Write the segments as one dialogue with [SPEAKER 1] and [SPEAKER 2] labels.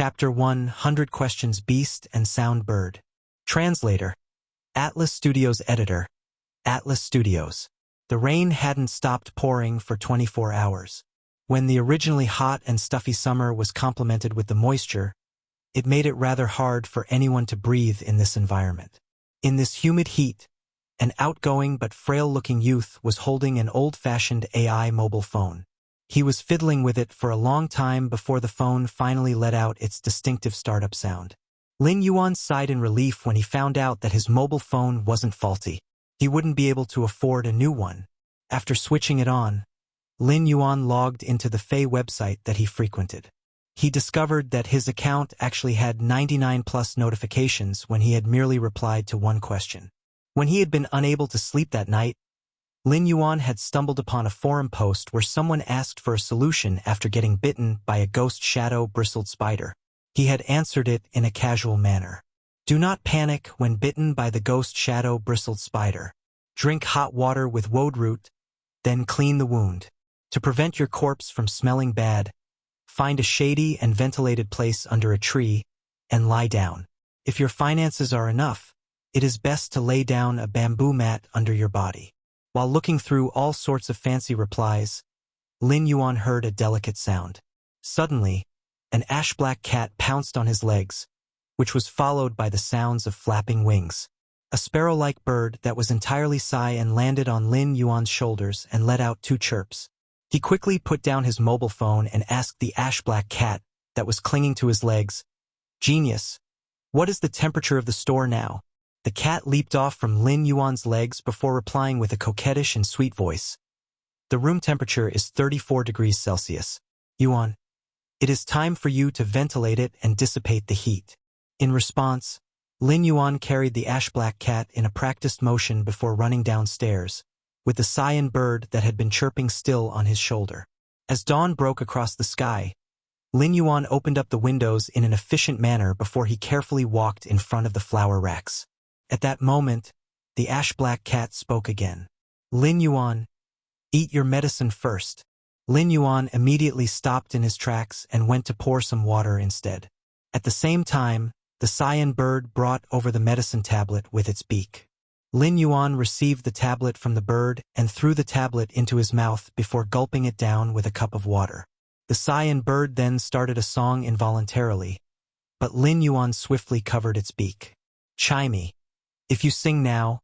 [SPEAKER 1] Chapter 100 Questions Beast and Sound Bird. Translator. Atlas Studios Editor. Atlas Studios. The rain hadn't stopped pouring for 24 hours. When the originally hot and stuffy summer was complemented with the moisture, it made it rather hard for anyone to breathe in this environment. In this humid heat, an outgoing but frail-looking youth was holding an old-fashioned AI mobile phone. He was fiddling with it for a long time before the phone finally let out its distinctive startup sound. Lin Yuan sighed in relief when he found out that his mobile phone wasn't faulty. He wouldn't be able to afford a new one. After switching it on, Lin Yuan logged into the Fey website that he frequented. He discovered that his account actually had 99+ notifications when he had merely replied to one question. When he had been unable to sleep that night, Lin Yuan had stumbled upon a forum post where someone asked for a solution after getting bitten by a ghost shadow-bristled spider. He had answered it in a casual manner. Do not panic when bitten by the ghost shadow-bristled spider. Drink hot water with woad root, then clean the wound. To prevent your corpse from smelling bad, find a shady and ventilated place under a tree and lie down. If your finances are enough, it is best to lay down a bamboo mat under your body. While looking through all sorts of fancy replies, Lin Yuan heard a delicate sound. Suddenly, an ash-black cat pounced on his legs, which was followed by the sounds of flapping wings. A sparrow-like bird that was entirely cyan landed on Lin Yuan's shoulders and let out 2 chirps. He quickly put down his mobile phone and asked the ash-black cat that was clinging to his legs, "Genius, what is the temperature of the store now?" The cat leaped off from Lin Yuan's legs before replying with a coquettish and sweet voice. "The room temperature is 34 degrees Celsius. Yuan, it is time for you to ventilate it and dissipate the heat." In response, Lin Yuan carried the ash-black cat in a practiced motion before running downstairs, with the cyan bird that had been chirping still on his shoulder. As dawn broke across the sky, Lin Yuan opened up the windows in an efficient manner before he carefully walked in front of the flower racks. At that moment, the ash-black cat spoke again. "Lin Yuan, eat your medicine first." Lin Yuan immediately stopped in his tracks and went to pour some water instead. At the same time, the cyan bird brought over the medicine tablet with its beak. Lin Yuan received the tablet from the bird and threw the tablet into his mouth before gulping it down with a cup of water. The cyan bird then started a song involuntarily, but Lin Yuan swiftly covered its beak. "Chimey. If you sing now,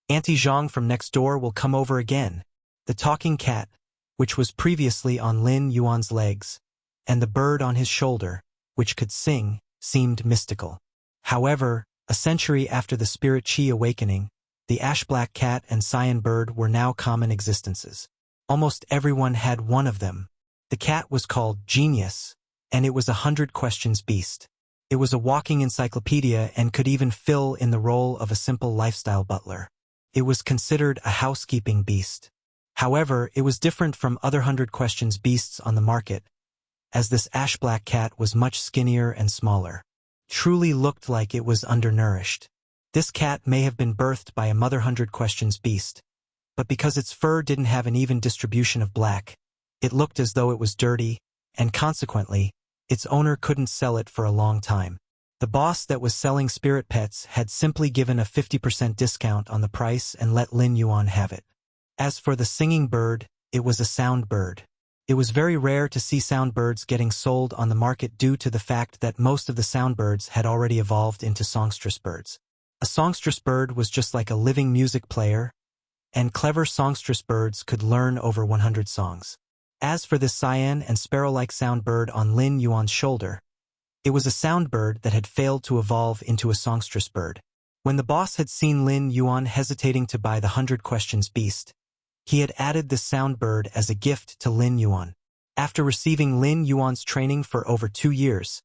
[SPEAKER 1] Auntie Zhang from next door will come over again." The talking cat, which was previously on Lin Yuan's legs, and the bird on his shoulder, which could sing, seemed mystical. However, a century after the spirit chi awakening, the ash-black cat and cyan bird were now common existences. Almost everyone had one of them. The cat was called Genius, and it was a 100 questions beast. It was a walking encyclopedia and could even fill in the role of a simple lifestyle butler. It was considered a housekeeping beast. However, it was different from other 100 questions beasts on the market, as this ash-black cat was much skinnier and smaller. Truly looked like it was undernourished. This cat may have been birthed by a mother 100 questions beast, but because its fur didn't have an even distribution of black, it looked as though it was dirty, and consequently, its owner couldn't sell it for a long time. The boss that was selling spirit pets had simply given a 50% discount on the price and let Lin Yuan have it. As for the singing bird, it was a sound bird. It was very rare to see sound birds getting sold on the market due to the fact that most of the sound birds had already evolved into songstress birds. A songstress bird was just like a living music player, and clever songstress birds could learn over 100 songs. As for this cyan and sparrow-like sound bird on Lin Yuan's shoulder, it was a sound bird that had failed to evolve into a songstress bird. When the boss had seen Lin Yuan hesitating to buy the 100 questions beast, he had added this sound bird as a gift to Lin Yuan. After receiving Lin Yuan's training for over 2 years,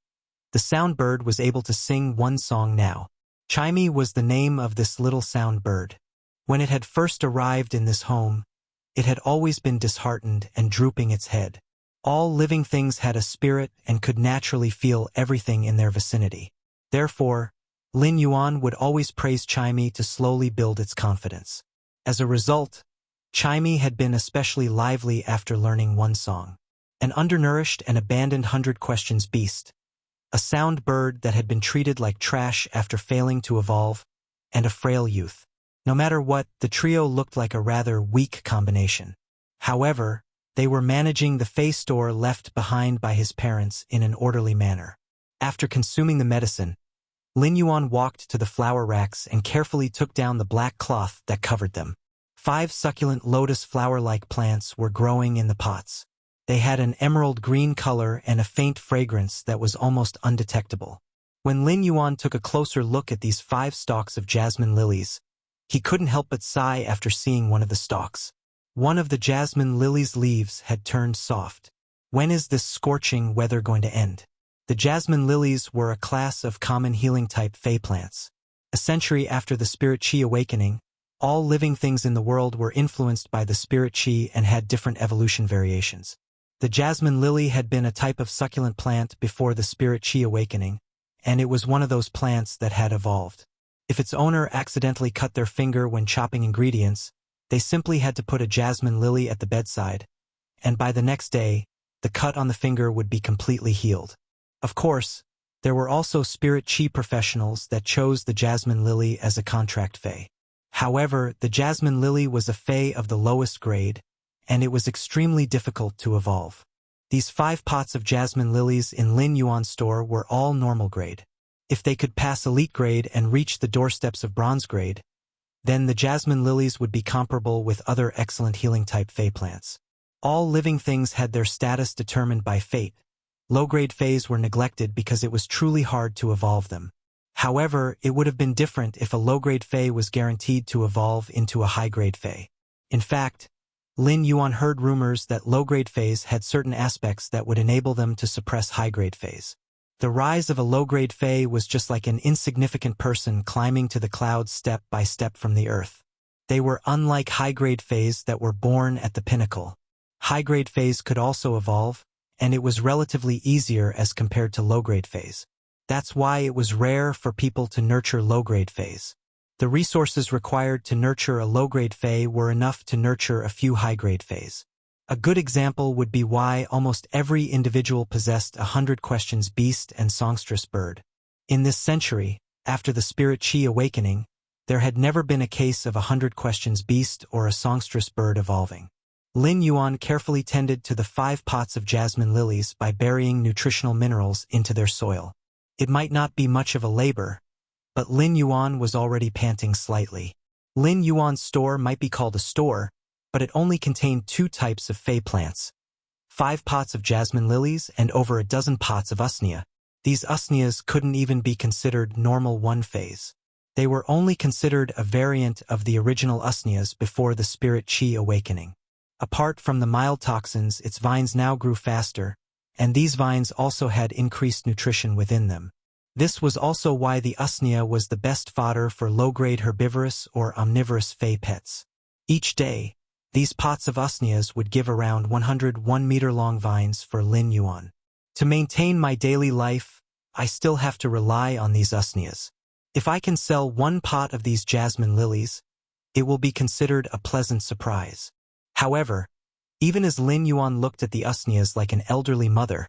[SPEAKER 1] the sound bird was able to sing one song now. Chimey was the name of this little sound bird. When it had first arrived in this home, it had always been disheartened and drooping its head. All living things had a spirit and could naturally feel everything in their vicinity. Therefore, Lin Yuan would always praise Chimey to slowly build its confidence. As a result, Chimey had been especially lively after learning one song. An undernourished and abandoned 100 questions beast, a sound bird that had been treated like trash after failing to evolve, and a frail youth. No matter what, the trio looked like a rather weak combination. However, they were managing the fey store left behind by his parents in an orderly manner. After consuming the medicine, Lin Yuan walked to the flower racks and carefully took down the black cloth that covered them. 5 succulent lotus flower-like plants were growing in the pots. They had an emerald green color and a faint fragrance that was almost undetectable. When Lin Yuan took a closer look at these 5 stalks of jasmine lilies, he couldn't help but sigh after seeing one of the stalks. One of the jasmine lily's leaves had turned soft. When is this scorching weather going to end? The jasmine lilies were a class of common healing-type fey plants. A century after the spirit chi awakening, all living things in the world were influenced by the spirit chi and had different evolution variations. The jasmine lily had been a type of succulent plant before the spirit chi awakening, and it was one of those plants that had evolved. If its owner accidentally cut their finger when chopping ingredients, they simply had to put a jasmine lily at the bedside, and by the next day, the cut on the finger would be completely healed. Of course, there were also spirit chi professionals that chose the jasmine lily as a contract fey. However, the jasmine lily was a fey of the lowest grade, and it was extremely difficult to evolve. These 5 pots of jasmine lilies in Lin Yuan's store were all normal grade. If they could pass elite grade and reach the doorsteps of bronze grade, then the jasmine lilies would be comparable with other excellent healing-type fey plants. All living things had their status determined by fate. Low-grade feys were neglected because it was truly hard to evolve them. However, it would have been different if a low-grade fey was guaranteed to evolve into a high-grade fey. In fact, Lin Yuan heard rumors that low-grade feys had certain aspects that would enable them to suppress high-grade feys. The rise of a low-grade fey was just like an insignificant person climbing to the clouds step by step from the earth. They were unlike high-grade feys that were born at the pinnacle. High-grade feys could also evolve, and it was relatively easier as compared to low-grade feys. That's why it was rare for people to nurture low-grade feys. The resources required to nurture a low-grade fey were enough to nurture a few high-grade feys. A good example would be why almost every individual possessed 100 questions beast and songstress bird. In this century, after the spirit chi awakening, there had never been a case of 100 questions beast or a songstress bird evolving. Lin Yuan carefully tended to the 5 pots of jasmine lilies by burying nutritional minerals into their soil. It might not be much of a labor, but Lin Yuan was already panting slightly. Lin Yuan's store might be called a store, but it only contained 2 types of fey plants. 5 pots of jasmine lilies and over a dozen pots of usnea. These usneas couldn't even be considered normal 1 feys. They were only considered a variant of the original usneas before the spirit chi awakening. Apart from the mild toxins, its vines now grew faster, and these vines also had increased nutrition within them. This was also why the usnea was the best fodder for low-grade herbivorous or omnivorous fey pets. Each day, these pots of usneas would give around 101-meter-long vines for Lin Yuan. To maintain my daily life, I still have to rely on these usneas. If I can sell 1 pot of these jasmine lilies, it will be considered a pleasant surprise. However, even as Lin Yuan looked at the usneas like an elderly mother,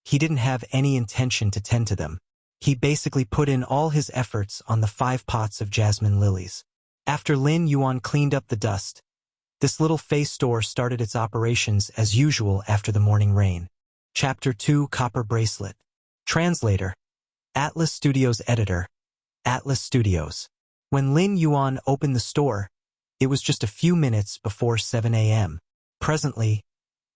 [SPEAKER 1] he didn't have any intention to tend to them. He basically put in all his efforts on the 5 pots of jasmine lilies. After Lin Yuan cleaned up the dust, this little fey store started its operations as usual after the morning rain. Chapter 2 Copper Bracelet. Translator. Atlas Studios Editor. Atlas Studios. When Lin Yuan opened the store, it was just a few minutes before 7 a.m. Presently,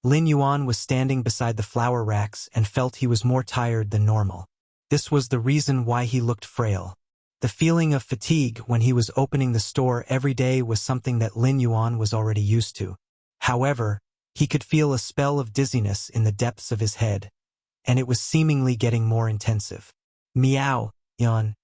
[SPEAKER 1] Lin Yuan was standing beside the flower racks and felt he was more tired than normal. This was the reason why he looked frail. The feeling of fatigue when he was opening the store every day was something that Lin Yuan was already used to. However, he could feel a spell of dizziness in the depths of his head, and it was seemingly getting more intensive. Meow, Yuan.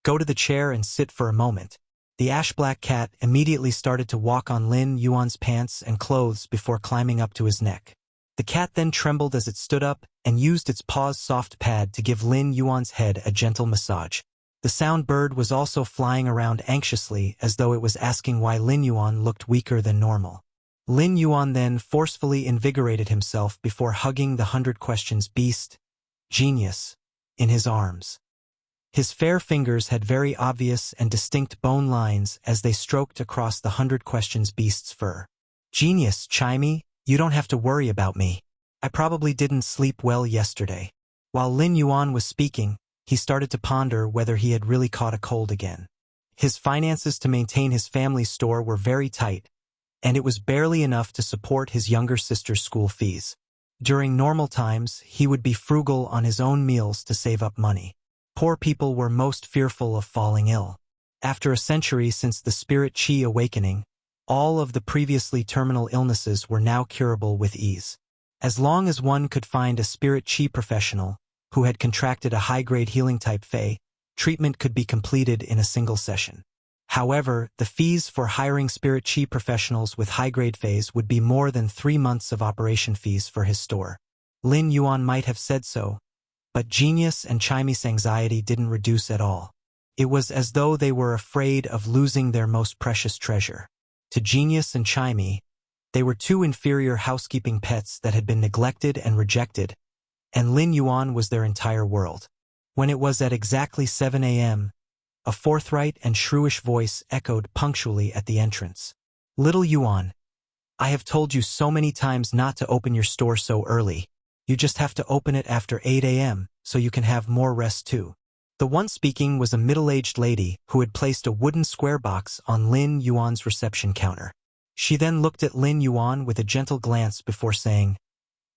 [SPEAKER 1] Go to the chair and sit for a moment. The ash-black cat immediately started to walk on Lin Yuan's pants and clothes before climbing up to his neck. The cat then trembled as it stood up and used its paw's soft pad to give Lin Yuan's head a gentle massage. The sound bird was also flying around anxiously as though it was asking why Lin Yuan looked weaker than normal. Lin Yuan then forcefully invigorated himself before hugging the 100 questions beast. Genius. in his arms. His fair fingers had very obvious and distinct bone lines as they stroked across the 100 questions beast's fur. Genius, Chimey, you don't have to worry about me. I probably didn't sleep well yesterday. While Lin Yuan was speaking, he started to ponder whether he had really caught a cold again. His finances to maintain his family's store were very tight, and it was barely enough to support his younger sister's school fees. During normal times, he would be frugal on his own meals to save up money. Poor people were most fearful of falling ill. After a century since the spirit qi awakening, all of the previously terminal illnesses were now curable with ease. As long as one could find a spirit qi professional who had contracted a high-grade healing-type fey, treatment could be completed in a single session. However, the fees for hiring spirit qi professionals with high-grade feys would be more than 3 months of operation fees for his store. Lin Yuan might have said so, but Genius and Chimey's anxiety didn't reduce at all. It was as though they were afraid of losing their most precious treasure. To Genius and Chimey, they were two inferior housekeeping pets that had been neglected and rejected, and Lin Yuan was their entire world. When it was at exactly 7 a.m., a forthright and shrewish voice echoed punctually at the entrance. Little Yuan, I have told you so many times not to open your store so early. You just have to open it after 8 a.m., so you can have more rest too. The one speaking was a middle-aged lady who had placed a wooden square box on Lin Yuan's reception counter. She then looked at Lin Yuan with a gentle glance before saying,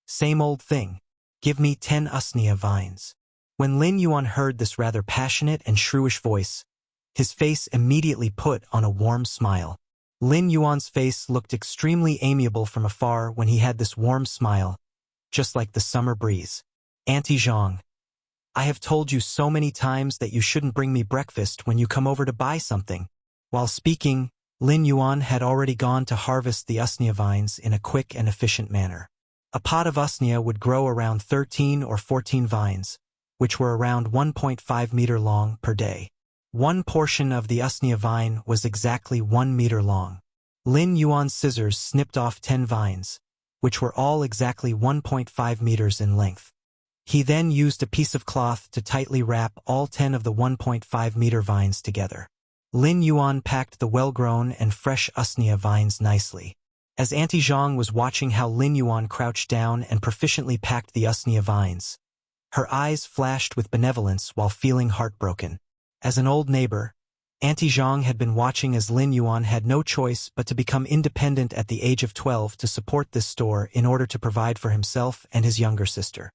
[SPEAKER 1] Same old thing. Give me 10 usnea vines. When Lin Yuan heard this rather passionate and shrewish voice, his face immediately put on a warm smile. Lin Yuan's face looked extremely amiable from afar when he had this warm smile, just like the summer breeze. Auntie Zhang, I have told you so many times that you shouldn't bring me breakfast when you come over to buy something. While speaking, Lin Yuan had already gone to harvest the usnea vines in a quick and efficient manner. A pot of usnea would grow around 13 or 14 vines, which were around 1.5 meter long per day. One portion of the usnea vine was exactly 1 meter long. Lin Yuan's scissors snipped off 10 vines, which were all exactly 1.5 meters in length. He then used a piece of cloth to tightly wrap all 10 of the 1.5 meter vines together. Lin Yuan packed the well-grown and fresh usnea vines nicely. As Auntie Zhang was watching how Lin Yuan crouched down and proficiently packed the usnea vines, her eyes flashed with benevolence while feeling heartbroken. As an old neighbor, Auntie Zhang had been watching as Lin Yuan had no choice but to become independent at the age of 12 to support this store in order to provide for himself and his younger sister.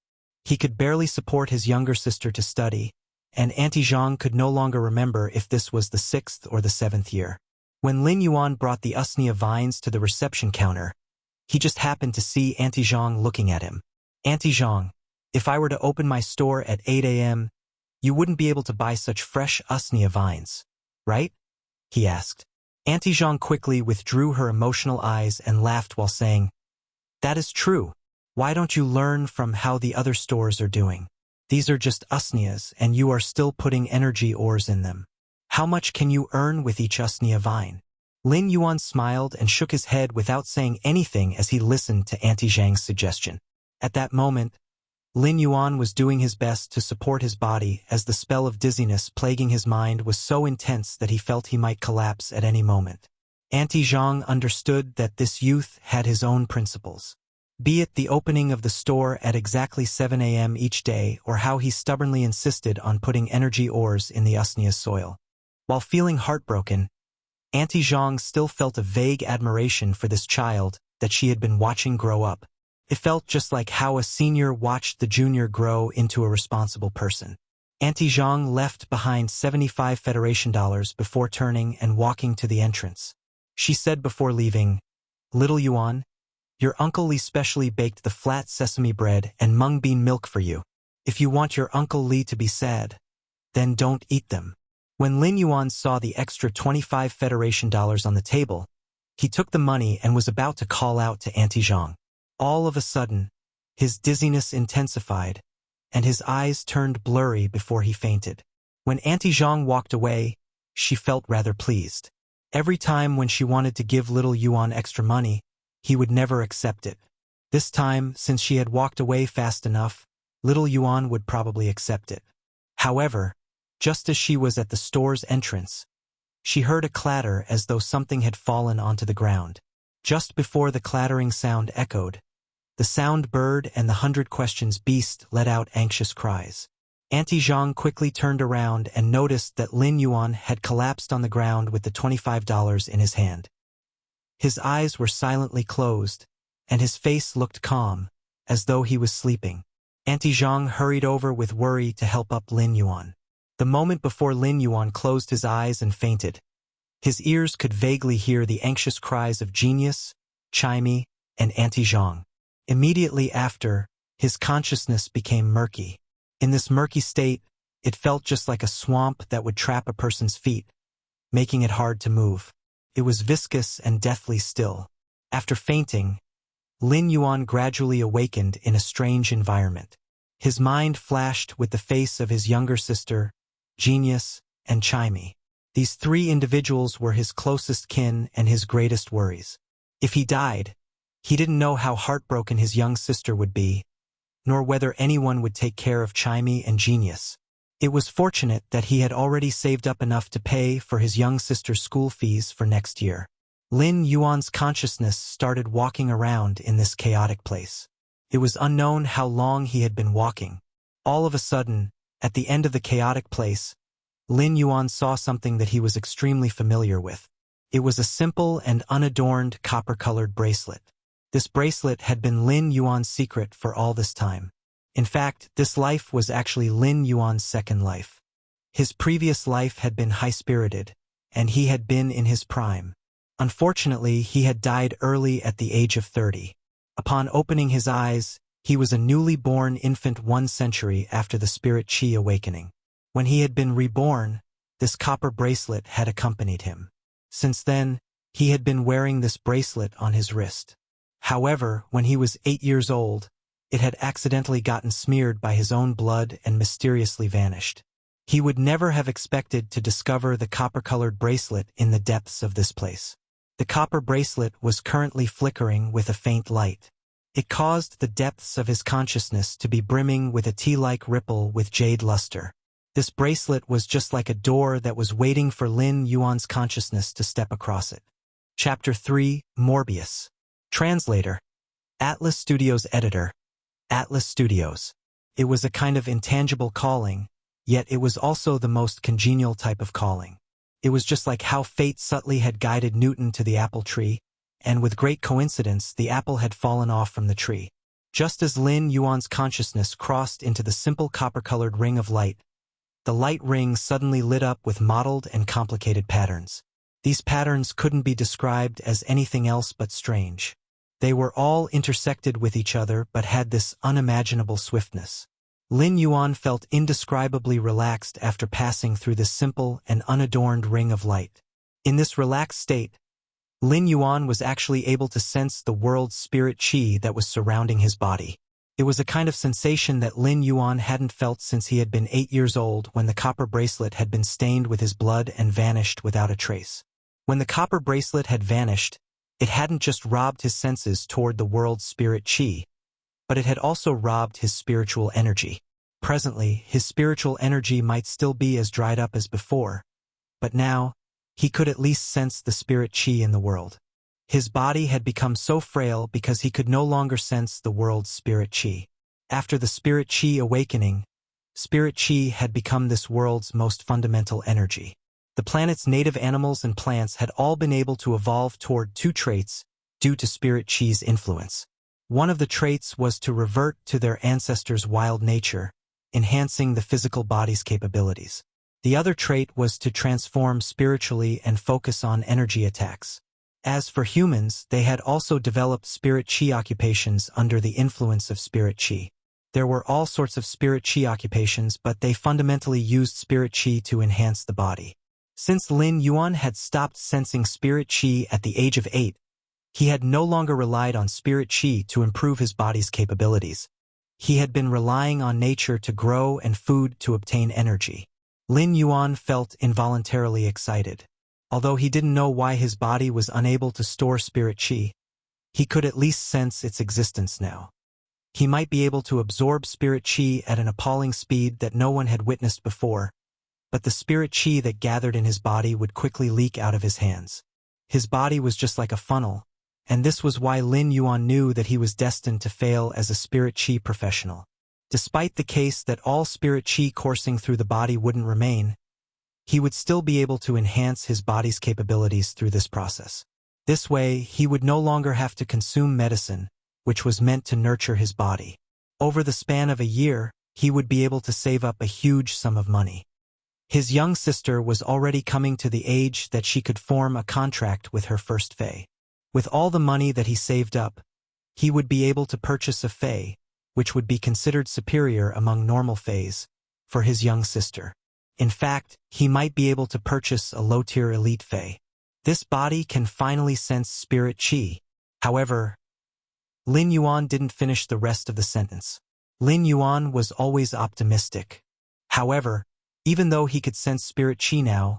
[SPEAKER 1] He could barely support his younger sister to study, and Auntie Zhang could no longer remember if this was the 6th or the 7th year. When Lin Yuan brought the usnea vines to the reception counter, he just happened to see Auntie Zhang looking at him. Auntie Zhang, if I were to open my store at 8 a.m., you wouldn't be able to buy such fresh usnea vines, right? He asked. Auntie Zhang quickly withdrew her emotional eyes and laughed while saying, That is true. Why don't you learn from how the other stores are doing? These are just usneas, and you are still putting energy ores in them. How much can you earn with each usnea vine? Lin Yuan smiled and shook his head without saying anything as he listened to Auntie Zhang's suggestion. At that moment, Lin Yuan was doing his best to support his body as the spell of dizziness plaguing his mind was so intense that he felt he might collapse at any moment. Auntie Zhang understood that this youth had his own principles. Be it the opening of the store at exactly 7 a.m. each day or how he stubbornly insisted on putting energy ores in the usnea's soil. While feeling heartbroken, Auntie Zhang still felt a vague admiration for this child that she had been watching grow up. It felt just like how a senior watched the junior grow into a responsible person. Auntie Zhang left behind $75 Federation before turning and walking to the entrance. She said before leaving, Little Yuan, your Uncle Li specially baked the flat sesame bread and mung bean milk for you. If you want your Uncle Li to be sad, then don't eat them. When Lin Yuan saw the extra $25 Federation on the table, he took the money and was about to call out to Auntie Zhang. All of a sudden, his dizziness intensified, and his eyes turned blurry before he fainted. When Auntie Zhang walked away, she felt rather pleased. Every time when she wanted to give little Yuan extra money, he would never accept it. This time, since she had walked away fast enough, little Yuan would probably accept it. However, just as she was at the store's entrance, she heard a clatter as though something had fallen onto the ground. Just before the clattering sound echoed, the sound bird and the 100 questions beast let out anxious cries. Auntie Zhang quickly turned around and noticed that Lin Yuan had collapsed on the ground with the $25 in his hand. His eyes were silently closed, and his face looked calm, as though he was sleeping. Auntie Zhang hurried over with worry to help up Lin Yuan. The moment before Lin Yuan closed his eyes and fainted, his ears could vaguely hear the anxious cries of Genius, Chimey, and Auntie Zhang. Immediately after, his consciousness became murky. In this murky state, it felt just like a swamp that would trap a person's feet, making it hard to move. It was viscous and deathly still. After fainting, Lin Yuan gradually awakened in a strange environment. His mind flashed with the face of his younger sister, Genius, and Chimey. These three individuals were his closest kin and his greatest worries. If he died, he didn't know how heartbroken his young sister would be, nor whether anyone would take care of Chimey and Genius. It was fortunate that he had already saved up enough to pay for his young sister's school fees for next year. Lin Yuan's consciousness started walking around in this chaotic place. It was unknown how long he had been walking. All of a sudden, at the end of the chaotic place, Lin Yuan saw something that he was extremely familiar with. It was a simple and unadorned copper-colored bracelet. This bracelet had been Lin Yuan's secret for all this time. In fact, this life was actually Lin Yuan's second life. His previous life had been high-spirited, and he had been in his prime. Unfortunately, he had died early at the age of 30. Upon opening his eyes, he was a newly born infant 1 century after the spirit Qi awakening. When he had been reborn, this copper bracelet had accompanied him. Since then, he had been wearing this bracelet on his wrist. However, when he was 8 years old, it had accidentally gotten smeared by his own blood and mysteriously vanished. He would never have expected to discover the copper-colored bracelet in the depths of this place. The copper bracelet was currently flickering with a faint light. It caused the depths of his consciousness to be brimming with a tea-like ripple with jade luster. This bracelet was just like a door that was waiting for Lin Yuan's consciousness to step across it. Chapter 3, Morbius. Translator. Atlas Studios Editor. Atlas Studios. It was a kind of intangible calling, yet it was also the most congenial type of calling. It was just like how fate subtly had guided Newton to the apple tree, and with great coincidence the apple had fallen off from the tree. Just as Lin Yuan's consciousness crossed into the simple copper-colored ring of light, the light ring suddenly lit up with mottled and complicated patterns. These patterns couldn't be described as anything else but strange. They were all intersected with each other but had this unimaginable swiftness. Lin Yuan felt indescribably relaxed after passing through this simple and unadorned ring of light. In this relaxed state, Lin Yuan was actually able to sense the world's spirit Qi that was surrounding his body. It was a kind of sensation that Lin Yuan hadn't felt since he had been 8 years old when the copper bracelet had been stained with his blood and vanished without a trace. When the copper bracelet had vanished, it hadn't just robbed his senses toward the world's spirit Qi, but it had also robbed his spiritual energy. Presently, his spiritual energy might still be as dried up as before, but now, he could at least sense the spirit Qi in the world. His body had become so frail because he could no longer sense the world's spirit Qi. After the spirit Qi awakening, spirit Qi had become this world's most fundamental energy. The planet's native animals and plants had all been able to evolve toward 2 traits due to spirit Qi's influence. One of the traits was to revert to their ancestors' wild nature, enhancing the physical body's capabilities. The other trait was to transform spiritually and focus on energy attacks. As for humans, they had also developed spirit Qi occupations under the influence of spirit Qi. There were all sorts of spirit Qi occupations, but they fundamentally used spirit Qi to enhance the body. Since Lin Yuan had stopped sensing spirit Qi at the age of 8, he had no longer relied on spirit Qi to improve his body's capabilities. He had been relying on nature to grow and food to obtain energy. Lin Yuan felt involuntarily excited. Although he didn't know why his body was unable to store spirit Qi, he could at least sense its existence now. He might be able to absorb spirit chi at an appalling speed that no one had witnessed before, but the spirit chi that gathered in his body would quickly leak out of his hands. His body was just like a funnel, and this was why Lin Yuan knew that he was destined to fail as a spirit chi professional. Despite the case that all spirit chi coursing through the body wouldn't remain, he would still be able to enhance his body's capabilities through this process. This way, he would no longer have to consume medicine, which was meant to nurture his body. Over the span of a year, he would be able to save up a huge sum of money. His young sister was already coming to the age that she could form a contract with her first fey. With all the money that he saved up, he would be able to purchase a fey, which would be considered superior among normal feys, for his young sister. In fact, he might be able to purchase a low-tier elite fey. This body can finally sense spirit chi. However, Lin Yuan didn't finish the rest of the sentence. Lin Yuan was always optimistic. However, even though he could sense spirit chi now,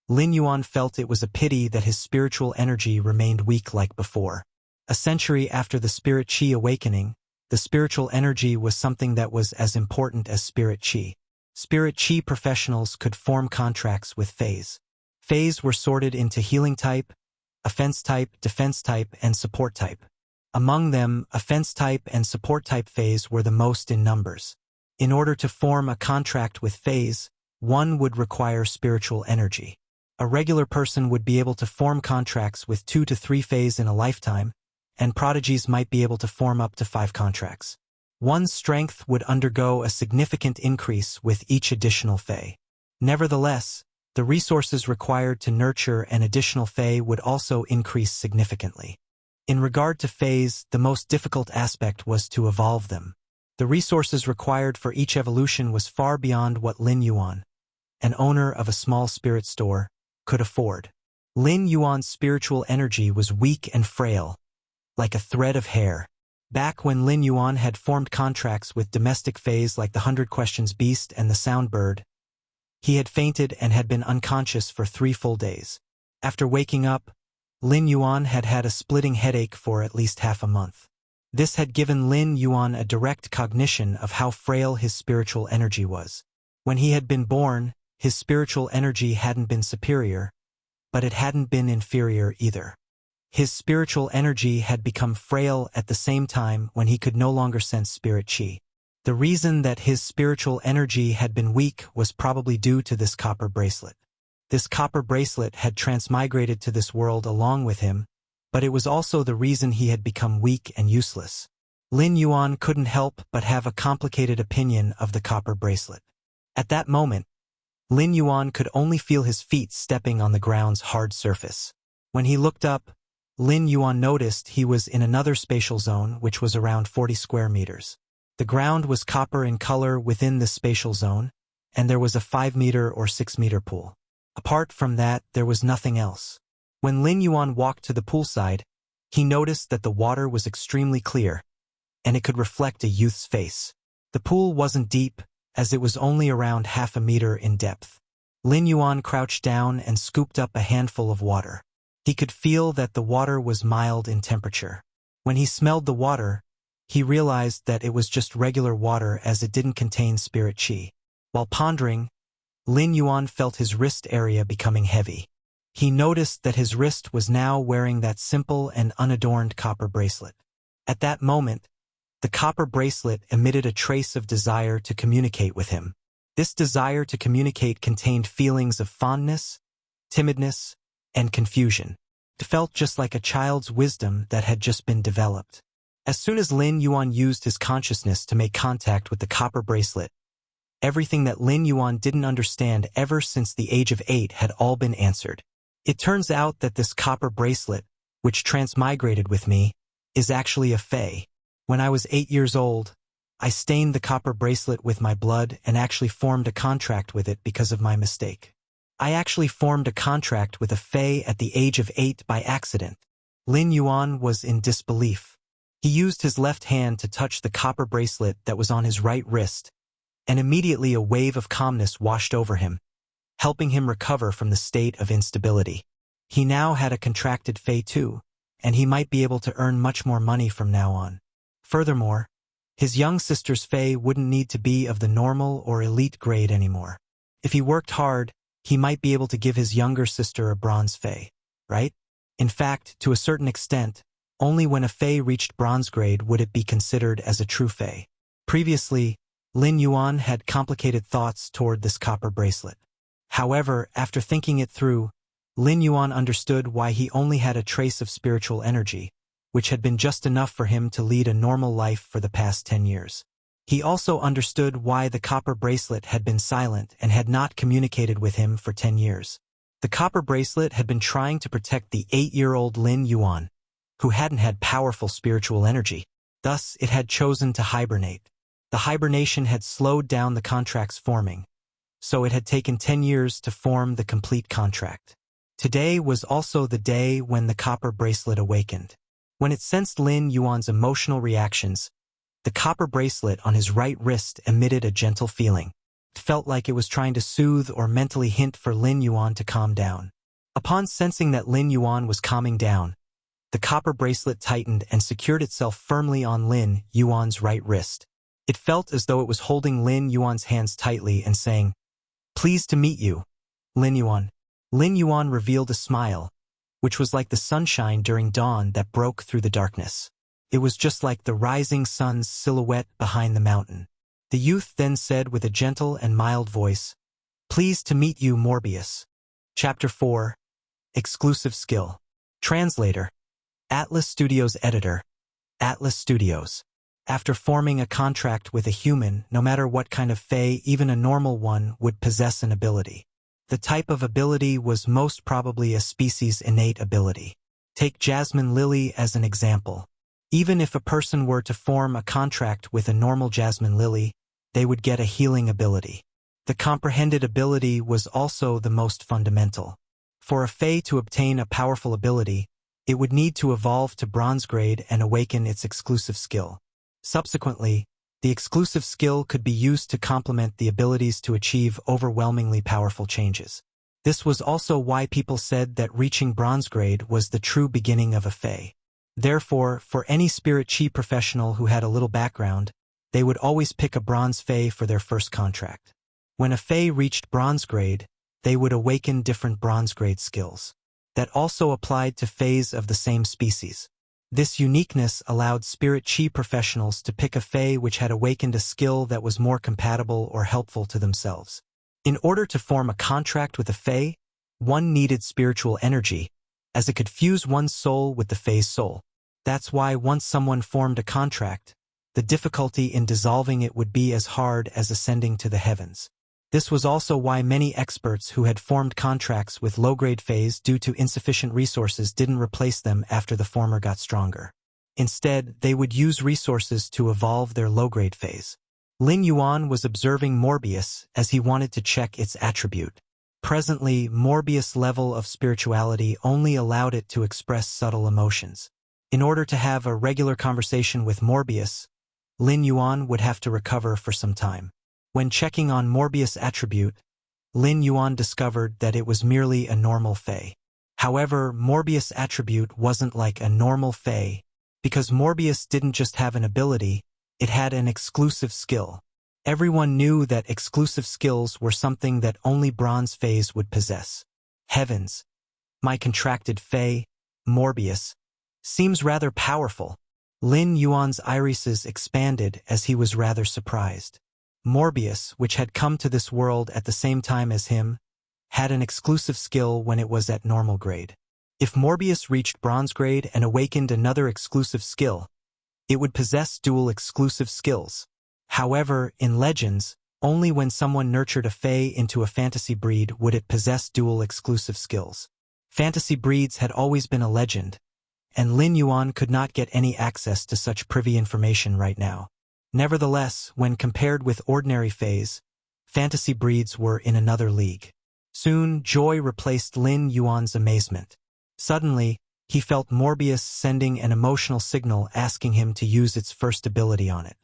[SPEAKER 1] Lin Yuan felt it was a pity that his spiritual energy remained weak like before. A century after the spirit chi awakening, the spiritual energy was something that was as important as spirit chi. Spirit chi professionals could form contracts with feys. Feys were sorted into healing type, offense type, defense type, and support type. Among them, offense type and support type feys were the most in numbers. In order to form a contract with feys, one would require spiritual energy. A regular person would be able to form contracts with 2 to 3 feys in a lifetime, and prodigies might be able to form up to 5 contracts. One's strength would undergo a significant increase with each additional fey. Nevertheless, the resources required to nurture an additional fey would also increase significantly. In regard to feys, the most difficult aspect was to evolve them. The resources required for each evolution was far beyond what Lin Yuan, an owner of a small spirit store, could afford. Lin Yuan's spiritual energy was weak and frail, like a thread of hair. Back when Lin Yuan had formed contracts with domestic feys like the 100 Questions Beast and the Sound Bird, he had fainted and had been unconscious for 3 full days. After waking up, Lin Yuan had had a splitting headache for at least half a month. This had given Lin Yuan a direct cognition of how frail his spiritual energy was. When he had been born, his spiritual energy hadn't been superior, but it hadn't been inferior either. His spiritual energy had become frail at the same time when he could no longer sense spirit chi. The reason that his spiritual energy had been weak was probably due to this copper bracelet. This copper bracelet had transmigrated to this world along with him, but it was also the reason he had become weak and useless. Lin Yuan couldn't help but have a complicated opinion of the copper bracelet. At that moment, Lin Yuan could only feel his feet stepping on the ground's hard surface. When he looked up, Lin Yuan noticed he was in another spatial zone which was around 40 square meters. The ground was copper in color within this spatial zone, and there was a 5-meter or 6-meter pool. Apart from that, there was nothing else. When Lin Yuan walked to the poolside, he noticed that the water was extremely clear, and it could reflect a youth's face. The pool wasn't deep, as it was only around half a meter in depth. Lin Yuan crouched down and scooped up a handful of water. He could feel that the water was mild in temperature. When he smelled the water, he realized that it was just regular water as it didn't contain spirit chi. While pondering, Lin Yuan felt his wrist area becoming heavy. He noticed that his wrist was now wearing that simple and unadorned copper bracelet. At that moment, the copper bracelet emitted a trace of desire to communicate with him. This desire to communicate contained feelings of fondness, timidness, and confusion. It felt just like a child's wisdom that had just been developed. As soon as Lin Yuan used his consciousness to make contact with the copper bracelet, everything that Lin Yuan didn't understand ever since the age of 8 had all been answered. It turns out that this copper bracelet, which transmigrated with me, is actually a fey. When I was 8 years old, I stained the copper bracelet with my blood and actually formed a contract with it because of my mistake. I actually formed a contract with a fey at the age of 8 by accident. Lin Yuan was in disbelief. He used his left hand to touch the copper bracelet that was on his right wrist, and immediately a wave of calmness washed over him, helping him recover from the state of instability. He now had a contracted fey too, and he might be able to earn much more money from now on. Furthermore, His young sister's fey wouldn't need to be of the normal or elite grade anymore. If he worked hard, he might be able to give his younger sister a bronze fey, right? In fact, to a certain extent, only when a fey reached bronze grade would it be considered as a true fey. Previously, Lin Yuan had complicated thoughts toward this copper bracelet. However, after thinking it through, Lin Yuan understood why he only had a trace of spiritual energy, which had been just enough for him to lead a normal life for the past 10 years. He also understood why the copper bracelet had been silent and had not communicated with him for 10 years. The copper bracelet had been trying to protect the 8-year-old Lin Yuan, who hadn't had powerful spiritual energy. Thus, it had chosen to hibernate. The hibernation had slowed down the contract's forming, so it had taken 10 years to form the complete contract. Today was also the day when the copper bracelet awakened. When it sensed Lin Yuan's emotional reactions, the copper bracelet on his right wrist emitted a gentle feeling. It felt like it was trying to soothe or mentally hint for Lin Yuan to calm down. Upon sensing that Lin Yuan was calming down, the copper bracelet tightened and secured itself firmly on Lin Yuan's right wrist. It felt as though it was holding Lin Yuan's hands tightly and saying, "Pleased to meet you, Lin Yuan." Lin Yuan revealed a smile, which was like the sunshine during dawn that broke through the darkness. It was just like the rising sun's silhouette behind the mountain. The youth then said with a gentle and mild voice, "Pleased to meet you, Morbius." Chapter 4. Exclusive Skill. Translator. Atlas Studios Editor. Atlas Studios. After forming a contract with a human, no matter what kind of fey, even a normal one would possess an ability. The type of ability was most probably a species' innate ability. Take Jasmine Lily as an example. Even if a person were to form a contract with a normal Jasmine Lily, they would get a healing ability. The comprehended ability was also the most fundamental. For a fey to obtain a powerful ability, it would need to evolve to bronze grade and awaken its exclusive skill. Subsequently, the exclusive skill could be used to complement the abilities to achieve overwhelmingly powerful changes. This was also why people said that reaching bronze grade was the true beginning of a fey. Therefore, for any spirit chi professional who had a little background, they would always pick a bronze fey for their first contract. When a fey reached bronze grade, they would awaken different bronze grade skills. That also applied to feys of the same species. This uniqueness allowed spirit chi professionals to pick a fey which had awakened a skill that was more compatible or helpful to themselves. In order to form a contract with a fey, one needed spiritual energy, as it could fuse one's soul with the fey's soul. That's why once someone formed a contract, the difficulty in dissolving it would be as hard as ascending to the heavens. This was also why many experts who had formed contracts with low-grade feys due to insufficient resources didn't replace them after the former got stronger. Instead, they would use resources to evolve their low-grade feys. Lin Yuan was observing Morbius as he wanted to check its attribute. Presently, Morbius' level of spirituality only allowed it to express subtle emotions. In order to have a regular conversation with Morbius, Lin Yuan would have to recover for some time. When checking on Morbius' attribute, Lin Yuan discovered that it was merely a normal fey. However, Morbius' attribute wasn't like a normal fey, because Morbius didn't just have an ability, it had an exclusive skill. Everyone knew that exclusive skills were something that only bronze feys would possess. Heavens, my contracted fey, Morbius, seems rather powerful. Lin Yuan's irises expanded as he was rather surprised. Morbius, which had come to this world at the same time as him, had an exclusive skill when it was at normal grade. If Morbius reached bronze grade and awakened another exclusive skill, it would possess dual exclusive skills. However, in Legends, only when someone nurtured a fey into a fantasy breed would it possess dual exclusive skills. Fantasy breeds had always been a legend, and Lin Yuan could not get any access to such privy information right now. Nevertheless, when compared with ordinary feys, fantasy breeds were in another league. Soon, joy replaced Lin Yuan's amazement. Suddenly, he felt Morbius sending an emotional signal asking him to use its first ability on it.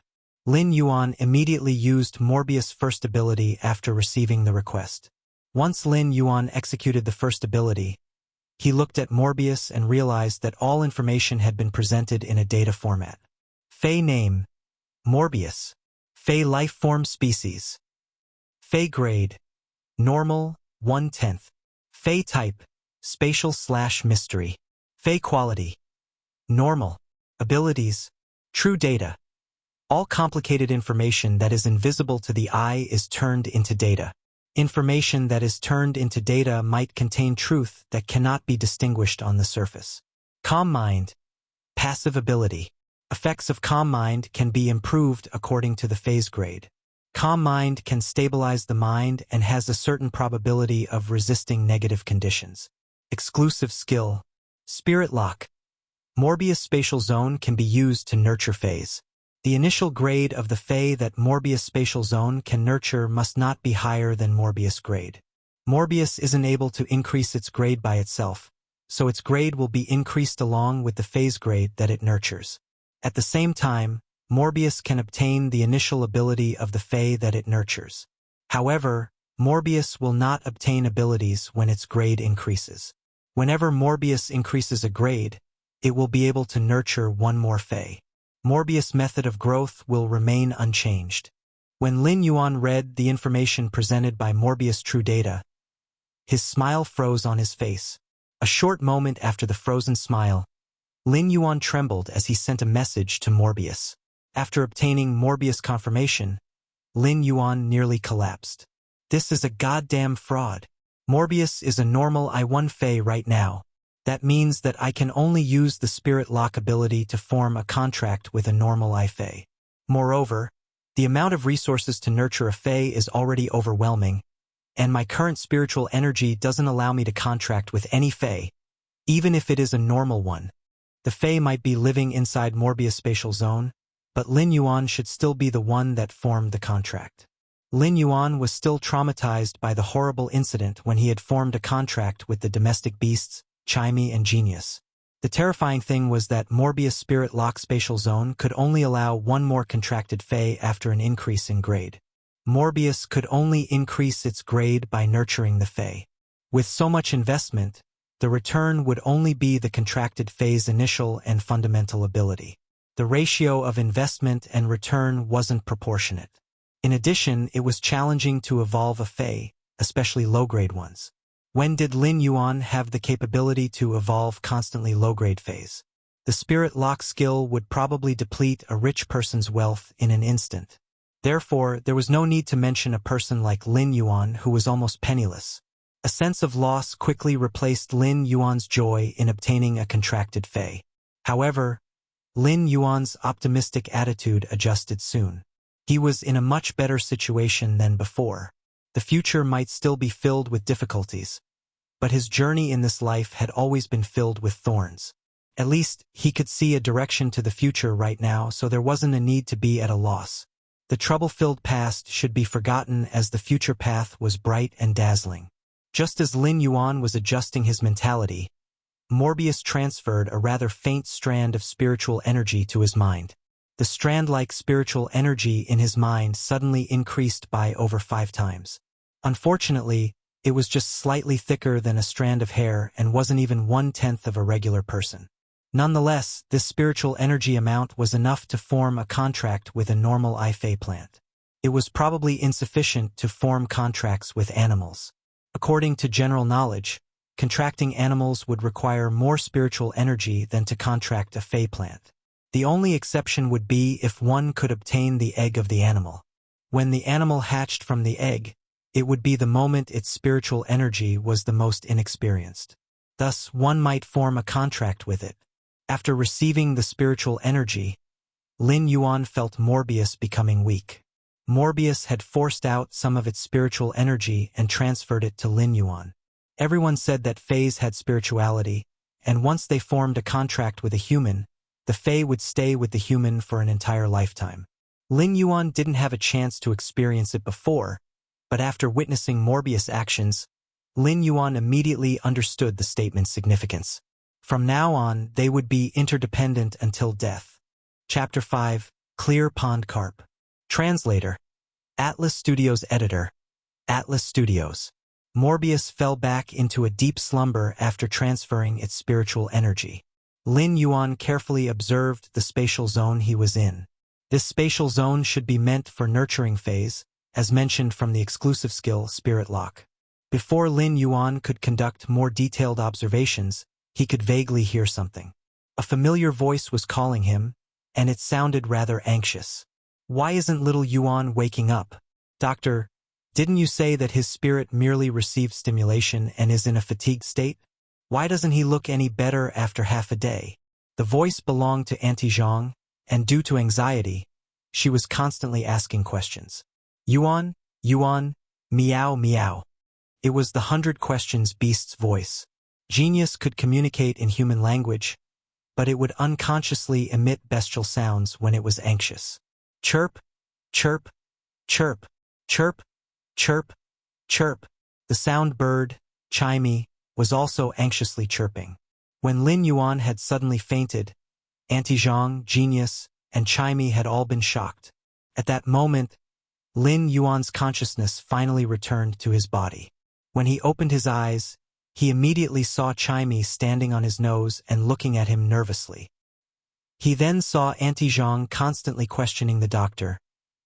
[SPEAKER 1] Lin Yuan immediately used Morbius' first ability after receiving the request. Once Lin Yuan executed the first ability, he looked at Morbius and realized that all information had been presented in a data format. Fey name, Morbius. Fey lifeform species. Fey grade. Normal, 1/10. Fey type. Spatial/mystery. Fey quality. Normal. Abilities. True data. All complicated information that is invisible to the eye is turned into data. Information that is turned into data might contain truth that cannot be distinguished on the surface. Calm mind. Passive ability. Effects of calm mind can be improved according to the phase grade. Calm mind can stabilize the mind and has a certain probability of resisting negative conditions. Exclusive skill. Spirit lock. Morbius spatial zone can be used to nurture phase. The initial grade of the Fey that Morbius spatial zone can nurture must not be higher than Morbius grade. Morbius isn't able to increase its grade by itself, so its grade will be increased along with the phase grade that it nurtures. At the same time, Morbius can obtain the initial ability of the Fey that it nurtures. However, Morbius will not obtain abilities when its grade increases. Whenever Morbius increases a grade, it will be able to nurture one more Fey. Morbius' method of growth will remain unchanged. When Lin Yuan read the information presented by Morbius' true data, his smile froze on his face. A short moment after the frozen smile, Lin Yuan trembled as he sent a message to Morbius. After obtaining Morbius confirmation, Lin Yuan nearly collapsed. This is a goddamn fraud. Morbius is a normal I1 Fey right now. That means that I can only use the spirit lock ability to form a contract with a normal I-Fey. Moreover, the amount of resources to nurture a Fey is already overwhelming, and my current spiritual energy doesn't allow me to contract with any Fey, even if it is a normal one. The Fey might be living inside Morbius spatial zone, but Lin Yuan should still be the one that formed the contract. Lin Yuan was still traumatized by the horrible incident when he had formed a contract with the domestic beasts, Chimey and Genius. The terrifying thing was that Morbius Spirit Lock Spatial Zone could only allow one more contracted Fey after an increase in grade. Morbius could only increase its grade by nurturing the Fey. With so much investment, the return would only be the contracted Fey's initial and fundamental ability. The ratio of investment and return wasn't proportionate. In addition, it was challenging to evolve a Fey, especially low-grade ones. When did Lin Yuan have the capability to evolve constantly low-grade Feys? The spirit lock skill would probably deplete a rich person's wealth in an instant. Therefore, there was no need to mention a person like Lin Yuan who was almost penniless. A sense of loss quickly replaced Lin Yuan's joy in obtaining a contracted Fey. However, Lin Yuan's optimistic attitude adjusted soon. He was in a much better situation than before. The future might still be filled with difficulties, but his journey in this life had always been filled with thorns. At least, he could see a direction to the future right now, so there wasn't a need to be at a loss. The trouble-filled past should be forgotten as the future path was bright and dazzling. Just as Lin Yuan was adjusting his mentality, Morbius transferred a rather faint strand of spiritual energy to his mind. The strand-like spiritual energy in his mind suddenly increased by over 5 times. Unfortunately, it was just slightly thicker than a strand of hair and wasn't even 1/10 of a regular person. Nonetheless, this spiritual energy amount was enough to form a contract with a normal I-Fey plant. It was probably insufficient to form contracts with animals. According to general knowledge, contracting animals would require more spiritual energy than to contract a Fey plant. The only exception would be if one could obtain the egg of the animal. When the animal hatched from the egg, it would be the moment its spiritual energy was the most inexperienced. Thus, one might form a contract with it. After receiving the spiritual energy, Lin Yuan felt Morbius becoming weak. Morbius had forced out some of its spiritual energy and transferred it to Lin Yuan. Everyone said that Feys had spirituality, and once they formed a contract with a human, the Fey would stay with the human for an entire lifetime. Lin Yuan didn't have a chance to experience it before, but after witnessing Morbius' actions, Lin Yuan immediately understood the statement's significance. From now on, they would be interdependent until death. Chapter 5, Clear Pond Carp. Translator. Atlas Studios Editor. Atlas Studios. Morbius fell back into a deep slumber after transferring its spiritual energy. Lin Yuan carefully observed the spatial zone he was in. This spatial zone should be meant for nurturing phase, as mentioned from the exclusive skill Spirit Lock. Before Lin Yuan could conduct more detailed observations, he could vaguely hear something. A familiar voice was calling him, and it sounded rather anxious. Why isn't little Yuan waking up? Doctor, didn't you say that his spirit merely received stimulation and is in a fatigued state? Why doesn't he look any better after half a day? The voice belonged to Auntie Zhang, and due to anxiety, she was constantly asking questions. Yuan, Yuan, meow meow. It was the 100 questions beast's voice. Genius could communicate in human language, but it would unconsciously emit bestial sounds when it was anxious. Chirp, chirp, chirp, chirp, chirp, chirp. The sound bird, chimey, was also anxiously chirping. When Lin Yuan had suddenly fainted, Auntie Zhang, Genius, and Chimey had all been shocked. At that moment, Lin Yuan's consciousness finally returned to his body. When he opened his eyes, he immediately saw Chimey standing on his nose and looking at him nervously. He then saw Auntie Zhang constantly questioning the doctor,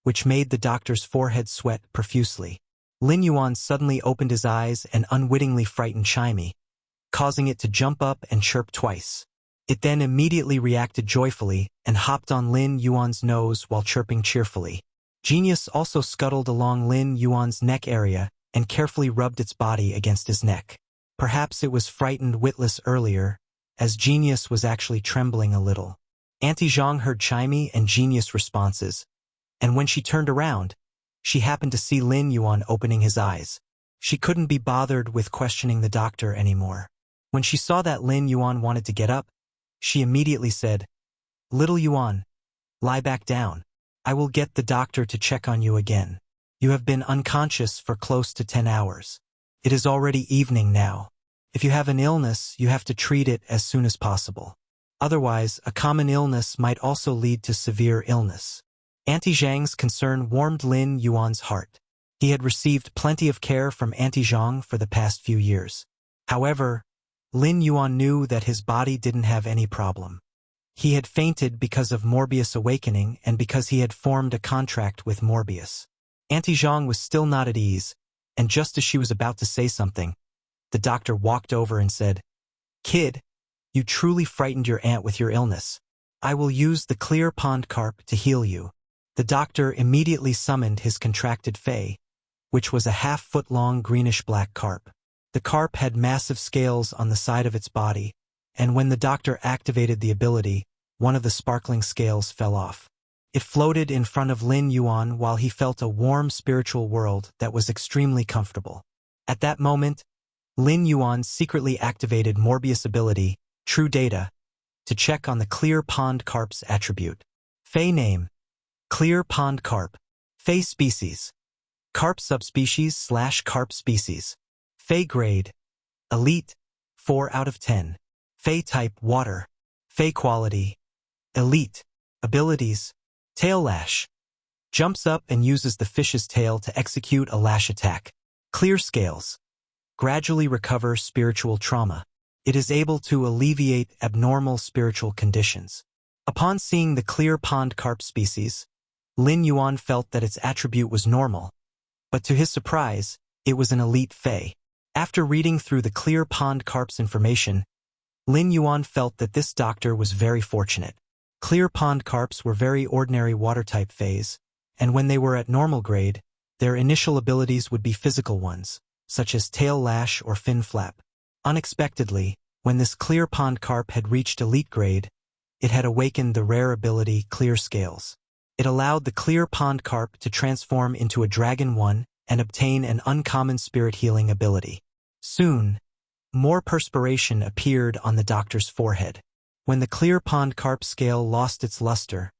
[SPEAKER 1] which made the doctor's forehead sweat profusely. Lin Yuan suddenly opened his eyes and unwittingly frightened Chimey, causing it to jump up and chirp twice. It then immediately reacted joyfully and hopped on Lin Yuan's nose while chirping cheerfully. Genius also scuttled along Lin Yuan's neck area and carefully rubbed its body against his neck. Perhaps it was frightened witless earlier, as Genius was actually trembling a little. Auntie Zhang heard Chimey and Genius responses, and when she turned around, she happened to see Lin Yuan opening his eyes. She couldn't be bothered with questioning the doctor anymore. When she saw that Lin Yuan wanted to get up, she immediately said, "Little Yuan, lie back down. I will get the doctor to check on you again. You have been unconscious for close to 10 hours. It is already evening now. If you have an illness, you have to treat it as soon as possible. Otherwise, a common illness might also lead to severe illness." Auntie Zhang's concern warmed Lin Yuan's heart. He had received plenty of care from Auntie Zhang for the past few years. However, Lin Yuan knew that his body didn't have any problem. He had fainted because of Morbius awakening and because he had formed a contract with Morbius. Auntie Zhang was still not at ease, and just as she was about to say something, the doctor walked over and said, "Kid, you truly frightened your aunt with your illness. I will use the clear pond carp to heal you." The doctor immediately summoned his contracted fey, which was a half-foot-long greenish-black carp. The carp had massive scales on the side of its body, and when the doctor activated the ability, one of the sparkling scales fell off. It floated in front of Lin Yuan while he felt a warm spiritual world that was extremely comfortable. At that moment, Lin Yuan secretly activated Morbius ability, True Data, to check on the clear pond carp's attribute. Fey name: Clear pond carp. Fey species: Carp subspecies / carp species. Fey grade: Elite, 4 out of 10. Fey type: Water. Fey quality: Elite. Abilities: Tail lash. Jumps up and uses the fish's tail to execute a lash attack. Clear scales: Gradually recover spiritual trauma. It is able to alleviate abnormal spiritual conditions. Upon seeing the clear pond carp species, Lin Yuan felt that its attribute was normal, but to his surprise, it was an elite fey. After reading through the clear pond carp's information, Lin Yuan felt that this doctor was very fortunate. Clear pond carps were very ordinary water-type feys, and when they were at normal grade, their initial abilities would be physical ones, such as tail lash or fin flap. Unexpectedly, when this clear pond carp had reached elite grade, it had awakened the rare ability Clear Scales. It allowed the clear pond carp to transform into a dragon one and obtain an uncommon spirit healing ability. Soon, more perspiration appeared on the doctor's forehead. When the clear pond carp scale lost its luster,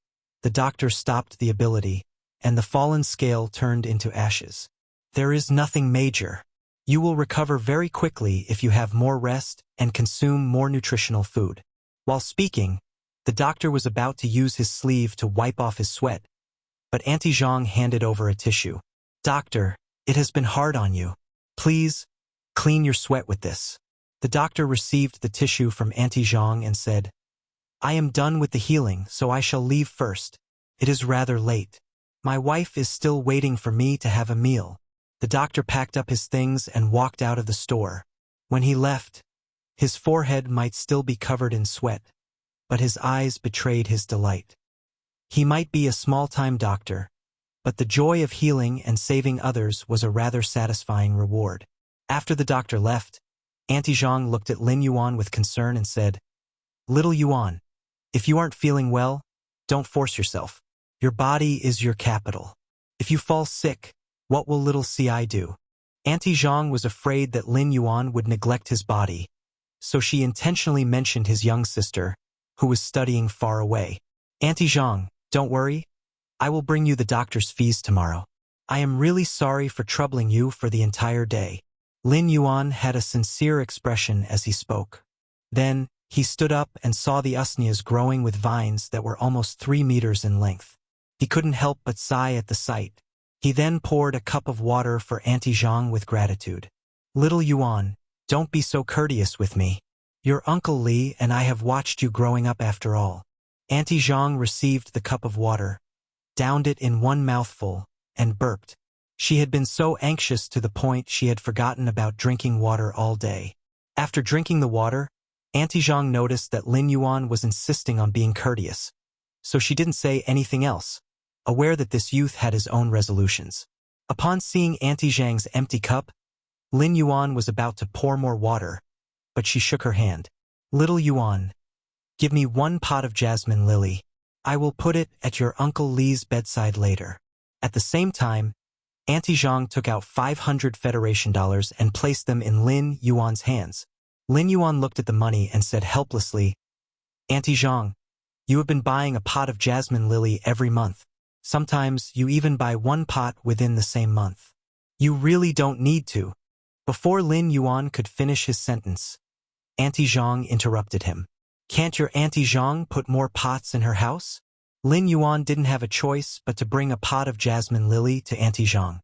[SPEAKER 1] the doctor stopped the ability, and the fallen scale turned into ashes. There is nothing major. You will recover very quickly if you have more rest and consume more nutritional food. While speaking, the doctor was about to use his sleeve to wipe off his sweat, but Auntie Zhang handed over a tissue. "Doctor, it has been hard on you. Please, clean your sweat with this." The doctor received the tissue from Auntie Zhang and said, "I am done with the healing, so I shall leave first. It is rather late. My wife is still waiting for me to have a meal. The doctor packed up his things and walked out of the store. When he left, his forehead might still be covered in sweat, but his eyes betrayed his delight. He might be a small-time doctor, but the joy of healing and saving others was a rather satisfying reward. After the doctor left, Auntie Zhang looked at Lin Yuan with concern and said, "Little Yuan, if you aren't feeling well, don't force yourself. Your body is your capital. If you fall sick, what will little Ci do?" Auntie Zhang was afraid that Lin Yuan would neglect his body, so she intentionally mentioned his young sister, who was studying far away. "Auntie Zhang, don't worry. I will bring you the doctor's fees tomorrow. I am really sorry for troubling you for the entire day." Lin Yuan had a sincere expression as he spoke. Then, he stood up and saw the usneas growing with vines that were almost 3 meters in length. He couldn't help but sigh at the sight. He then poured a cup of water for Auntie Zhang with gratitude. "Little Yuan, don't be so courteous with me. Your Uncle Li and I have watched you growing up after all." Auntie Zhang received the cup of water, downed it in one mouthful, and burped. She had been so anxious to the point she had forgotten about drinking water all day. After drinking the water, Auntie Zhang noticed that Lin Yuan was insisting on being courteous, so she didn't say anything else, aware that this youth had his own resolutions. Upon seeing Auntie Zhang's empty cup, Lin Yuan was about to pour more water, but she shook her hand. "Little Yuan, give me 1 pot of jasmine lily. I will put it at your Uncle Li's bedside later." At the same time, Auntie Zhang took out 500 Federation dollars and placed them in Lin Yuan's hands. Lin Yuan looked at the money and said helplessly, "Auntie Zhang, you have been buying a pot of jasmine lily every month. Sometimes you even buy 1 pot within the same month. You really don't need to." Before Lin Yuan could finish his sentence, Auntie Zhang interrupted him. "Can't your Auntie Zhang put more pots in her house?" Lin Yuan didn't have a choice but to bring a pot of jasmine lily to Auntie Zhang.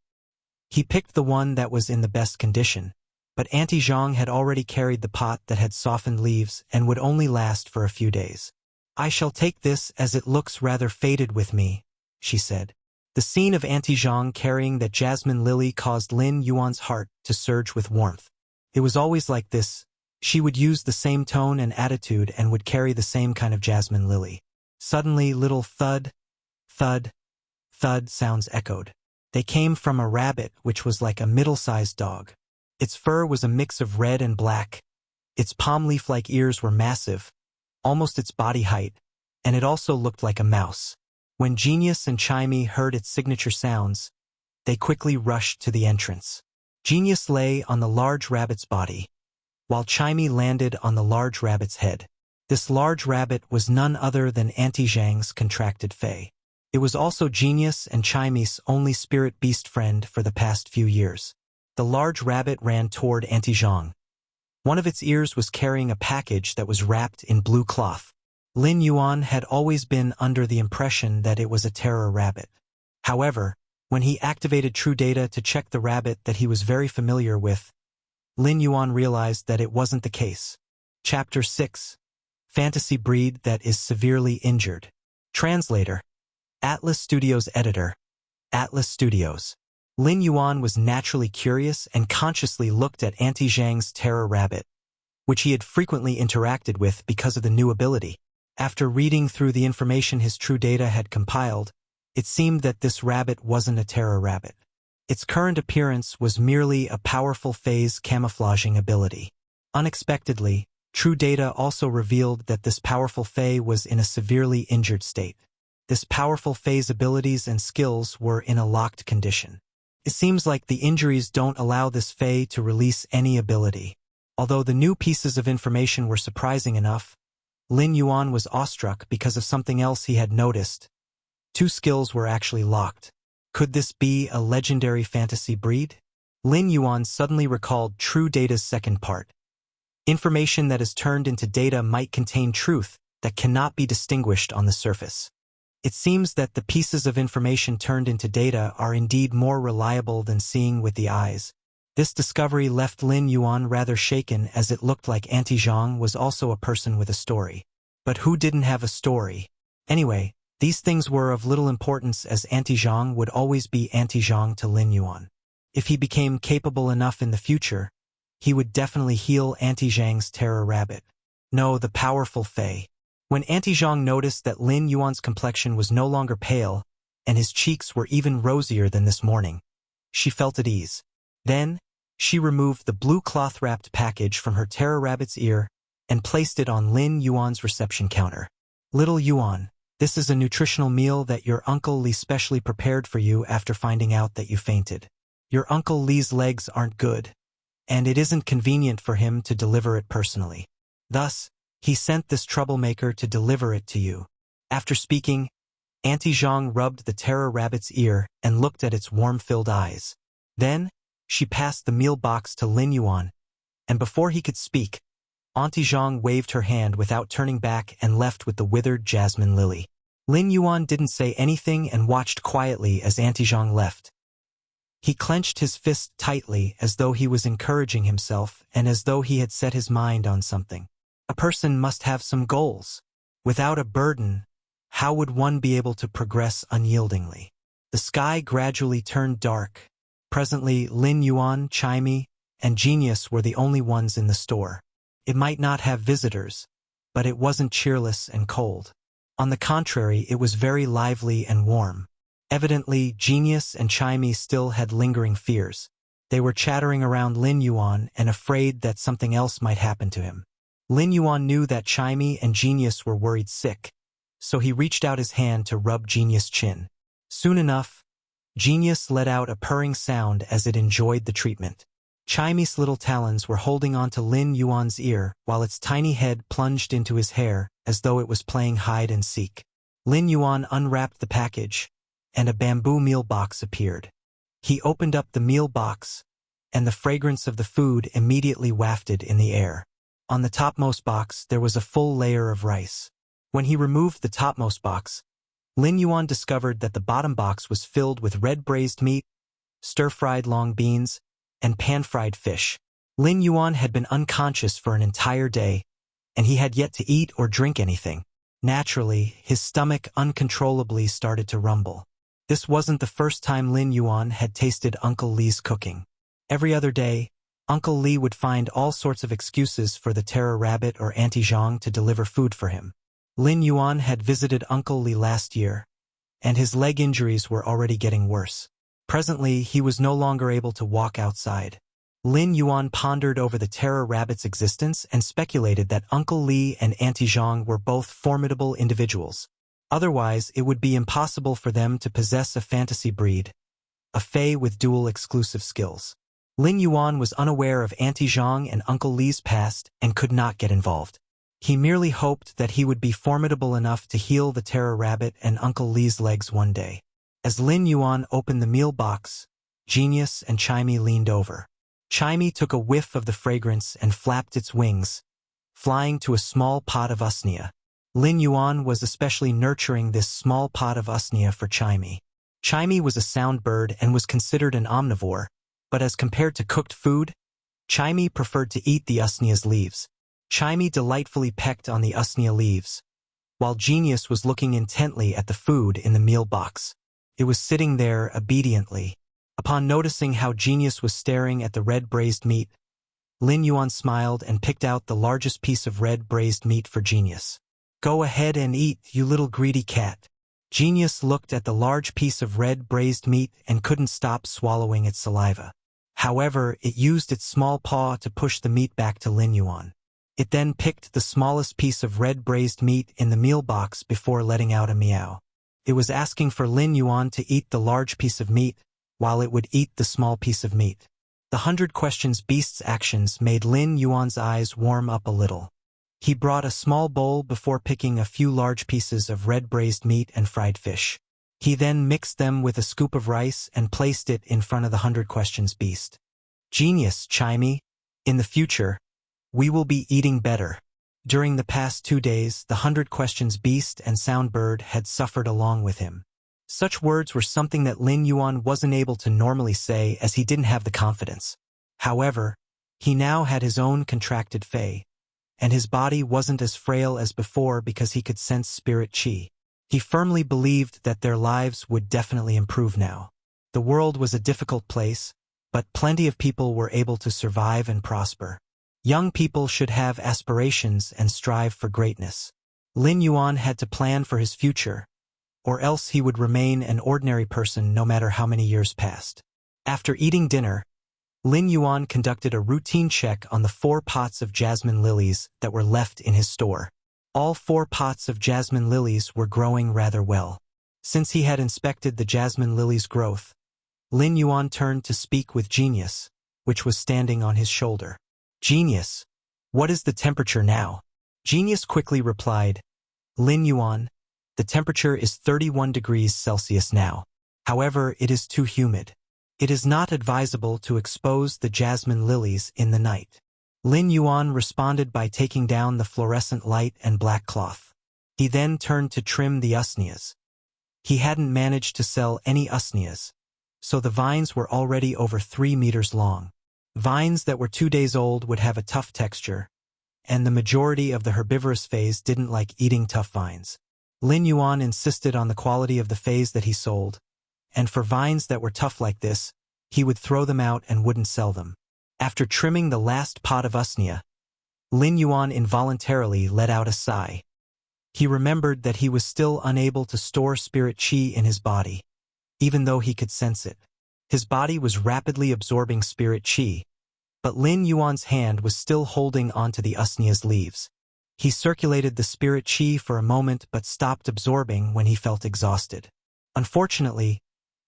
[SPEAKER 1] He picked the one that was in the best condition, but Auntie Zhang had already carried the pot that had softened leaves and would only last for a few days. "I shall take this as it looks rather faded with me," she said. The scene of Auntie Zhang carrying that jasmine lily caused Lin Yuan's heart to surge with warmth. It was always like this. She would use the same tone and attitude and would carry the same kind of jasmine lily. Suddenly, little thud, thud, thud sounds echoed. They came from a rabbit which was like a middle-sized dog. Its fur was a mix of red and black. Its palm leaf-like ears were massive, almost its body height, and it also looked like a mouse. When Genius and Chimey heard its signature sounds, they quickly rushed to the entrance. Genius lay on the large rabbit's body, while Chimey landed on the large rabbit's head. This large rabbit was none other than Auntie Zhang's contracted fey. It was also Genius and Chimey's only spirit beast friend for the past few years. The large rabbit ran toward Auntie Zhang. One of its ears was carrying a package that was wrapped in blue cloth. Lin Yuan had always been under the impression that it was a terror rabbit. However, when he activated True Data to check the rabbit that he was very familiar with, Lin Yuan realized that it wasn't the case. Chapter 6. Fantasy Breed That Is Severely Injured. Translator. Atlas Studios Editor. Atlas Studios. Lin Yuan was naturally curious and consciously looked at Auntie Zhang's terror rabbit, which he had frequently interacted with because of the new ability. After reading through the information his True Data had compiled, it seemed that this rabbit wasn't a terror rabbit. Its current appearance was merely a powerful phase camouflaging ability. Unexpectedly, True Data also revealed that this powerful Fey was in a severely injured state. This powerful Fey's abilities and skills were in a locked condition. It seems like the injuries don't allow this Fey to release any ability. Although the new pieces of information were surprising enough, Lin Yuan was awestruck because of something else he had noticed. 2 skills were actually locked. Could this be a legendary fantasy breed? Lin Yuan suddenly recalled True Data's second part. Information that is turned into data might contain truth that cannot be distinguished on the surface. It seems that the pieces of information turned into data are indeed more reliable than seeing with the eyes. This discovery left Lin Yuan rather shaken, as it looked like Auntie Zhang was also a person with a story. But who didn't have a story? Anyway, These things were of little importance as Auntie Zhang would always be Auntie Zhang to Lin Yuan. If he became capable enough in the future, he would definitely heal Auntie Zhang's terror rabbit. No, the powerful Fei. When Auntie Zhang noticed that Lin Yuan's complexion was no longer pale, and his cheeks were even rosier than this morning, she felt at ease. Then, she removed the blue cloth-wrapped package from her terror rabbit's ear and placed it on Lin Yuan's reception counter. Little Yuan, this is a nutritional meal that your Uncle Li specially prepared for you after finding out that you fainted. Your Uncle Li's legs aren't good, and it isn't convenient for him to deliver it personally. Thus, he sent this troublemaker to deliver it to you. After speaking, Auntie Zhang rubbed the terror rabbit's ear and looked at its warm-filled eyes. Then, she passed the meal box to Lin Yuan, and before he could speak, Auntie Zhang waved her hand without turning back and left with the withered jasmine lily. Lin Yuan didn't say anything and watched quietly as Auntie Zhang left. He clenched his fist tightly as though he was encouraging himself and as though he had set his mind on something. A person must have some goals. Without a burden, how would one be able to progress unyieldingly? The sky gradually turned dark. Presently, Lin Yuan, Chimey, and Genius were the only ones in the store. It might not have visitors, but it wasn't cheerless and cold. On the contrary, it was very lively and warm. Evidently, Genius and Chimey still had lingering fears. They were chattering around Lin Yuan and afraid that something else might happen to him. Lin Yuan knew that Chimey and Genius were worried sick, so he reached out his hand to rub Genius' chin. Soon enough, Genius let out a purring sound as it enjoyed the treatment. Chimey's little talons were holding onto Lin Yuan's ear while its tiny head plunged into his hair as though it was playing hide and seek. Lin Yuan unwrapped the package, and a bamboo meal box appeared. He opened up the meal box, and the fragrance of the food immediately wafted in the air. On the topmost box, there was a full layer of rice. When he removed the topmost box, Lin Yuan discovered that the bottom box was filled with red braised meat, stir-fried long beans, and pan-fried fish. Lin Yuan had been unconscious for an entire day, and he had yet to eat or drink anything. Naturally, his stomach uncontrollably started to rumble. This wasn't the first time Lin Yuan had tasted Uncle Li's cooking. Every other day, Uncle Li would find all sorts of excuses for the terror rabbit or Auntie Zhang to deliver food for him. Lin Yuan had visited Uncle Li last year, and his leg injuries were already getting worse. Presently, he was no longer able to walk outside. Lin Yuan pondered over the terror rabbit's existence and speculated that Uncle Li and Auntie Zhang were both formidable individuals. Otherwise, it would be impossible for them to possess a fantasy breed, a fey with dual exclusive skills. Lin Yuan was unaware of Auntie Zhang and Uncle Li's past and could not get involved. He merely hoped that he would be formidable enough to heal the terror rabbit and Uncle Li's legs one day. As Lin Yuan opened the meal box, Genius and Chimey leaned over. Chimey took a whiff of the fragrance and flapped its wings, flying to a small pot of usnea. Lin Yuan was especially nurturing this small pot of usnea for Chimey. Chimey was a sound bird and was considered an omnivore, but as compared to cooked food, Chimey preferred to eat the usnea's leaves. Chimey delightfully pecked on the usnea leaves, while Genius was looking intently at the food in the meal box. It was sitting there obediently. Upon noticing how Genius was staring at the red braised meat, Lin Yuan smiled and picked out the largest piece of red braised meat for Genius. "Go ahead and eat, you little greedy cat." Genius looked at the large piece of red braised meat and couldn't stop swallowing its saliva. However, it used its small paw to push the meat back to Lin Yuan. It then picked the smallest piece of red braised meat in the meal box before letting out a meow. It was asking for Lin Yuan to eat the large piece of meat, while it would eat the small piece of meat. The 100 Questions Beast's actions made Lin Yuan's eyes warm up a little. He brought a small bowl before picking a few large pieces of red braised meat and fried fish. He then mixed them with a scoop of rice and placed it in front of the 100 Questions Beast. "Genius, Chimey. In the future, we will be eating better." During the past 2 days, the 100 Questions Beast and Soundbird had suffered along with him. Such words were something that Lin Yuan wasn't able to normally say as he didn't have the confidence. However, he now had his own contracted fey, and his body wasn't as frail as before because he could sense spirit qi. He firmly believed that their lives would definitely improve now. The world was a difficult place, but plenty of people were able to survive and prosper. Young people should have aspirations and strive for greatness. Lin Yuan had to plan for his future, or else he would remain an ordinary person no matter how many years passed. After eating dinner, Lin Yuan conducted a routine check on the 4 pots of jasmine lilies that were left in his store. All 4 pots of jasmine lilies were growing rather well. Since he had inspected the jasmine lilies' growth, Lin Yuan turned to speak with Genius, which was standing on his shoulder. "Genius, what is the temperature now?" Genius quickly replied, "Lin Yuan, the temperature is 31 degrees Celsius now. However, it is too humid. It is not advisable to expose the jasmine lilies in the night." Lin Yuan responded by taking down the fluorescent light and black cloth. He then turned to trim the usneas. He hadn't managed to sell any usneas, so the vines were already over 3 meters long. Vines that were 2 days old would have a tough texture, and the majority of the herbivorous feys didn't like eating tough vines. Lin Yuan insisted on the quality of the feys that he sold, and for vines that were tough like this, he would throw them out and wouldn't sell them. After trimming the last pot of usnea, Lin Yuan involuntarily let out a sigh. He remembered that he was still unable to store spirit qi in his body, even though he could sense it. His body was rapidly absorbing spirit qi, but Lin Yuan's hand was still holding onto the usnea's leaves. He circulated the spirit qi for a moment but stopped absorbing when he felt exhausted. Unfortunately,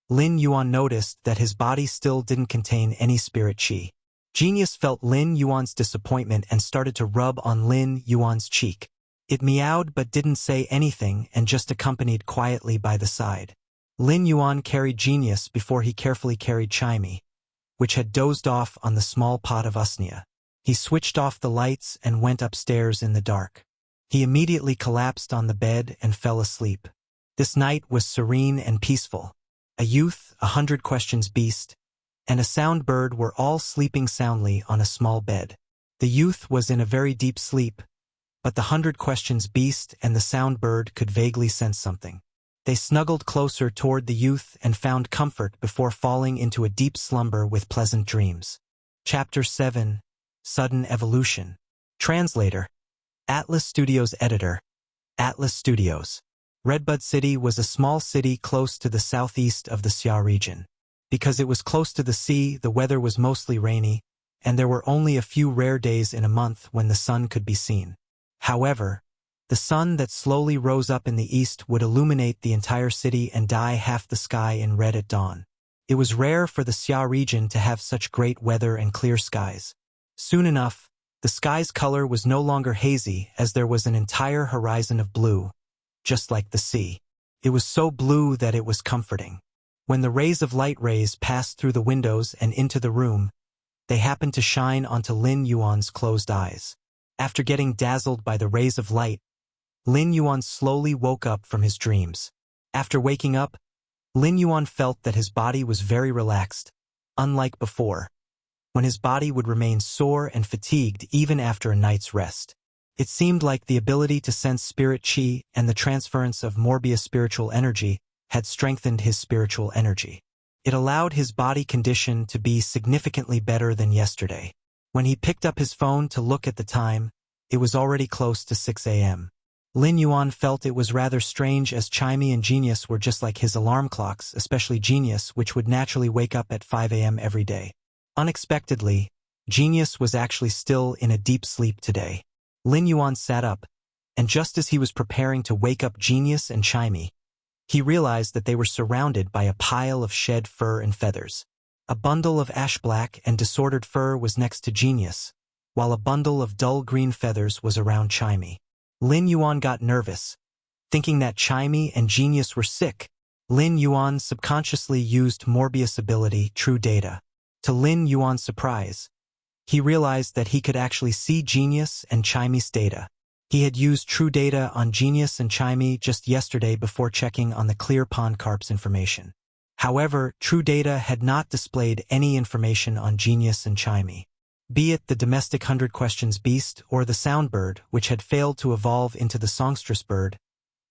[SPEAKER 1] Lin Yuan noticed that his body still didn't contain any spirit qi. Genius felt Lin Yuan's disappointment and started to rub on Lin Yuan's cheek. It meowed but didn't say anything and just accompanied quietly by the side. Lin Yuan carried Genius before he carefully carried Chimey, which had dozed off on the small pot of usnea. He switched off the lights and went upstairs in the dark. He immediately collapsed on the bed and fell asleep. This night was serene and peaceful. A youth, 100 questions beast, and a sound bird were all sleeping soundly on a small bed. The youth was in a very deep sleep, but the 100 questions beast and the sound bird could vaguely sense something. They snuggled closer toward the youth and found comfort before falling into a deep slumber with pleasant dreams. Chapter 7. Sudden Evolution. Translator. Atlas Studios Editor. Atlas Studios. Redbud City was a small city close to the southeast of the Xia region. Because it was close to the sea, the weather was mostly rainy, and there were only a few rare days in a month when the sun could be seen. However, the sun that slowly rose up in the east would illuminate the entire city and dye half the sky in red at dawn. It was rare for the Xia region to have such great weather and clear skies. Soon enough, the sky's color was no longer hazy as there was an entire horizon of blue, just like the sea. It was so blue that it was comforting. When the rays of light passed through the windows and into the room, they happened to shine onto Lin Yuan's closed eyes. After getting dazzled by the rays of light, Lin Yuan slowly woke up from his dreams. After waking up, Lin Yuan felt that his body was very relaxed, unlike before, when his body would remain sore and fatigued even after a night's rest. It seemed like the ability to sense spirit qi and the transference of Morbius spiritual energy had strengthened his spiritual energy. It allowed his body condition to be significantly better than yesterday. When he picked up his phone to look at the time, it was already close to 6 a.m. Lin Yuan felt it was rather strange as Chimey and Genius were just like his alarm clocks, especially Genius, which would naturally wake up at 5 a.m. every day. Unexpectedly, Genius was actually still in a deep sleep today. Lin Yuan sat up, and just as he was preparing to wake up Genius and Chimey, he realized that they were surrounded by a pile of shed fur and feathers. A bundle of ash-black and disordered fur was next to Genius, while a bundle of dull green feathers was around Chimey. Lin Yuan got nervous, thinking that Chimey and Genius were sick. Lin Yuan subconsciously used Morbius ability True Data. To Lin Yuan's surprise, he realized that he could actually see Genius and Chimey's data. He had used True Data on Genius and Chimey just yesterday before checking on the clear pond carp's information. However, True Data had not displayed any information on Genius and Chimey. Be it the domestic 100 questions beast or the sound bird, which had failed to evolve into the songstress bird,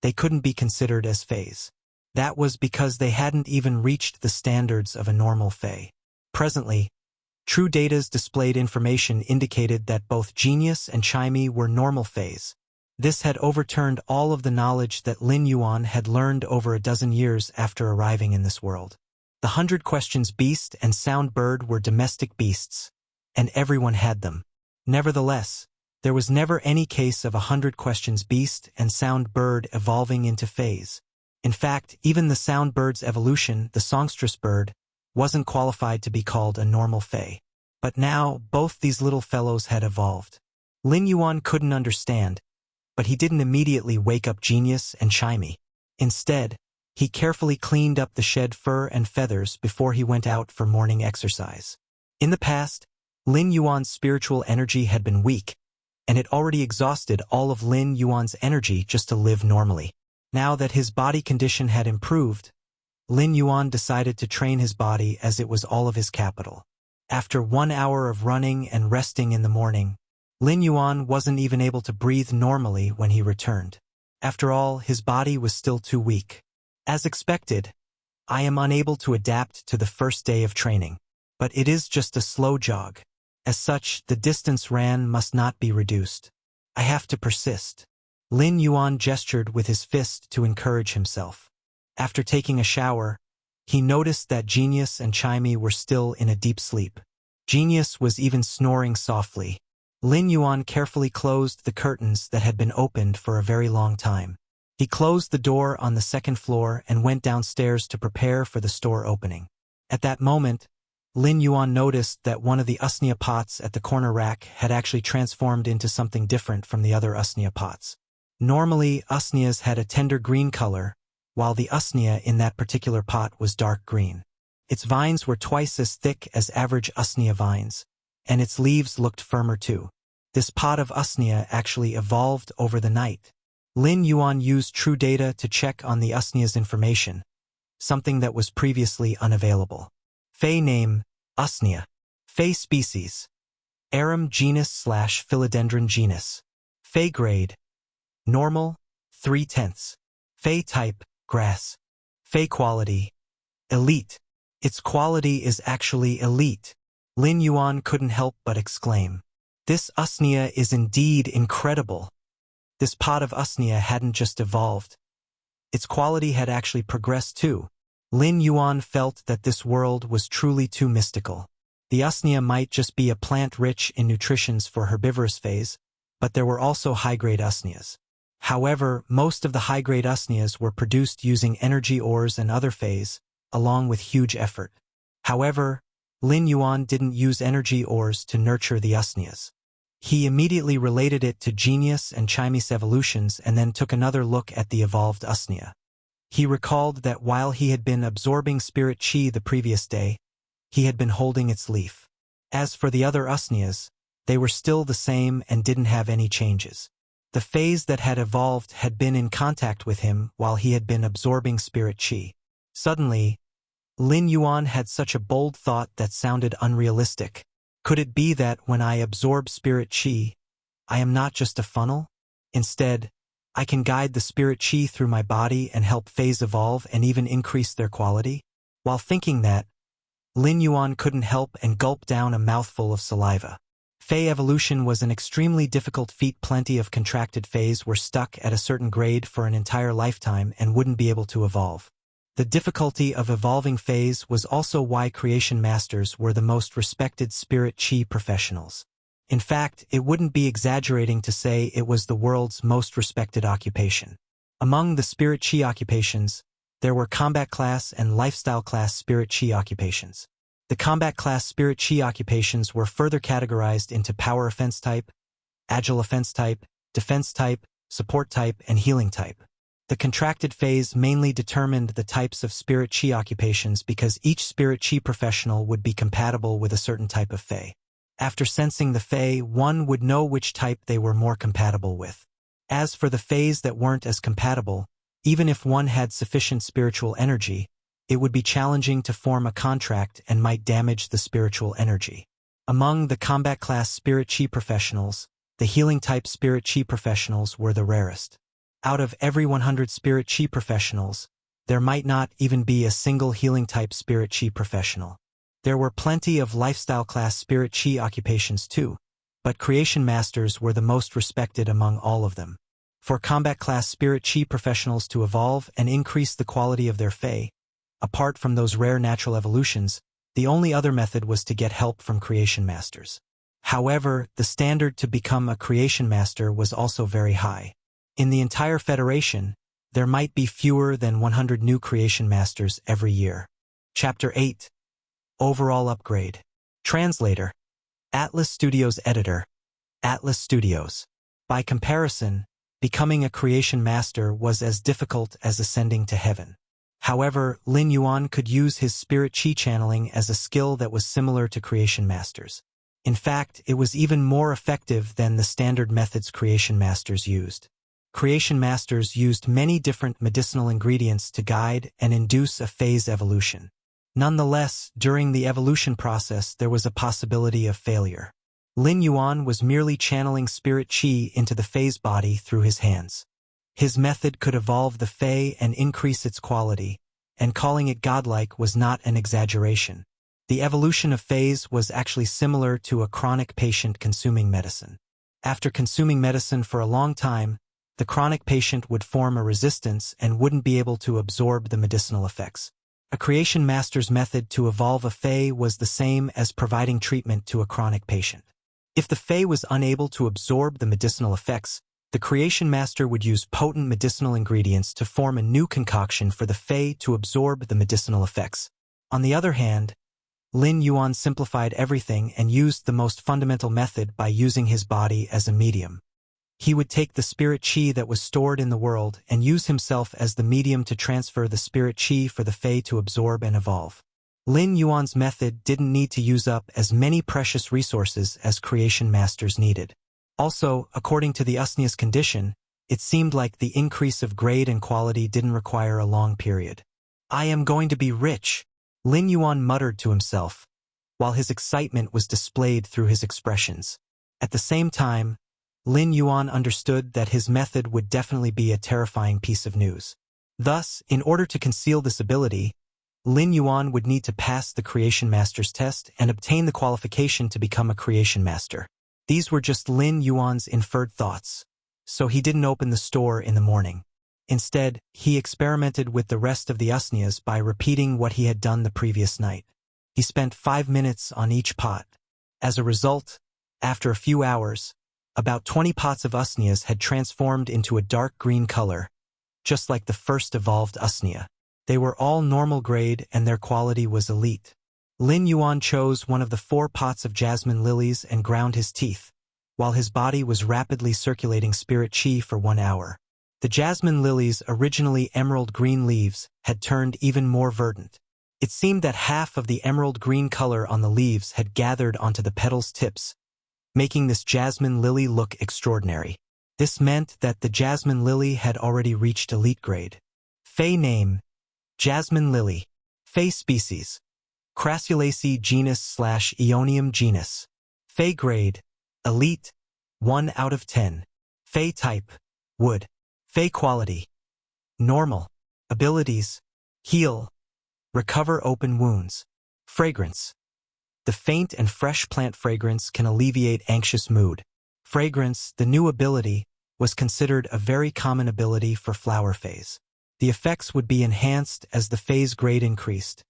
[SPEAKER 1] they couldn't be considered as feys. That was because they hadn't even reached the standards of a normal fey. Presently, True Data's displayed information indicated that both Genius and Chimey were normal feys. This had overturned all of the knowledge that Lin Yuan had learned over a dozen years after arriving in this world. The 100 Questions Beast and Sound Bird were domestic beasts, and everyone had them. Nevertheless, there was never any case of a 100 Questions Beast and Sound Bird evolving into feys. In fact, even the Sound Bird's evolution, the songstress bird, wasn't qualified to be called a normal fey. But now, both these little fellows had evolved. Lin Yuan couldn't understand, but he didn't immediately wake up Genius and Chimey. Instead, he carefully cleaned up the shed fur and feathers before he went out for morning exercise. In the past, Lin Yuan's spiritual energy had been weak, and it already exhausted all of Lin Yuan's energy just to live normally. Now that his body condition had improved, Lin Yuan decided to train his body as it was all of his capital. After 1 hour of running and resting in the morning, Lin Yuan wasn't even able to breathe normally when he returned. After all, his body was still too weak. As expected, I am unable to adapt to the first day of training, but it is just a slow jog. As such, the distance ran must not be reduced. I have to persist. Lin Yuan gestured with his fist to encourage himself. After taking a shower, he noticed that Genius and Chimey were still in a deep sleep. Genius was even snoring softly. Lin Yuan carefully closed the curtains that had been opened for a very long time. He closed the door on the second floor and went downstairs to prepare for the store opening. At that moment, Lin Yuan noticed that one of the usnea pots at the corner rack had actually transformed into something different from the other usnea pots. Normally, usneas had a tender green color, while the usnea in that particular pot was dark green. Its vines were twice as thick as average usnea vines, and its leaves looked firmer too. This pot of usnea actually evolved over the night. Lin Yuan used True Data to check on the usnea's information, something that was previously unavailable. Fey name, usnea. Fey species, Arum genus/Philodendron genus. Fey grade, normal, 3/10. Fey type, grass. Fey quality, elite. Its quality is actually elite. Lin Yuan couldn't help but exclaim. This usnea is indeed incredible. This pot of usnea hadn't just evolved. Its quality had actually progressed too. Lin Yuan felt that this world was truly too mystical. The usnea might just be a plant rich in nutritions for herbivorous feys, but there were also high-grade usneas. However, most of the high-grade usneas were produced using energy ores and other feys, along with huge effort. However, Lin Yuan didn't use energy ores to nurture the usneas. He immediately related it to Genius and Chimey's evolutions and then took another look at the evolved usnea. He recalled that while he had been absorbing spirit chi the previous day, he had been holding its leaf. As for the other usneas, they were still the same and didn't have any changes. The feys that had evolved had been in contact with him while he had been absorbing spirit chi. Suddenly, Lin Yuan had such a bold thought that sounded unrealistic. Could it be that when I absorb spirit chi, I am not just a funnel? Instead, I can guide the spirit chi through my body and help feys evolve and even increase their quality? While thinking that, Lin Yuan couldn't help and gulp down a mouthful of saliva. Fey evolution was an extremely difficult feat. Plenty of contracted feys were stuck at a certain grade for an entire lifetime and wouldn't be able to evolve. The difficulty of evolving feys was also why creation masters were the most respected spirit chi professionals. In fact, it wouldn't be exaggerating to say it was the world's most respected occupation. Among the spirit chi occupations, there were combat class and lifestyle class spirit chi occupations. The combat class spirit chi occupations were further categorized into power offense type, agile offense type, defense type, support type, and healing type. The contracted phase mainly determined the types of spirit chi occupations because each spirit chi professional would be compatible with a certain type of fey. After sensing the fey, one would know which type they were more compatible with. As for the feys that weren't as compatible, even if one had sufficient spiritual energy, it would be challenging to form a contract and might damage the spiritual energy. Among the combat class spirit chi professionals, the healing type spirit chi professionals were the rarest. Out of every 100 spirit chi professionals, there might not even be a single healing-type spirit chi professional. There were plenty of lifestyle-class spirit chi occupations too, but creation masters were the most respected among all of them. For combat-class spirit chi professionals to evolve and increase the quality of their fey, apart from those rare natural evolutions, the only other method was to get help from creation masters. However, the standard to become a creation master was also very high. In the entire Federation, there might be fewer than 100 new creation masters every year. Chapter 8. Overall Upgrade. Translator. Atlas Studios Editor. Atlas Studios. By comparison, becoming a creation master was as difficult as ascending to heaven. However, Lin Yuan could use his spirit chi channeling as a skill that was similar to creation masters. In fact, it was even more effective than the standard methods creation masters used. Creation masters used many different medicinal ingredients to guide and induce a phase evolution. Nonetheless, during the evolution process there was a possibility of failure. Lin Yuan was merely channeling spirit chi into the phase body through his hands. His method could evolve the fey and increase its quality, and calling it godlike was not an exaggeration. The evolution of phase was actually similar to a chronic patient consuming medicine. After consuming medicine for a long time, the chronic patient would form a resistance and wouldn't be able to absorb the medicinal effects. A creation master's method to evolve a fey was the same as providing treatment to a chronic patient. If the fey was unable to absorb the medicinal effects, the creation master would use potent medicinal ingredients to form a new concoction for the fey to absorb the medicinal effects. On the other hand, Lin Yuan simplified everything and used the most fundamental method by using his body as a medium. He would take the spirit chi that was stored in the world and use himself as the medium to transfer the spirit chi for the fey to absorb and evolve. Lin Yuan's method didn't need to use up as many precious resources as creation masters needed. Also, according to the Usnia's condition, it seemed like the increase of grade and quality didn't require a long period. "I am going to be rich," Lin Yuan muttered to himself, while his excitement was displayed through his expressions. At the same time, Lin Yuan understood that his method would definitely be a terrifying piece of news. Thus, in order to conceal this ability, Lin Yuan would need to pass the Creation Master's test and obtain the qualification to become a Creation Master. These were just Lin Yuan's inferred thoughts, so he didn't open the store in the morning. Instead, he experimented with the rest of the Usnias by repeating what he had done the previous night. He spent 5 minutes on each pot. As a result, after a few hours, about 20 pots of Usnias had transformed into a dark green color, just like the first evolved Usnia. They were all normal grade and their quality was elite. Lin Yuan chose one of the 4 pots of jasmine lilies and ground his teeth, while his body was rapidly circulating spirit chi for 1 hour. The jasmine lilies' originally emerald green leaves had turned even more verdant. It seemed that half of the emerald green color on the leaves had gathered onto the petals' tips, making this jasmine lily look extraordinary. This meant that the jasmine lily had already reached elite grade. Fey name: Jasmine lily. Fey species: Crassulaceae genus/Eonium genus. Fey grade: elite, 1 out of 10. Fey type: wood. Fey quality: normal. Abilities: heal, recover open wounds. Fragrance: the faint and fresh plant fragrance can alleviate anxious mood. Fragrance, the new ability, was considered a very common ability for flower phase. The effects would be enhanced as the phase grade increased,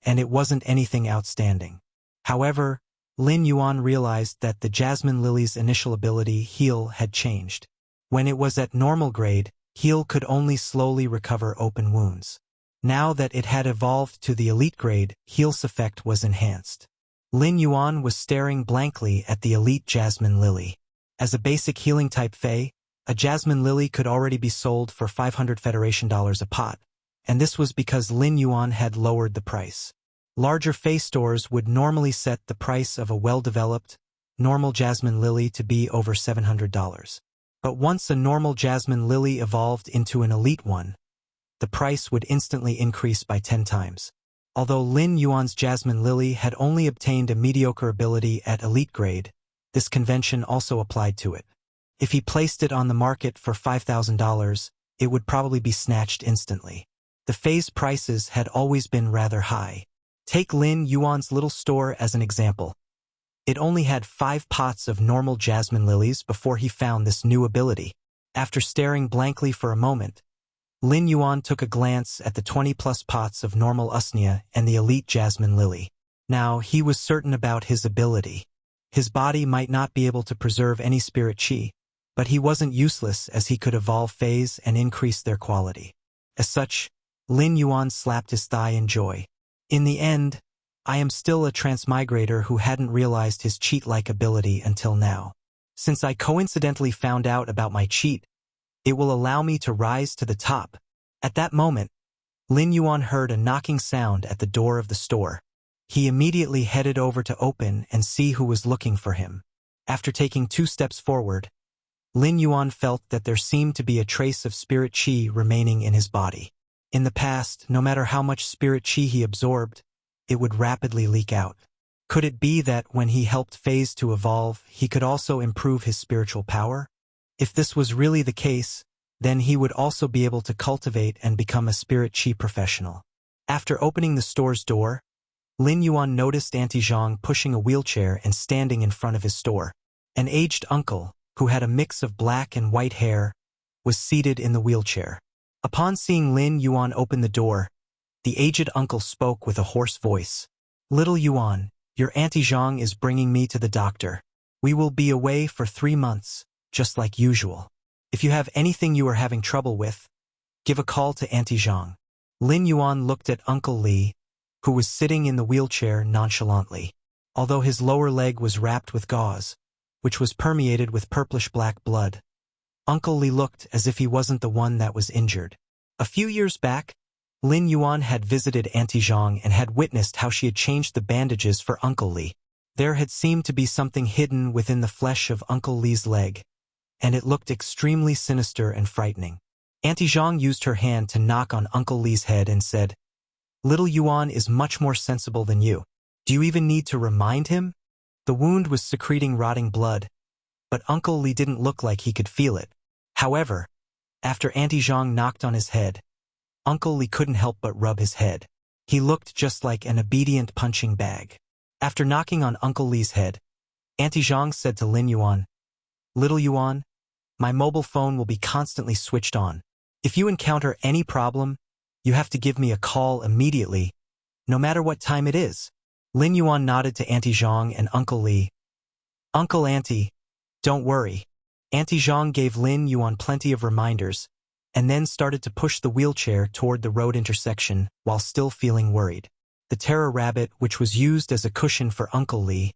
[SPEAKER 1] and it wasn't anything outstanding. However, Lin Yuan realized that the jasmine lily's initial ability, heal, had changed. When it was at normal grade, heal could only slowly recover open wounds. Now that it had evolved to the elite grade, heal's effect was enhanced. Lin Yuan was staring blankly at the elite jasmine lily. As a basic healing type fey, a jasmine lily could already be sold for $500 Federation a pot, and this was because Lin Yuan had lowered the price. Larger fey stores would normally set the price of a well-developed, normal jasmine lily to be over $700. But once a normal jasmine lily evolved into an elite one, the price would instantly increase by 10 times. Although Lin Yuan's jasmine lily had only obtained a mediocre ability at elite grade, this convention also applied to it. If he placed it on the market for $5,000, it would probably be snatched instantly. The feys prices had always been rather high. Take Lin Yuan's little store as an example. It only had 5 pots of normal jasmine lilies before he found this new ability. After staring blankly for a moment, Lin Yuan took a glance at the 20-plus pots of normal usnea and the elite jasmine lily. Now, he was certain about his ability. His body might not be able to preserve any spirit chi, but he wasn't useless as he could evolve feys and increase their quality. As such, Lin Yuan slapped his thigh in joy. In the end, I am still a transmigrator who hadn't realized his cheat-like ability until now. Since I coincidentally found out about my cheat, it will allow me to rise to the top. At that moment, Lin Yuan heard a knocking sound at the door of the store. He immediately headed over to open and see who was looking for him. After taking 2 steps forward, Lin Yuan felt that there seemed to be a trace of spirit chi remaining in his body. In the past, no matter how much spirit chi he absorbed, it would rapidly leak out. Could it be that when he helped feys to evolve, he could also improve his spiritual power? If this was really the case, then he would also be able to cultivate and become a spirit chi professional. After opening the store's door, Lin Yuan noticed Auntie Zhang pushing a wheelchair and standing in front of his store. An aged uncle, who had a mix of black and white hair, was seated in the wheelchair. Upon seeing Lin Yuan open the door, the aged uncle spoke with a hoarse voice. "Little Yuan, your Auntie Zhang is bringing me to the doctor. We will be away for 3 months, just like usual. If you have anything you are having trouble with, give a call to Auntie Zhang." Lin Yuan looked at Uncle Li, who was sitting in the wheelchair nonchalantly. Although his lower leg was wrapped with gauze, which was permeated with purplish-black blood, Uncle Li looked as if he wasn't the one that was injured. A few years back, Lin Yuan had visited Auntie Zhang and had witnessed how she had changed the bandages for Uncle Li. There had seemed to be something hidden within the flesh of Uncle Li's leg, and it looked extremely sinister and frightening. Auntie Zhang used her hand to knock on Uncle Li's head and said, "Little Yuan is much more sensible than you. Do you even need to remind him?" The wound was secreting rotting blood, but Uncle Li didn't look like he could feel it. However, after Auntie Zhang knocked on his head, Uncle Li couldn't help but rub his head. He looked just like an obedient punching bag. After knocking on Uncle Li's head, Auntie Zhang said to Lin Yuan, "Little Yuan, my mobile phone will be constantly switched on. If you encounter any problem, you have to give me a call immediately, no matter what time it is." Lin Yuan nodded to Auntie Zhang and Uncle Li. "Uncle Auntie, don't worry." Auntie Zhang gave Lin Yuan plenty of reminders, and then started to push the wheelchair toward the road intersection while still feeling worried. The terror rabbit, which was used as a cushion for Uncle Li,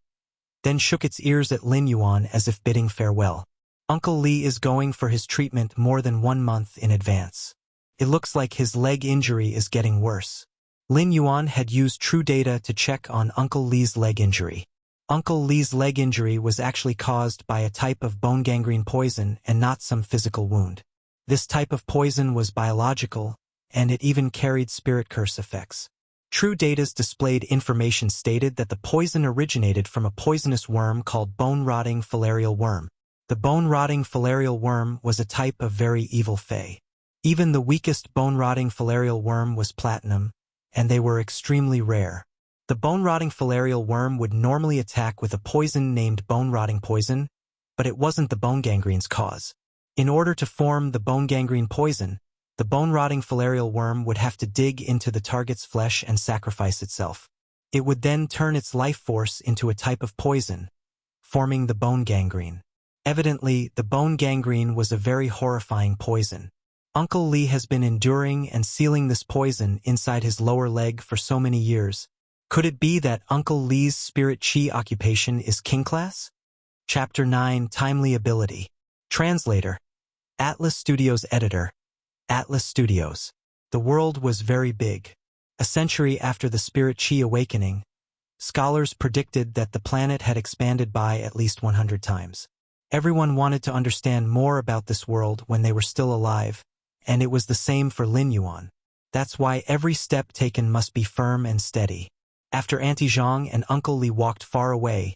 [SPEAKER 1] then shook its ears at Lin Yuan as if bidding farewell. "Uncle Li is going for his treatment more than 1 month in advance. It looks like his leg injury is getting worse." Lin Yuan had used true data to check on Uncle Li's leg injury. Uncle Li's leg injury was actually caused by a type of bone gangrene poison and not some physical wound. This type of poison was biological, and it even carried spirit curse effects. True Data's displayed information stated that the poison originated from a poisonous worm called bone-rotting filarial worm. The bone-rotting filarial worm was a type of very evil fey. Even the weakest bone-rotting filarial worm was platinum, and they were extremely rare. The bone-rotting filarial worm would normally attack with a poison named bone-rotting poison, but it wasn't the bone gangrene's cause. In order to form the bone gangrene poison, the bone-rotting filarial worm would have to dig into the target's flesh and sacrifice itself. It would then turn its life force into a type of poison, forming the bone gangrene. Evidently, the bone gangrene was a very horrifying poison. Uncle Li has been enduring and sealing this poison inside his lower leg for so many years. Could it be that Uncle Li's spirit chi occupation is king class? Chapter 9, Timely Ability. Translator. Atlas Studios Editor. Atlas Studios. The world was very big. A century after the spirit chi awakening, scholars predicted that the planet had expanded by at least 100 times. Everyone wanted to understand more about this world when they were still alive, and it was the same for Lin Yuan. That's why every step taken must be firm and steady. After Auntie Zhang and Uncle Li walked far away,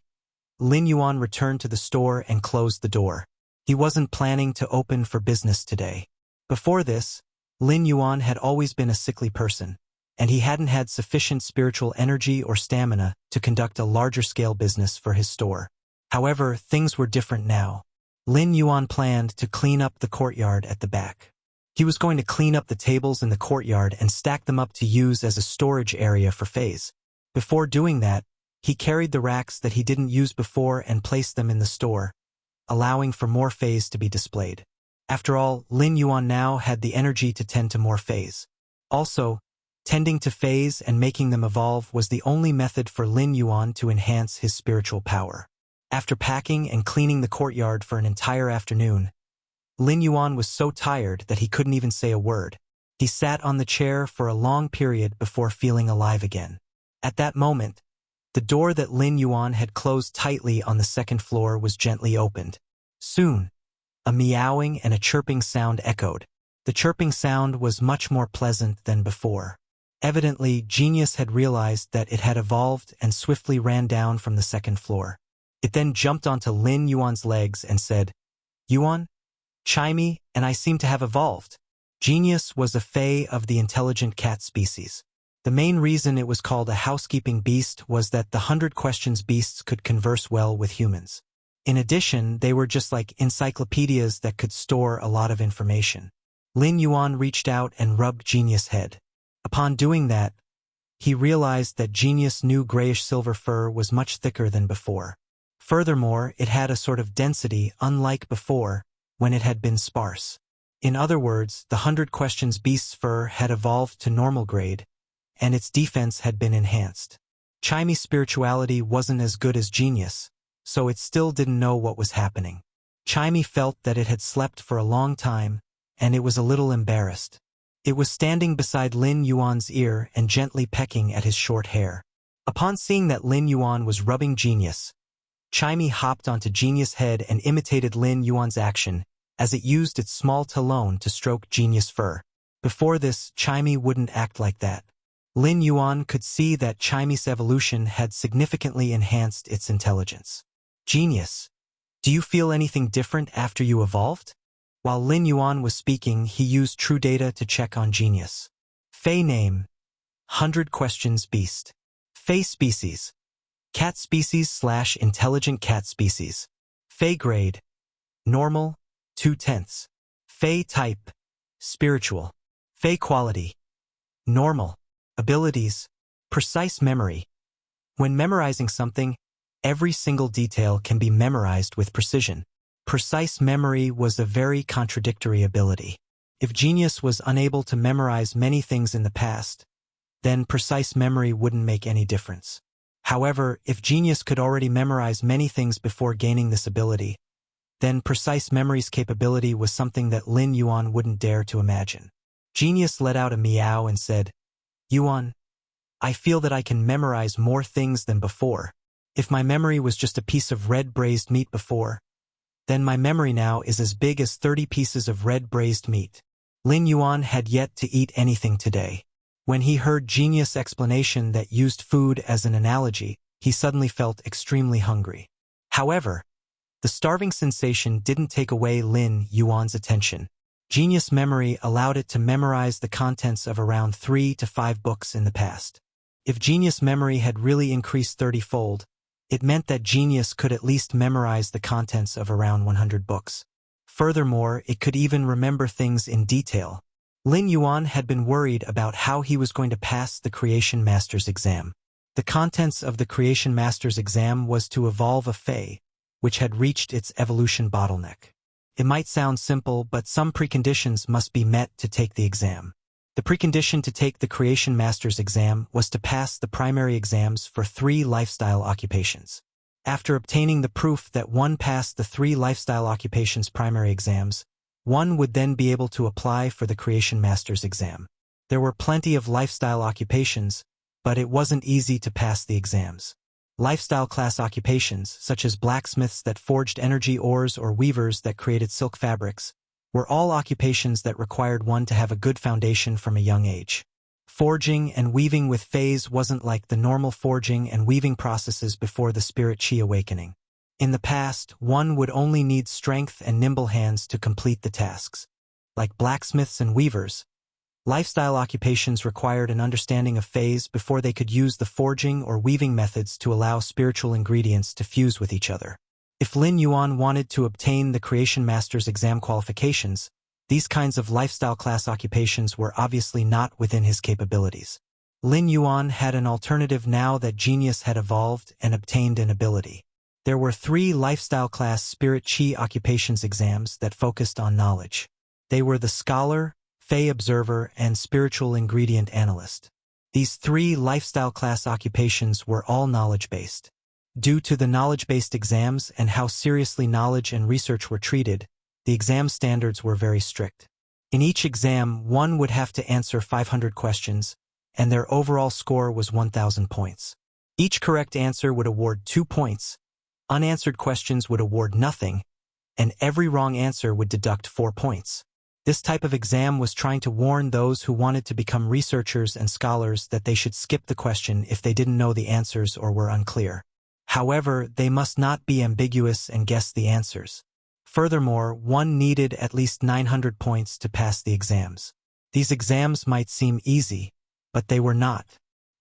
[SPEAKER 1] Lin Yuan returned to the store and closed the door. He wasn't planning to open for business today. Before this, Lin Yuan had always been a sickly person, and he hadn't had sufficient spiritual energy or stamina to conduct a larger-scale business for his store. However, things were different now. Lin Yuan planned to clean up the courtyard at the back. He was going to clean up the tables in the courtyard and stack them up to use as a storage area for feys. Before doing that, he carried the racks that he didn't use before and placed them in the store, allowing for more feys to be displayed. After all, Lin Yuan now had the energy to tend to more feys. Also, tending to feys and making them evolve was the only method for Lin Yuan to enhance his spiritual power. After packing and cleaning the courtyard for an entire afternoon, Lin Yuan was so tired that he couldn't even say a word. He sat on the chair for a long period before feeling alive again. At that moment, the door that Lin Yuan had closed tightly on the second floor was gently opened. Soon, a meowing and a chirping sound echoed. The chirping sound was much more pleasant than before. Evidently, Genius had realized that it had evolved and swiftly ran down from the second floor. It then jumped onto Lin Yuan's legs and said, "Yuan, Chimey and I seem to have evolved." Genius was a fey of the intelligent cat species. The main reason it was called a housekeeping beast was that the 100 Questions beasts could converse well with humans. In addition, they were just like encyclopedias that could store a lot of information. Lin Yuan reached out and rubbed Genius' head. Upon doing that, he realized that Genius' new grayish-silver fur was much thicker than before. Furthermore, it had a sort of density unlike before, when it had been sparse. In other words, the 100 Questions beast's fur had evolved to normal grade, and its defense had been enhanced. Chimey's spirituality wasn't as good as Genius, so it still didn't know what was happening. Chimey felt that it had slept for a long time, and it was a little embarrassed. It was standing beside Lin Yuan's ear and gently pecking at his short hair. Upon seeing that Lin Yuan was rubbing Genius, Chimey hopped onto Genius' head and imitated Lin Yuan's action as it used its small talon to stroke Genius' fur. Before this, Chimey wouldn't act like that. Lin Yuan could see that Chimey's evolution had significantly enhanced its intelligence. "Genius, do you feel anything different after you evolved?" While Lin Yuan was speaking, he used true data to check on Genius. Fey name: 100 Questions beast. Fey species: cat species / intelligent cat species. Fey grade: normal, 2/10. Fey type: spiritual. Fey quality: normal. Abilities: precise memory. When memorizing something, every single detail can be memorized with precision. Precise memory was a very contradictory ability. If Genius was unable to memorize many things in the past, then precise memory wouldn't make any difference. However, if Genius could already memorize many things before gaining this ability, then precise memory's capability was something that Lin Yuan wouldn't dare to imagine. Genius let out a meow and said, "Yuan, I feel that I can memorize more things than before. If my memory was just a piece of red braised meat before, then my memory now is as big as 30 pieces of red braised meat." Lin Yuan had yet to eat anything today. When he heard Genius' explanation that used food as an analogy, he suddenly felt extremely hungry. However, the starving sensation didn't take away Lin Yuan's attention. Genius' memory allowed it to memorize the contents of around 3 to 5 books in the past. If Genius' memory had really increased 30-fold, it meant that Genius could at least memorize the contents of around 100 books. Furthermore, it could even remember things in detail. Lin Yuan had been worried about how he was going to pass the Creation Master's exam. The contents of the Creation Master's exam was to evolve a Fey, which had reached its evolution bottleneck. It might sound simple, but some preconditions must be met to take the exam. The precondition to take the Creation Master's exam was to pass the primary exams for 3 lifestyle occupations. After obtaining the proof that one passed the 3 lifestyle occupations primary exams, one would then be able to apply for the Creation Master's exam. There were plenty of lifestyle occupations, but it wasn't easy to pass the exams. Lifestyle class occupations, such as blacksmiths that forged energy ores or weavers that created silk fabrics, were all occupations that required one to have a good foundation from a young age. Forging and weaving with feys wasn't like the normal forging and weaving processes before the spirit chi awakening. In the past, one would only need strength and nimble hands to complete the tasks. like blacksmiths and weavers, lifestyle occupations required an understanding of feys before they could use the forging or weaving methods to allow spiritual ingredients to fuse with each other. If Lin Yuan wanted to obtain the Creation Master's exam qualifications, these kinds of lifestyle class occupations were obviously not within his capabilities. Lin Yuan had an alternative now that genius had evolved and obtained an ability. There were 3 lifestyle class spirit chi occupations exams that focused on knowledge. They were the Scholar, Fey Observer, and Spiritual Ingredient Analyst. These 3 lifestyle class occupations were all knowledge-based. Due to the knowledge-based exams and how seriously knowledge and research were treated, the exam standards were very strict. In each exam, one would have to answer 500 questions, and their overall score was 1,000 points. Each correct answer would award 2 points, unanswered questions would award nothing, and every wrong answer would deduct 4 points. This type of exam was trying to warn those who wanted to become researchers and scholars that they should skip the question if they didn't know the answers or were unclear. However, they must not be ambiguous and guess the answers. Furthermore, one needed at least 900 points to pass the exams. These exams might seem easy, but they were not.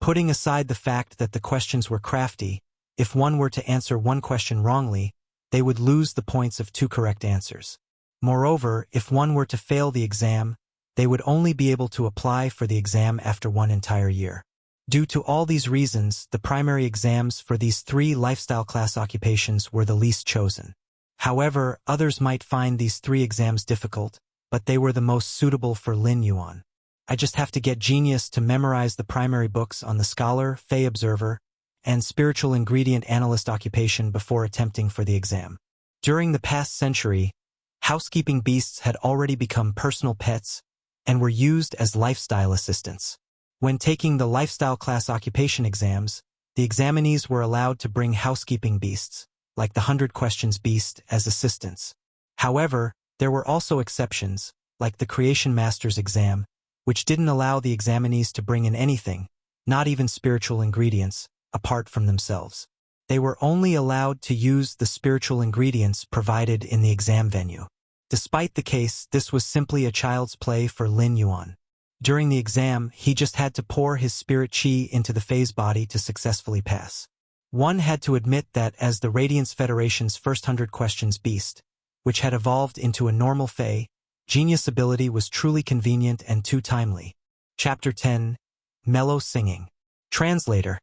[SPEAKER 1] Putting aside the fact that the questions were crafty, if one were to answer one question wrongly, they would lose the points of 2 correct answers. Moreover, if one were to fail the exam, they would only be able to apply for the exam after 1 entire year. Due to all these reasons, the primary exams for these 3 lifestyle class occupations were the least chosen. However, others might find these 3 exams difficult, but they were the most suitable for Lin Yuan. I just have to get genius to memorize the primary books on the Scholar, Fey Observer, and Spiritual Ingredient Analyst occupation before attempting for the exam. During the past century, housekeeping beasts had already become personal pets and were used as lifestyle assistants. When taking the lifestyle class occupation exams, the examinees were allowed to bring housekeeping beasts, like the 100 Questions beast, as assistants. However, there were also exceptions, like the Creation Master's exam, which didn't allow the examinees to bring in anything, not even spiritual ingredients, apart from themselves. They were only allowed to use the spiritual ingredients provided in the exam venue. Despite the case, this was simply a child's play for Lin Yuan. During the exam, he just had to pour his spirit chi into the Fey's body to successfully pass. One had to admit that as the Radiance Federation's first 100 Questions beast, which had evolved into a normal Fey, genius ability was truly convenient and too timely. Chapter 10. Mellow Singing. Translator.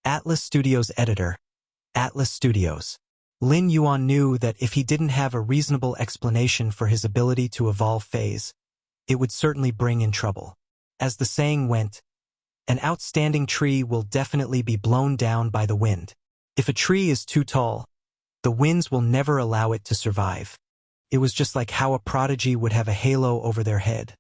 [SPEAKER 1] Atlas Studios Editor. Atlas Studios. Lin Yuan knew that if he didn't have a reasonable explanation for his ability to evolve Feys, it would certainly bring in trouble. As the saying went, an outstanding tree will definitely be blown down by the wind. If a tree is too tall, the winds will never allow it to survive. It was just like how a prodigy would have a halo over their head,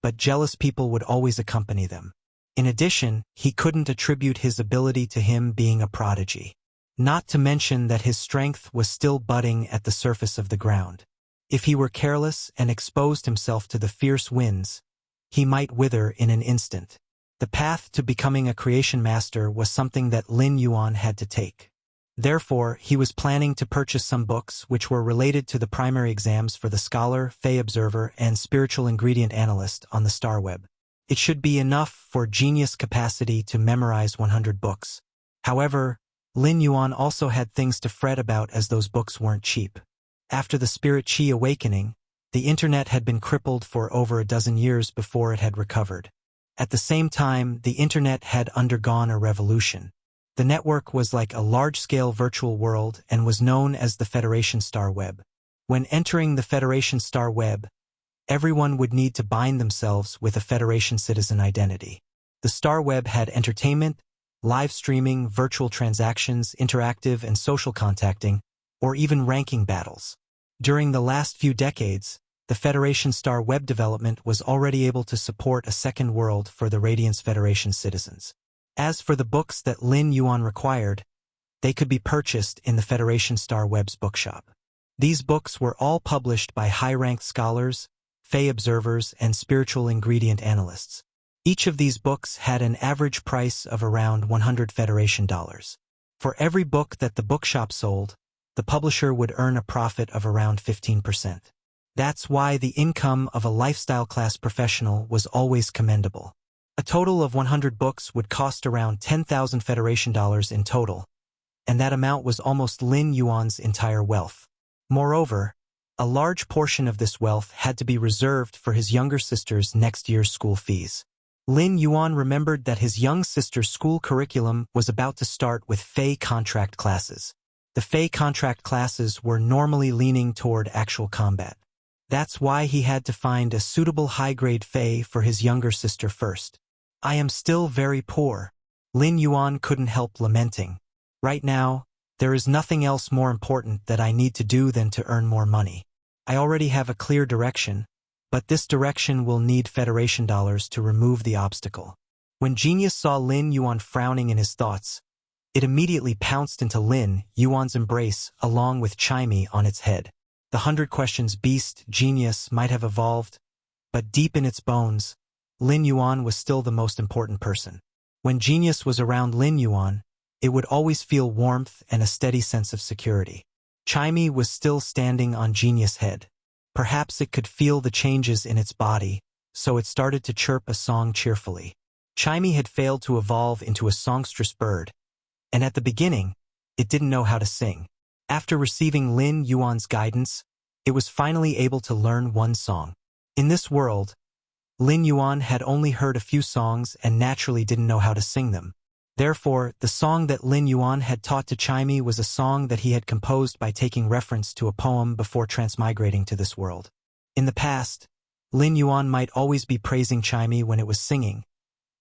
[SPEAKER 1] but jealous people would always accompany them. In addition, he couldn't attribute his ability to him being a prodigy. Not to mention that his strength was still budding at the surface of the ground. If he were careless and exposed himself to the fierce winds, he might wither in an instant. The path to becoming a creation master was something that Lin Yuan had to take. Therefore, he was planning to purchase some books which were related to the primary exams for the Scholar, Fey Observer, and Spiritual Ingredient Analyst on the Star Web. It should be enough for genius capacity to memorize 100 books. However, Lin Yuan also had things to fret about as those books weren't cheap. After the Spirit Chi awakening, the internet had been crippled for over a dozen years before it had recovered. At the same time, the internet had undergone a revolution. The network was like a large-scale virtual world and was known as the Federation Star Web. When entering the Federation Star Web, everyone would need to bind themselves with a Federation citizen identity. The Star Web had entertainment, live streaming, virtual transactions, interactive and social contacting, or even ranking battles. During the last few decades, the Federation Star Web development was already able to support a second world for the Radiance Federation citizens. As for the books that Lin Yuan required, they could be purchased in the Federation Star Web's bookshop. These books were all published by high-ranked scholars, Fey observers, and spiritual ingredient analysts. Each of these books had an average price of around $100 Federation dollars. For every book that the bookshop sold, the publisher would earn a profit of around 15%. That's why the income of a lifestyle class professional was always commendable. A total of 100 books would cost around 10,000 Federation dollars in total, and that amount was almost Lin Yuan's entire wealth. Moreover, a large portion of this wealth had to be reserved for his younger sister's next year's school fees. Lin Yuan remembered that his young sister's school curriculum was about to start with fey contract classes. The fey contract classes were normally leaning toward actual combat. That's why he had to find a suitable high-grade fey for his younger sister first. I am still very poor. Lin Yuan couldn't help lamenting. Right now, there is nothing else more important that I need to do than to earn more money. I already have a clear direction, but this direction will need Federation dollars to remove the obstacle. When Genius saw Lin Yuan frowning in his thoughts, it immediately pounced into Lin Yuan's embrace along with Chimey on its head. The 100 Questions beast, Genius, might have evolved, but deep in its bones, Lin Yuan was still the most important person. When Genius was around Lin Yuan, it would always feel warmth and a steady sense of security. Chimey was still standing on Genius' head. Perhaps it could feel the changes in its body, so it started to chirp a song cheerfully. Chimey had failed to evolve into a songstress bird, and at the beginning, it didn't know how to sing. After receiving Lin Yuan's guidance, it was finally able to learn one song. In this world, Lin Yuan had only heard a few songs and naturally didn't know how to sing them. Therefore, the song that Lin Yuan had taught to Chimey was a song that he had composed by taking reference to a poem before transmigrating to this world. In the past, Lin Yuan might always be praising Chimey when it was singing,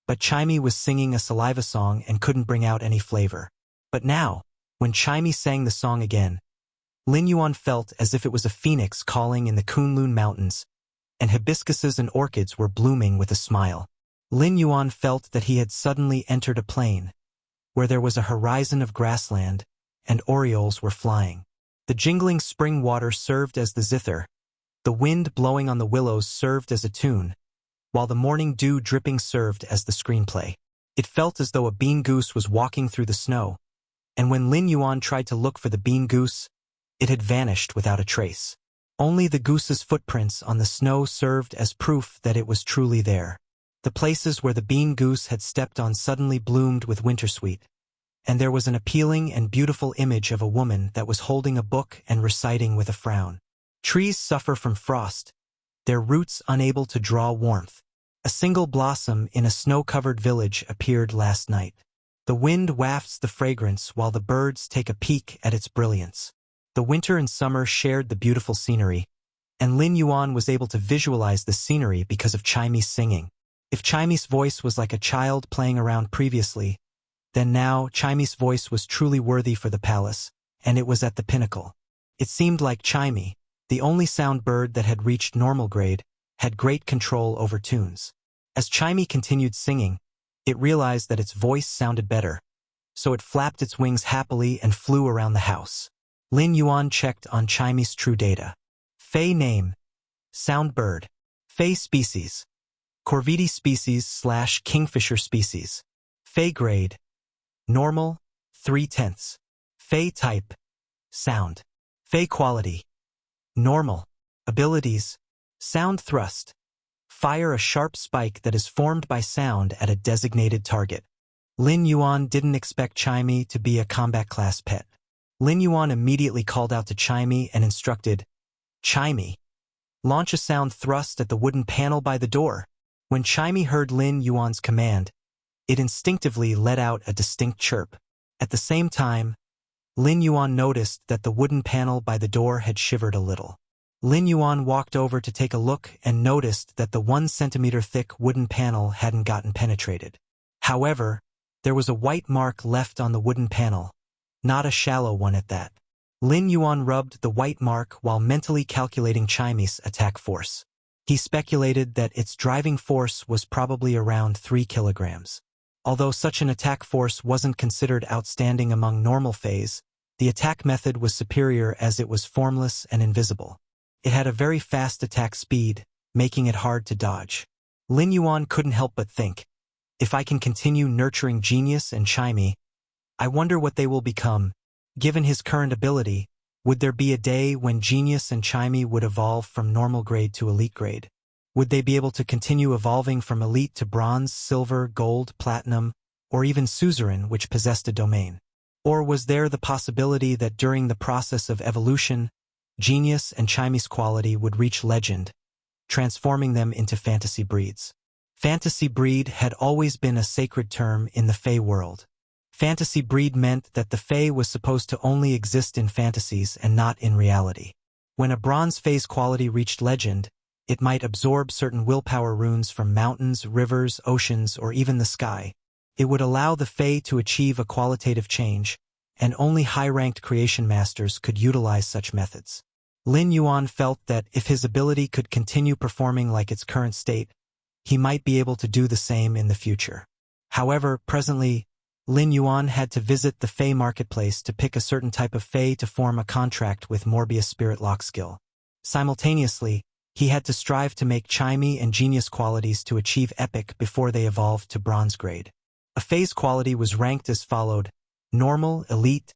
[SPEAKER 1] but Chimey was singing a saliva song and couldn't bring out any flavor. But now, when Chimey sang the song again, Lin Yuan felt as if it was a phoenix calling in the Kunlun Mountains, and hibiscuses and orchids were blooming with a smile. Lin Yuan felt that he had suddenly entered a plain, where there was a horizon of grassland, and orioles were flying. The jingling spring water served as the zither, the wind blowing on the willows served as a tune, while the morning dew dripping served as the screenplay. It felt as though a bean goose was walking through the snow, and when Lin Yuan tried to look for the bean goose, it had vanished without a trace. Only the goose's footprints on the snow served as proof that it was truly there. The places where the bean goose had stepped on suddenly bloomed with wintersweet, and there was an appealing and beautiful image of a woman that was holding a book and reciting with a frown. Trees suffer from frost, their roots unable to draw warmth. A single blossom in a snow-covered village appeared last night. The wind wafts the fragrance while the birds take a peek at its brilliance. The winter and summer shared the beautiful scenery, and Lin Yuan was able to visualize the scenery because of Chimey's singing. If Chimey's voice was like a child playing around previously, then now Chimey's voice was truly worthy for the palace, and it was at the pinnacle. It seemed like Chimey, the only sound bird that had reached normal grade, had great control over tunes. As Chimey continued singing, it realized that its voice sounded better, so it flapped its wings happily and flew around the house. Lin Yuan checked on Chimey's true data. Fey name, sound bird. Fey species, Corvidi species / Kingfisher species. Fey grade, normal, 3/10. Fey type, sound. Fey quality, normal. Abilities, sound thrust. Fire a sharp spike that is formed by sound at a designated target. Lin Yuan didn't expect Chimey to be a combat class pet. Lin Yuan immediately called out to Chimey and instructed, Chimey, launch a sound thrust at the wooden panel by the door. When Chimey heard Lin Yuan's command, it instinctively let out a distinct chirp. At the same time, Lin Yuan noticed that the wooden panel by the door had shivered a little. Lin Yuan walked over to take a look and noticed that the 1 centimeter thick wooden panel hadn't gotten penetrated. However, there was a white mark left on the wooden panel, not a shallow one at that. Lin Yuan rubbed the white mark while mentally calculating Chimey's attack force. He speculated that its driving force was probably around 3 kilograms. Although such an attack force wasn't considered outstanding among normal feys, the attack method was superior as it was formless and invisible. It had a very fast attack speed, making it hard to dodge. Lin Yuan couldn't help but think, if I can continue nurturing Genius and Chimey, I wonder what they will become. Given his current ability, Would there be a day when Genius and Chimey would evolve from normal grade to elite grade? Would they be able to continue evolving from elite to bronze, silver, gold, platinum, or even suzerain, which possessed a domain? Or was there the possibility that during the process of evolution, Genius and Chimey's quality would reach legend, transforming them into fantasy breeds? Fantasy breed had always been a sacred term in the Fey world. Fantasy breed meant that the Fey was supposed to only exist in fantasies and not in reality. When a bronze Fey's quality reached legend, it might absorb certain willpower runes from mountains, rivers, oceans, or even the sky. It would allow the Fey to achieve a qualitative change, and only high-ranked creation masters could utilize such methods. Lin Yuan felt that if his ability could continue performing like its current state, he might be able to do the same in the future. However, presently, Lin Yuan had to visit the Fey marketplace to pick a certain type of Fey to form a contract with Morbius Spirit Lock skill. Simultaneously, he had to strive to make Chimey and Genius qualities to achieve Epic before they evolved to Bronze grade. A Fey's quality was ranked as followed: Normal, Elite,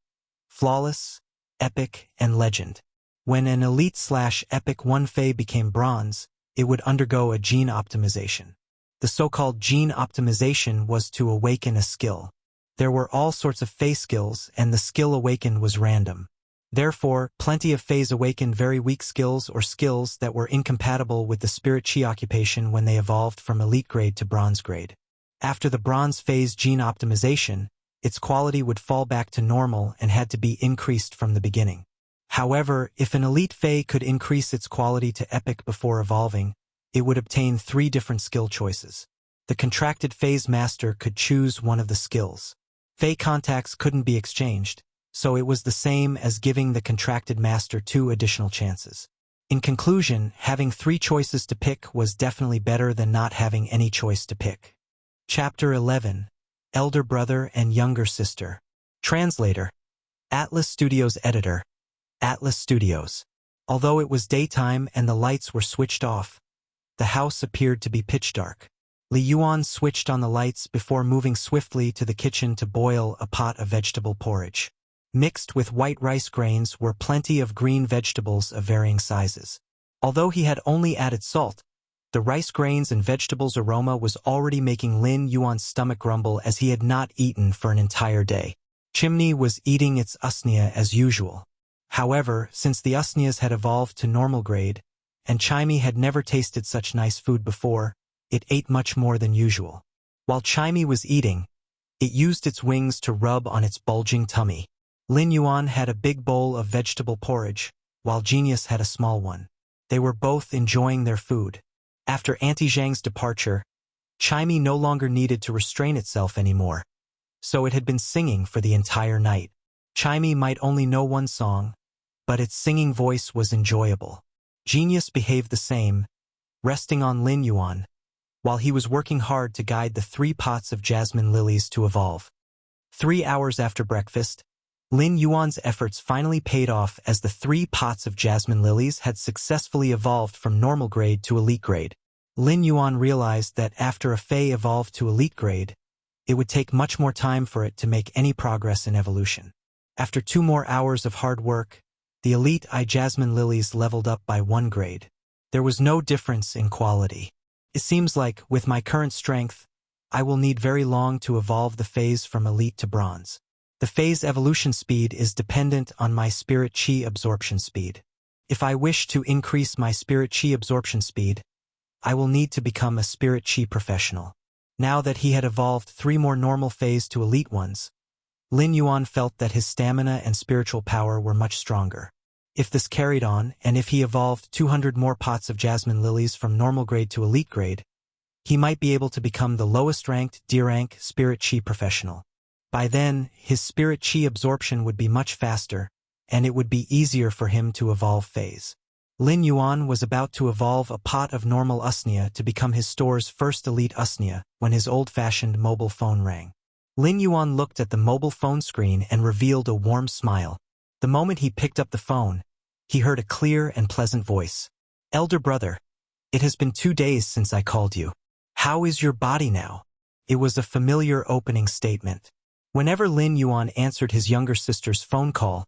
[SPEAKER 1] Flawless, Epic, and Legend. When an Elite/Epic 1 Fey became Bronze, it would undergo a gene optimization. The so-called gene optimization was to awaken a skill. There were all sorts of Fey skills, and the skill awakened was random. Therefore, plenty of Feys awakened very weak skills or skills that were incompatible with the Spirit Chi occupation when they evolved from Elite grade to Bronze grade. After the Bronze Fey's gene optimization, its quality would fall back to normal and had to be increased from the beginning. However, if an Elite Fey could increase its quality to Epic before evolving, it would obtain 3 different skill choices. The contracted Fey's master could choose one of the skills. Fey contacts couldn't be exchanged, so it was the same as giving the contracted master 2 additional chances. In conclusion, having 3 choices to pick was definitely better than not having any choice to pick. Chapter 11. Elder Brother and Younger Sister. Translator. Atlas Studios Editor. Atlas Studios. Although it was daytime and the lights were switched off, the house appeared to be pitch dark. Lin Yuan switched on the lights before moving swiftly to the kitchen to boil a pot of vegetable porridge. Mixed with white rice grains were plenty of green vegetables of varying sizes. Although he had only added salt, the rice grains and vegetables aroma was already making Lin Yuan's stomach grumble, as he had not eaten for an entire day. Chimney was eating its usnia as usual. However, since the usnias had evolved to normal grade, and Chimey had never tasted such nice food before, it ate much more than usual. While Chimey was eating, it used its wings to rub on its bulging tummy. Lin Yuan had a big bowl of vegetable porridge, while Genius had a small one. They were both enjoying their food. After Auntie Zhang's departure, Chimey no longer needed to restrain itself anymore, so it had been singing for the entire night. Chimey might only know one song, but its singing voice was enjoyable. Genius behaved the same, resting on Lin Yuan, while he was working hard to guide the 3 pots of jasmine lilies to evolve. 3 hours after breakfast, Lin Yuan's efforts finally paid off, as the 3 pots of jasmine lilies had successfully evolved from normal grade to elite grade. Lin Yuan realized that after a Fey evolved to elite grade, it would take much more time for it to make any progress in evolution. After 2 more hours of hard work, the elite jasmine lilies leveled up by 1 grade. There was no difference in quality. It seems like, with my current strength, I will need very long to evolve the Feys from elite to bronze. The Fey's evolution speed is dependent on my Spirit Chi absorption speed. If I wish to increase my Spirit Chi absorption speed, I will need to become a Spirit Chi professional. Now that he had evolved 3 more normal Feys to elite ones, Lin Yuan felt that his stamina and spiritual power were much stronger. If this carried on, and if he evolved 200 more pots of jasmine lilies from normal grade to elite grade, he might be able to become the lowest ranked D-rank Spirit Chi professional. By then, his Spirit Chi absorption would be much faster, and it would be easier for him to evolve Feys. Lin Yuan was about to evolve a pot of normal usnia to become his store's first elite usnia when his old-fashioned mobile phone rang. Lin Yuan looked at the mobile phone screen and revealed a warm smile. The moment he picked up the phone, he heard a clear and pleasant voice. "Elder brother, it has been 2 days since I called you. How is your body now?" It was a familiar opening statement. Whenever Lin Yuan answered his younger sister's phone call,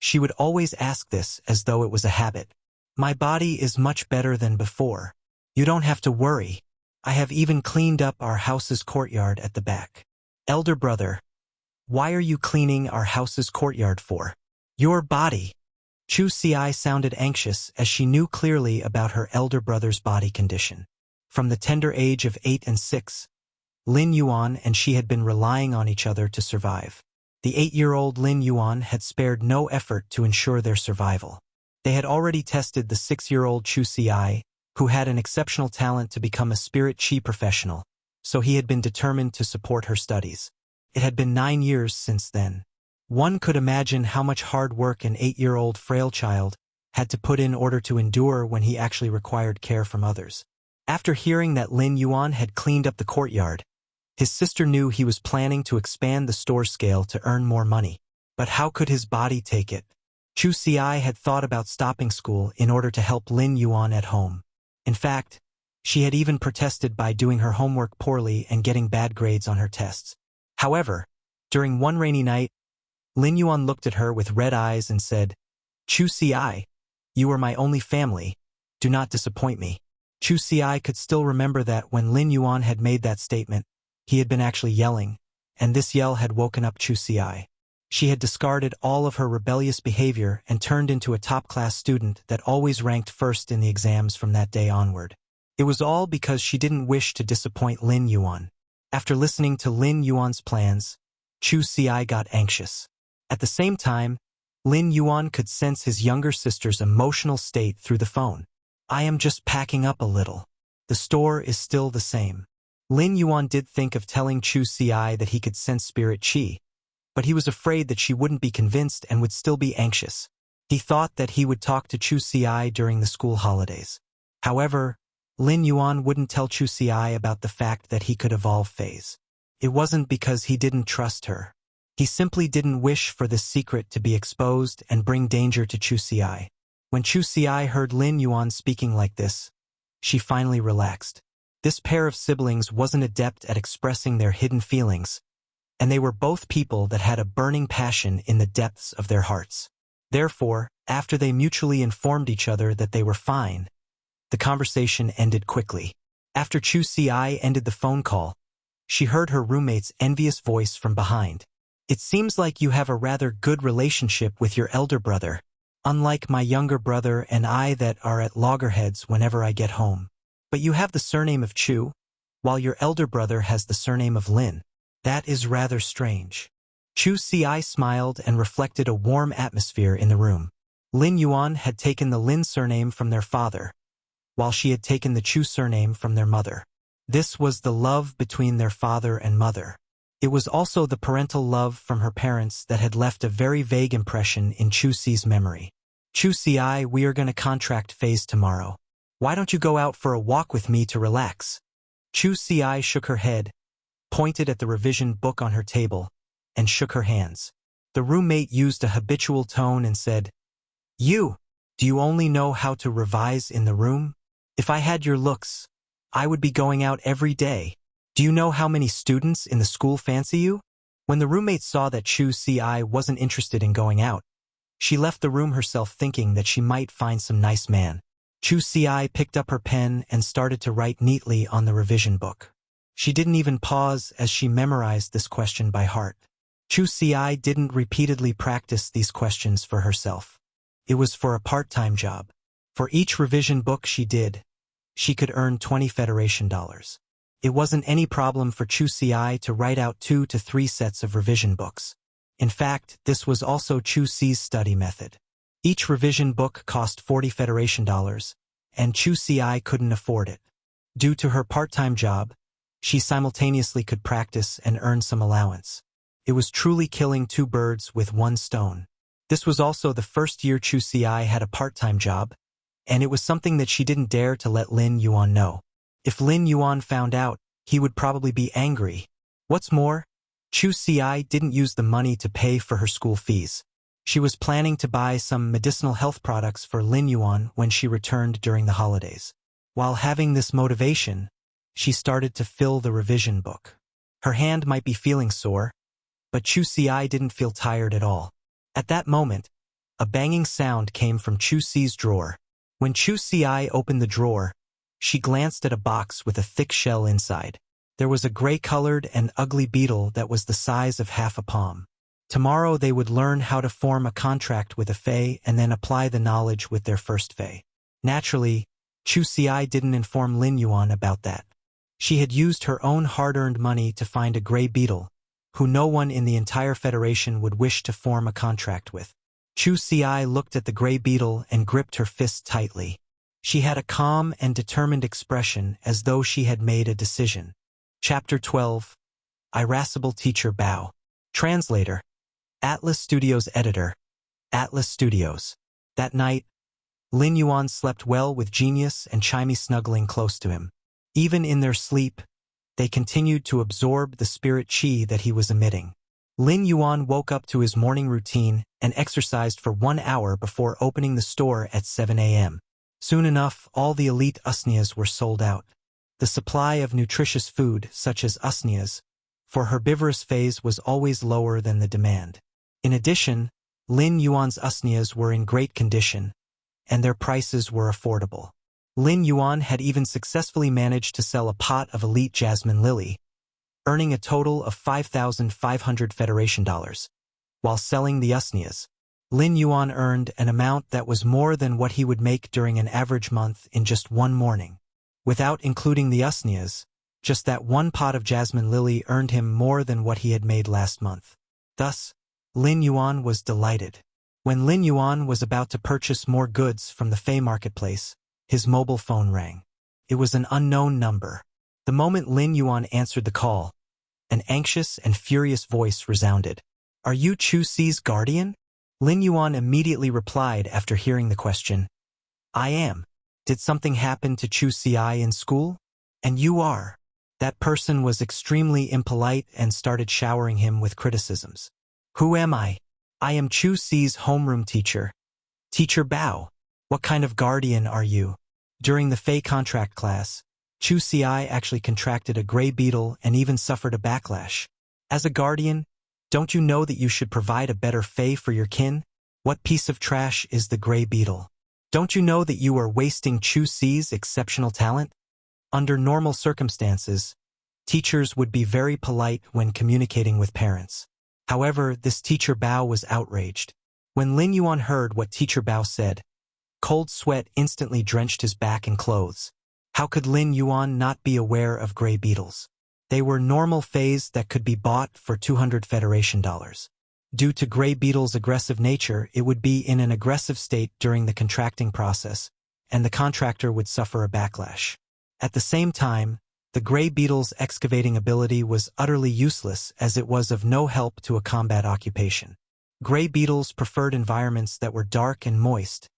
[SPEAKER 1] She would always ask this as though it was a habit. My body is much better than before. You don't have to worry. I have even cleaned up our house's courtyard at the back. Elder brother, why are you cleaning our house's courtyard for? Your body. Chu Xi sounded anxious as she knew clearly about her elder brother's body condition. From the tender age of 8 and 6, Lin Yuan and she had been relying on each other to survive. The 8-year-old Lin Yuan had spared no effort to ensure their survival. They had already tested the 6-year-old Chu Xi, who had an exceptional talent to become a spirit qi professional, so he had been determined to support her studies. It had been 9 years since then. One could imagine how much hard work an 8-year-old frail child had to put in order to endure when he actually required care from others. After hearing that Lin Yuan had cleaned up the courtyard, his sister knew he was planning to expand the store scale to earn more money. But how could his body take it? Chu Xi had thought about stopping school in order to help Lin Yuan at home. In fact, she had even protested by doing her homework poorly and getting bad grades on her tests. However, during one rainy night, Lin Yuan looked at her with red eyes and said, Chu Xi, you are my only family. Do not disappoint me. Chu Xi could still remember that when Lin Yuan had made that statement, he had been actually yelling, and this yell had woken up Chu Xi. She had discarded all of her rebellious behavior and turned into a top-class student that always ranked first in the exams from that day onward. It was all because she didn't wish to disappoint Lin Yuan. After listening to Lin Yuan's plans, Chu Xi got anxious. At the same time, Lin Yuan could sense his younger sister's emotional state through the phone. I am just packing up a little. The store is still the same. Lin Yuan did think of telling Chu Xi that he could sense spirit qi, but he was afraid that she wouldn't be convinced and would still be anxious. He thought that he would talk to Chu Xi during the school holidays. However, Lin Yuan wouldn't tell Chu Xi about the fact that he could evolve feys. It wasn't because he didn't trust her. He simply didn't wish for this secret to be exposed and bring danger to Chu Xi. When Chu Xi heard Lin Yuan speaking like this, she finally relaxed. This pair of siblings wasn't adept at expressing their hidden feelings, and they were both people that had a burning passion in the depths of their hearts. Therefore, after they mutually informed each other that they were fine, the conversation ended quickly. After Chu Xi ended the phone call, she heard her roommate's envious voice from behind. It seems like you have a rather good relationship with your elder brother, unlike my younger brother and I that are at loggerheads whenever I get home. But you have the surname of Chu, while your elder brother has the surname of Lin. That is rather strange. Chu Xi smiled and reflected a warm atmosphere in the room. Lin Yuan had taken the Lin surname from their father, while she had taken the Chu surname from their mother. This was the love between their father and mother. It was also the parental love from her parents that had left a very vague impression in Chu Xi's memory. Chu Xi, we are going to contract feys tomorrow. Why don't you go out for a walk with me to relax? Chu Xi shook her head, pointed at the revision book on her table, and shook her hands. The roommate used a habitual tone and said, do you only know how to revise in the room? If I had your looks, I would be going out every day. Do you know how many students in the school fancy you? When the roommate saw that Chu Xi wasn't interested in going out, she left the room herself thinking that she might find some nice man. Chu Xi picked up her pen and started to write neatly on the revision book. She didn't even pause as she memorized this question by heart. Chu Xi didn't repeatedly practice these questions for herself. It was for a part-time job. For each revision book she did, she could earn 20 Federation dollars. It wasn't any problem for Chu Xi to write out 2 to 3 sets of revision books. In fact, this was also Chu Xi's study method. Each revision book cost 40 Federation dollars, and Chu Xi couldn't afford it. Due to her part-time job, she simultaneously could practice and earn some allowance. It was truly killing 2 birds with 1 stone. This was also the first year Chu Xi had a part-time job, and it was something that she didn't dare to let Lin Yuan know. If Lin Yuan found out, he would probably be angry. What's more, Chu Xi didn't use the money to pay for her school fees. She was planning to buy some medicinal health products for Lin Yuan when she returned during the holidays. While having this motivation, she started to fill the revision book. Her hand might be feeling sore, but Chu Xi didn't feel tired at all. At that moment, A banging sound came from Chu Si's drawer. When Chu Si opened the drawer, she glanced at a box with a thick shell inside. There was a gray-colored and ugly beetle that was the size of half a palm. Tomorrow they would learn how to form a contract with a fey and then apply the knowledge with their first fey. Naturally, Chu Si didn't inform Lin Yuan about that. She had used her own hard-earned money to find a gray beetle, who no one in the entire Federation would wish to form a contract with. Chu Si looked at the gray beetle and gripped her fist tightly. She had a calm and determined expression as though she had made a decision. Chapter 12. Irascible Teacher Bao. Translator. Atlas Studios Editor. Atlas Studios. That night, Lin Yuan slept well with Genius and Chimey snuggling close to him. Even in their sleep, they continued to absorb the spirit chi that he was emitting. Lin Yuan woke up to his morning routine and exercised for 1 hour before opening the store at 7 a.m. Soon enough, all the elite usnias were sold out. The supply of nutritious food, such as usnias, for herbivorous phase was always lower than the demand. In addition, Lin Yuan's usnias were in great condition, and their prices were affordable. Lin Yuan had even successfully managed to sell a pot of elite jasmine lily, earning a total of 5,500 Federation dollars. While selling the usnias, Lin Yuan earned an amount that was more than what he would make during an average month in just one morning. Without including the usnias, just that one pot of jasmine lily earned him more than what he had made last month. Thus, Lin Yuan was delighted. When Lin Yuan was about to purchase more goods from the Fey marketplace, his mobile phone rang. It was an unknown number. The moment Lin Yuan answered the call, an anxious and furious voice resounded. "Are you Chu Si's guardian?" Lin Yuan immediately replied after hearing the question. "I am. Did something happen to Chu Si in school? And you are." That person was extremely impolite and started showering him with criticisms. "Who am I? I am Chu Si's homeroom teacher. Teacher Bao. What kind of guardian are you?" During the Fey contract class, Chu Si actually contracted a gray beetle and even suffered a backlash. As a guardian, don't you know that you should provide a better Fey for your kin? What piece of trash is the gray beetle? Don't you know that you are wasting Chu Si's exceptional talent? Under normal circumstances, teachers would be very polite when communicating with parents. However, this Teacher Bao was outraged. When Lin Yuan heard what Teacher Bao said, cold sweat instantly drenched his back and clothes. How could Lin Yuan not be aware of gray beetles? They were normal Feys that could be bought for 200 Federation dollars. Due to gray beetle's aggressive nature, it would be in an aggressive state during the contracting process, and the contractor would suffer a backlash. At the same time, the gray beetle's excavating ability was utterly useless as it was of no help to a combat occupation. Gray beetles preferred environments that were dark and moist,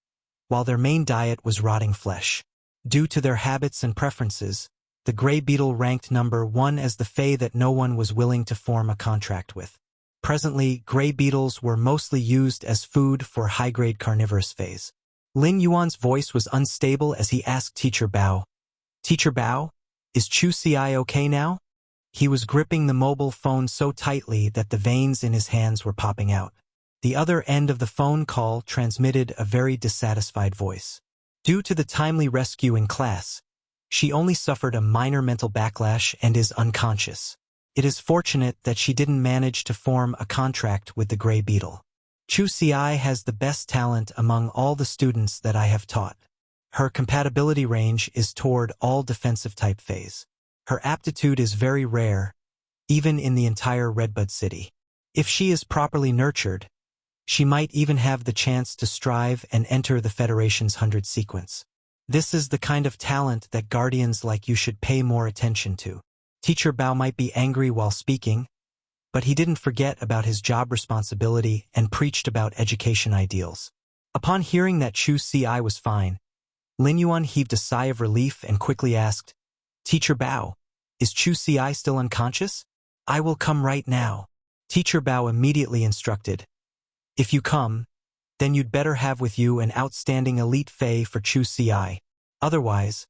[SPEAKER 1] while their main diet was rotting flesh. Due to their habits and preferences, the gray beetle ranked number 1 as the Fey that no one was willing to form a contract with. Presently, gray beetles were mostly used as food for high-grade carnivorous Feys. Lin Yuan's voice was unstable as he asked Teacher Bao, "Teacher Bao, is Chu Si okay now?" He was gripping the mobile phone so tightly that the veins in his hands were popping out. The other end of the phone call transmitted a very dissatisfied voice. Due to the timely rescue in class, she only suffered a minor mental backlash and is unconscious. It is fortunate that she didn't manage to form a contract with the gray beetle. Chu Si has the best talent among all the students that I have taught. Her compatibility range is toward all defensive type Feys. Her aptitude is very rare, even in the entire Redbud City. If she is properly nurtured, she might even have the chance to strive and enter the Federation's 100 sequence. This is the kind of talent that guardians like you should pay more attention to. Teacher Bao might be angry while speaking, but he didn't forget about his job responsibility and preached about education ideals. Upon hearing that Chu Si was fine, Lin Yuan heaved a sigh of relief and quickly asked, "Teacher Bao, is Chu Si still unconscious? I will come right now." Teacher Bao immediately instructed, "If you come, then you'd better have with you an outstanding elite Fey for Chu Si. Otherwise,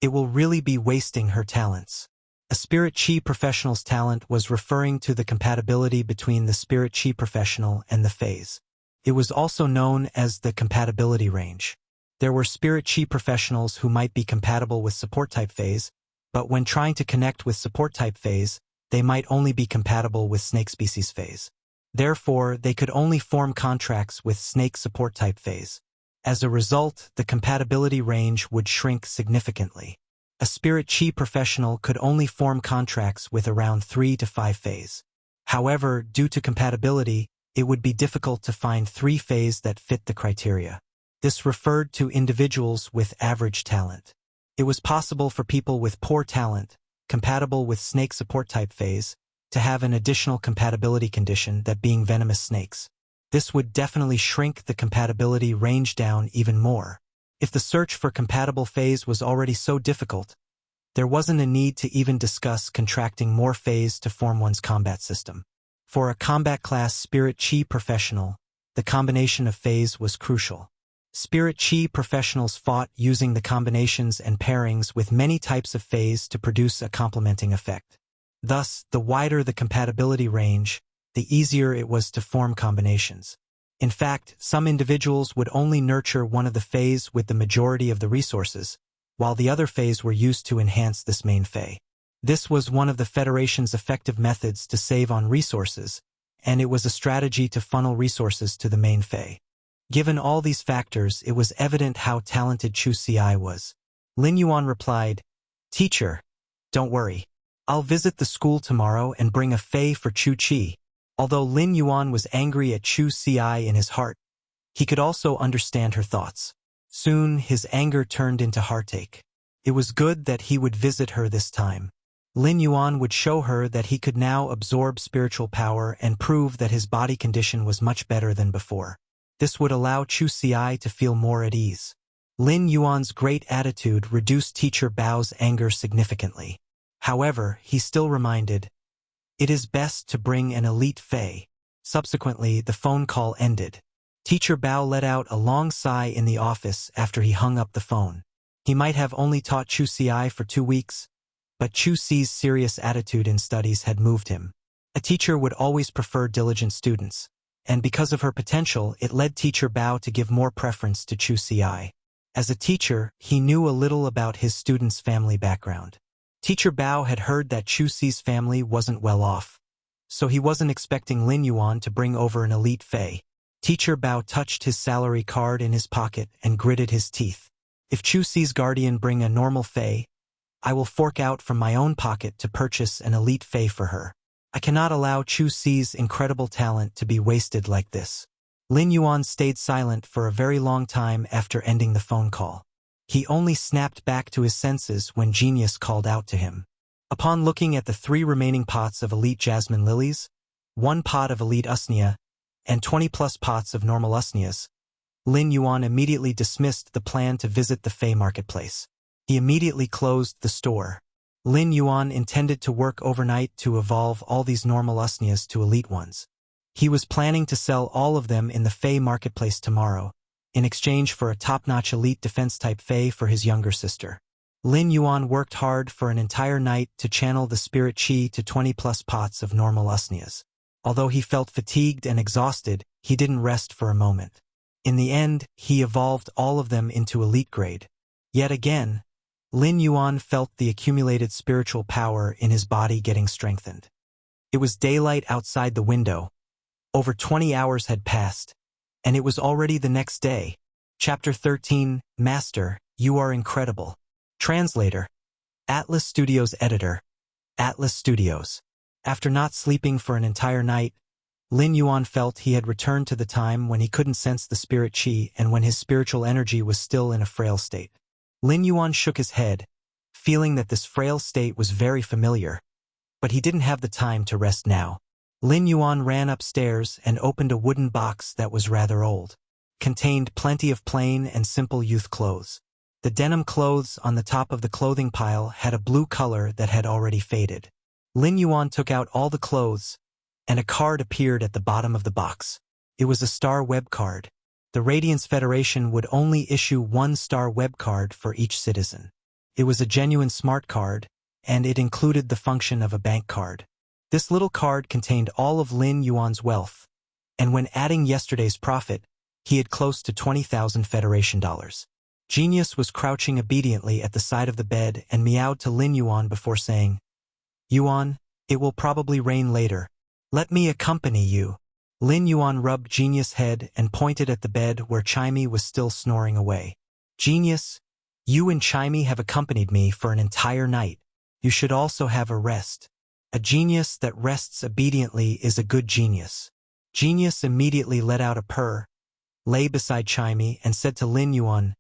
[SPEAKER 1] it will really be wasting her talents." A Spirit Chi professional's talent was referring to the compatibility between the Spirit Chi professional and the Feys. It was also known as the compatibility range. There were spirit chi professionals who might be compatible with support type feys, but when trying to connect with support type feys, they might only be compatible with snake species feys. Therefore, they could only form contracts with snake support type feys. As a result, the compatibility range would shrink significantly. A spirit chi professional could only form contracts with around 3 to 5 feys. However, due to compatibility, it would be difficult to find 3 feys that fit the criteria. This referred to individuals with average talent. It was possible for people with poor talent, compatible with snake support type feys, to have an additional compatibility condition, that being venomous snakes. This would definitely shrink the compatibility range down even more. If the search for compatible feys was already so difficult, there wasn't a need to even discuss contracting more feys to form one's combat system. For a combat class spirit chi professional, the combination of feys was crucial. Spirit chi professionals fought using the combinations and pairings with many types of feys to produce a complementing effect. Thus, the wider the compatibility range, the easier it was to form combinations. In fact, some individuals would only nurture one of the feys with the majority of the resources, while the other feys were used to enhance this main fey. This was one of the Federation's effective methods to save on resources, and it was a strategy to funnel resources to the main fey. Given all these factors, it was evident how talented Chu Ci was. Lin Yuan replied, "Teacher, don't worry. I'll visit the school tomorrow and bring a fey for Chu Chi." Although Lin Yuan was angry at Chu Ci in his heart, he could also understand her thoughts. Soon, his anger turned into heartache. It was good that he would visit her this time. Lin Yuan would show her that he could now absorb spiritual power and prove that his body condition was much better than before. This would allow Chu Ci to feel more at ease. Lin Yuan's great attitude reduced Teacher Bao's anger significantly. However, he still reminded, "It is best to bring an elite fey." Subsequently, the phone call ended. Teacher Bao let out a long sigh in the office after he hung up the phone. He might have only taught Chu Ci for 2 weeks, but Chu Ci's serious attitude in studies had moved him. A teacher would always prefer diligent students, and because of her potential, it led Teacher Bao to give more preference to Chu Ci. As a teacher, he knew a little about his students' family background. Teacher Bao had heard that Chu Ci's family wasn't well off, so he wasn't expecting Lin Yuan to bring over an elite fey. Teacher Bao touched his salary card in his pocket and gritted his teeth. "If Chu Ci's guardian bring a normal fey, I will fork out from my own pocket to purchase an elite fey for her. I cannot allow Chu Ci's incredible talent to be wasted like this." Lin Yuan stayed silent for a very long time after ending the phone call. He only snapped back to his senses when Genius called out to him. Upon looking at the 3 remaining pots of elite jasmine lilies, 1 pot of elite usnea, and 20+ pots of normal usneas, Lin Yuan immediately dismissed the plan to visit the fey marketplace. He immediately closed the store. Lin Yuan intended to work overnight to evolve all these normal usneas to elite ones. He was planning to sell all of them in the fey marketplace tomorrow, in exchange for a top-notch elite defense-type fey for his younger sister. Lin Yuan worked hard for an entire night to channel the spirit chi to 20+ pots of normal usneas. Although he felt fatigued and exhausted, he didn't rest for a moment. In the end, he evolved all of them into elite grade. Yet again, Lin Yuan felt the accumulated spiritual power in his body getting strengthened. It was daylight outside the window. Over 20 hours had passed, and it was already the next day. Chapter 13, Master, you are incredible. Translator, Atlas Studios Editor, Atlas Studios. After not sleeping for an entire night, Lin Yuan felt he had returned to the time when he couldn't sense the spirit chi and when his spiritual energy was still in a frail state. Lin Yuan shook his head, feeling that this frail state was very familiar, but he didn't have the time to rest now. Lin Yuan ran upstairs and opened a wooden box that was rather old. Contained plenty of plain and simple youth clothes. The denim clothes on the top of the clothing pile had a blue color that had already faded. Lin Yuan took out all the clothes, and a card appeared at the bottom of the box. It was a star web card. The Radiance Federation would only issue 1 star web card for each citizen. It was a genuine smart card, and it included the function of a bank card. This little card contained all of Lin Yuan's wealth, and when adding yesterday's profit, he had close to 20,000 Federation dollars. Genius was crouching obediently at the side of the bed and meowed to Lin Yuan before saying, "Yuan, it will probably rain later. Let me accompany you." Lin Yuan rubbed Genius' head and pointed at the bed where Chimey was still snoring away. "Genius, you and Chimey have accompanied me for an entire night. You should also have a rest. A genius that rests obediently is a good genius." Genius immediately let out a purr, lay beside Chimey, and said to Lin Yuan,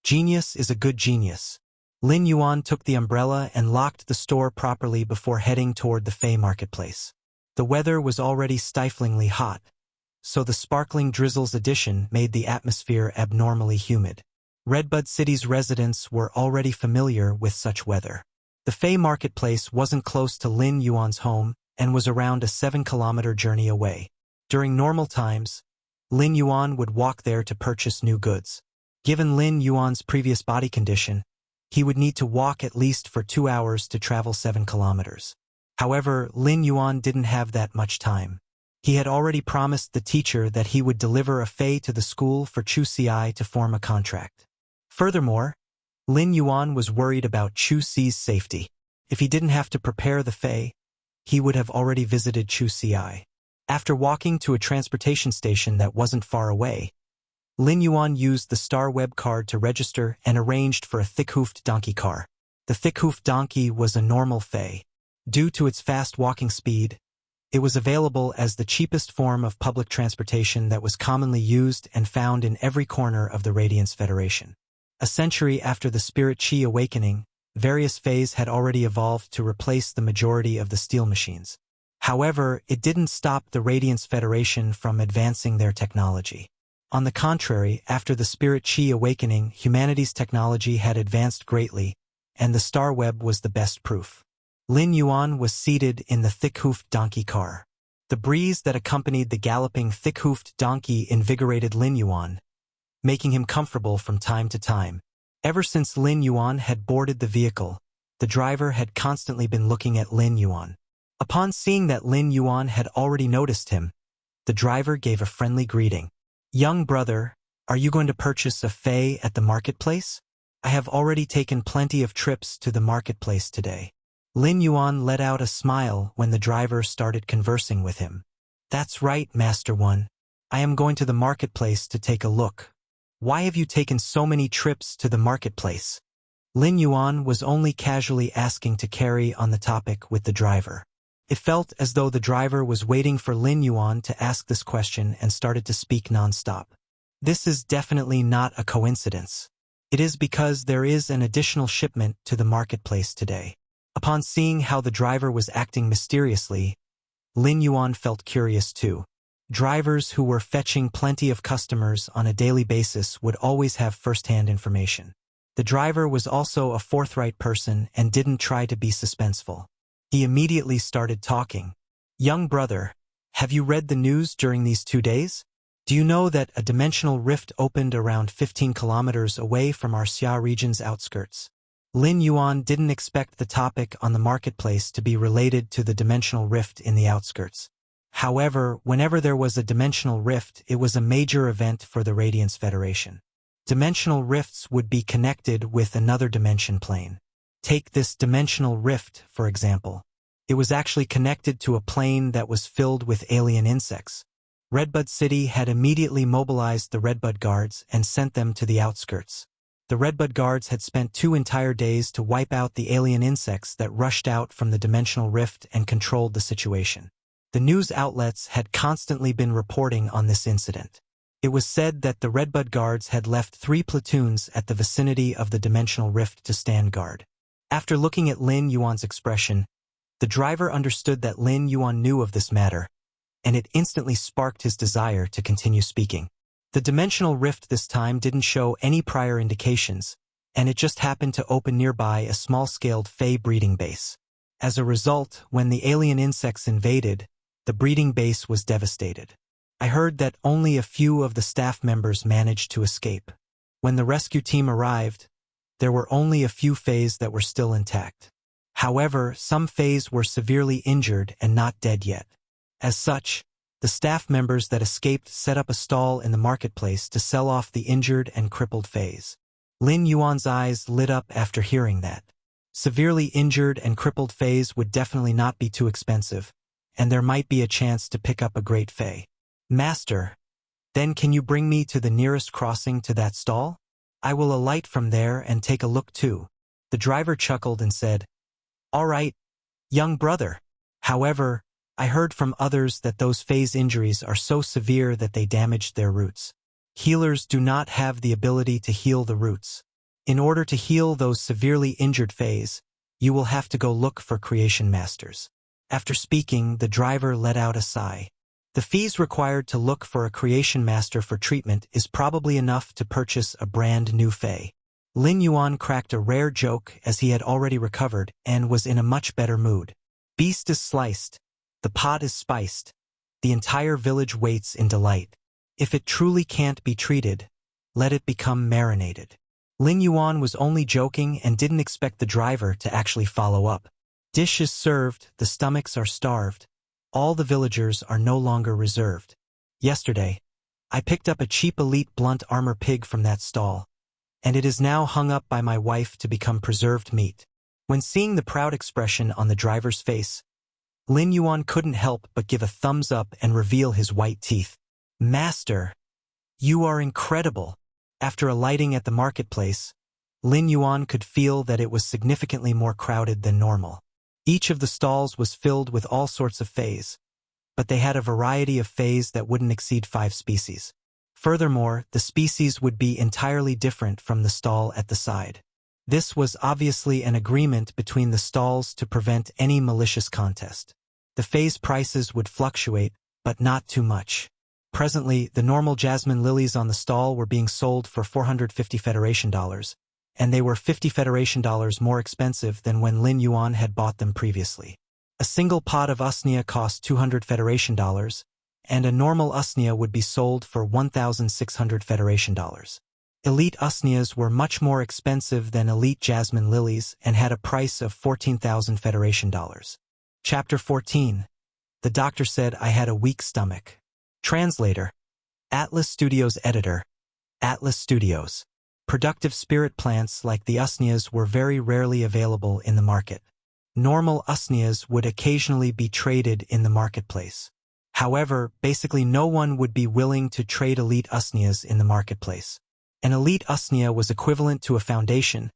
[SPEAKER 1] "Genius is a good genius." Lin Yuan took the umbrella and locked the store properly before heading toward the Fey marketplace. The weather was already stiflingly hot, so the sparkling drizzles addition made the atmosphere abnormally humid. Redbud City's residents were already familiar with such weather. The Fey marketplace wasn't close to Lin Yuan's home and was around a 7-kilometer journey away. During normal times, Lin Yuan would walk there to purchase new goods. Given Lin Yuan's previous body condition, he would need to walk at least for 2 hours to travel 7 kilometers. However, Lin Yuan didn't have that much time. He had already promised the teacher that he would deliver a Fey to the school for Chu Xi to form a contract. Furthermore, Lin Yuan was worried about Chu Xi's safety. If he didn't have to prepare the Fey, he would have already visited Chu Xi. After walking to a transportation station that wasn't far away, Lin Yuan used the Star Web card to register and arranged for a thick-hoofed donkey car. The thick-hoofed donkey was a normal Fey. Due to its fast walking speed, it was available as the cheapest form of public transportation that was commonly used and found in every corner of the Radiance Federation. A century after the Spirit Chi awakening, various Feys had already evolved to replace the majority of the steel machines. However, it didn't stop the Radiance Federation from advancing their technology. On the contrary, after the Spirit Chi awakening, humanity's technology had advanced greatly, and the Star Web was the best proof. Lin Yuan was seated in the thick-hoofed donkey car. The breeze that accompanied the galloping thick-hoofed donkey invigorated Lin Yuan, making him comfortable from time to time. Ever since Lin Yuan had boarded the vehicle, the driver had constantly been looking at Lin Yuan. Upon seeing that Lin Yuan had already noticed him, the driver gave a friendly greeting. "Young brother, are you going to purchase a Fey at the marketplace? I have already taken plenty of trips to the marketplace today." Lin Yuan let out a smile when the driver started conversing with him. "That's right, Master One. I am going to the marketplace to take a look." "Why have you taken so many trips to the marketplace?" Lin Yuan was only casually asking to carry on the topic with the driver. It felt as though the driver was waiting for Lin Yuan to ask this question and started to speak non-stop. This is definitely not a coincidence. It is because there is an additional shipment to the marketplace today. Upon seeing how the driver was acting mysteriously, Lin Yuan felt curious too. Drivers who were fetching plenty of customers on a daily basis would always have first-hand information. The driver was also a forthright person and didn't try to be suspenseful. He immediately started talking. "Young brother, have you read the news during these 2 days? Do you know that a dimensional rift opened around 15 kilometers away from our Xia region's outskirts?" Lin Yuan didn't expect the topic on the marketplace to be related to the dimensional rift in the outskirts. However, whenever there was a dimensional rift, it was a major event for the Radiance Federation. Dimensional rifts would be connected with another dimension plane. Take this dimensional rift, for example. It was actually connected to a plane that was filled with alien insects. Redbud City had immediately mobilized the Redbud Guards and sent them to the outskirts. The Redbud Guards had spent 2 entire days to wipe out the alien insects that rushed out from the dimensional rift and controlled the situation. The news outlets had constantly been reporting on this incident. It was said that the Redbud Guards had left 3 platoons at the vicinity of the dimensional rift to stand guard. After looking at Lin Yuan's expression, the driver understood that Lin Yuan knew of this matter, and it instantly sparked his desire to continue speaking. The dimensional rift this time didn't show any prior indications, and it just happened to open nearby a small-scaled Fey breeding base. As a result, when the alien insects invaded, the breeding base was devastated. I heard that only a few of the staff members managed to escape. When the rescue team arrived, there were only a few Feys that were still intact. However, some Feys were severely injured and not dead yet. As such, The staff members that escaped set up a stall in the marketplace to sell off the injured and crippled feys. Lin Yuan's eyes lit up after hearing that. Severely injured and crippled feys would definitely not be too expensive, and there might be a chance to pick up a great fey. Master, then can you bring me to the nearest crossing to that stall? I will alight from there and take a look too. The driver chuckled and said, All right, young brother. However, I heard from others that those feys' injuries are so severe that they damaged their roots. Healers do not have the ability to heal the roots. In order to heal those severely injured feys, you will have to go look for creation masters. After speaking, the driver let out a sigh. The fees required to look for a creation master for treatment is probably enough to purchase a brand new fey. Lin Yuan cracked a rare joke as he had already recovered and was in a much better mood. Beast is sliced. The pot is spiced. The entire village waits in delight. If it truly can't be treated, let it become marinated. Lin Yuan was only joking and didn't expect the driver to actually follow up. Dish is served, the stomachs are starved. All the villagers are no longer reserved. Yesterday, I picked up a cheap elite blunt armor pig from that stall, and it is now hung up by my wife to become preserved meat. When seeing the proud expression on the driver's face, Lin Yuan couldn't help but give a thumbs up and reveal his white teeth. Master, you are incredible. After alighting at the marketplace, Lin Yuan could feel that it was significantly more crowded than normal. Each of the stalls was filled with all sorts of feys, but they had a variety of feys that wouldn't exceed 5 species. Furthermore, the species would be entirely different from the stall at the side. This was obviously an agreement between the stalls to prevent any malicious contest. The feys' prices would fluctuate, but not too much. Presently, the normal jasmine lilies on the stall were being sold for 450 Federation dollars, and they were 50 Federation dollars more expensive than when Lin Yuan had bought them previously. A single pot of usnea cost 200 Federation dollars, and a normal usnea would be sold for 1,600 Federation dollars. Elite usneas were much more expensive than elite jasmine lilies and had a price of 14,000 Federation dollars. Chapter 14. The doctor said I had a weak stomach. Translator. Atlas Studios Editor. Atlas Studios. Productive spirit plants like the usneas were very rarely available in the market. Normal usneas would occasionally be traded in the marketplace. However, basically no one would be willing to trade elite usneas in the marketplace. An elite usnea was equivalent to a foundation,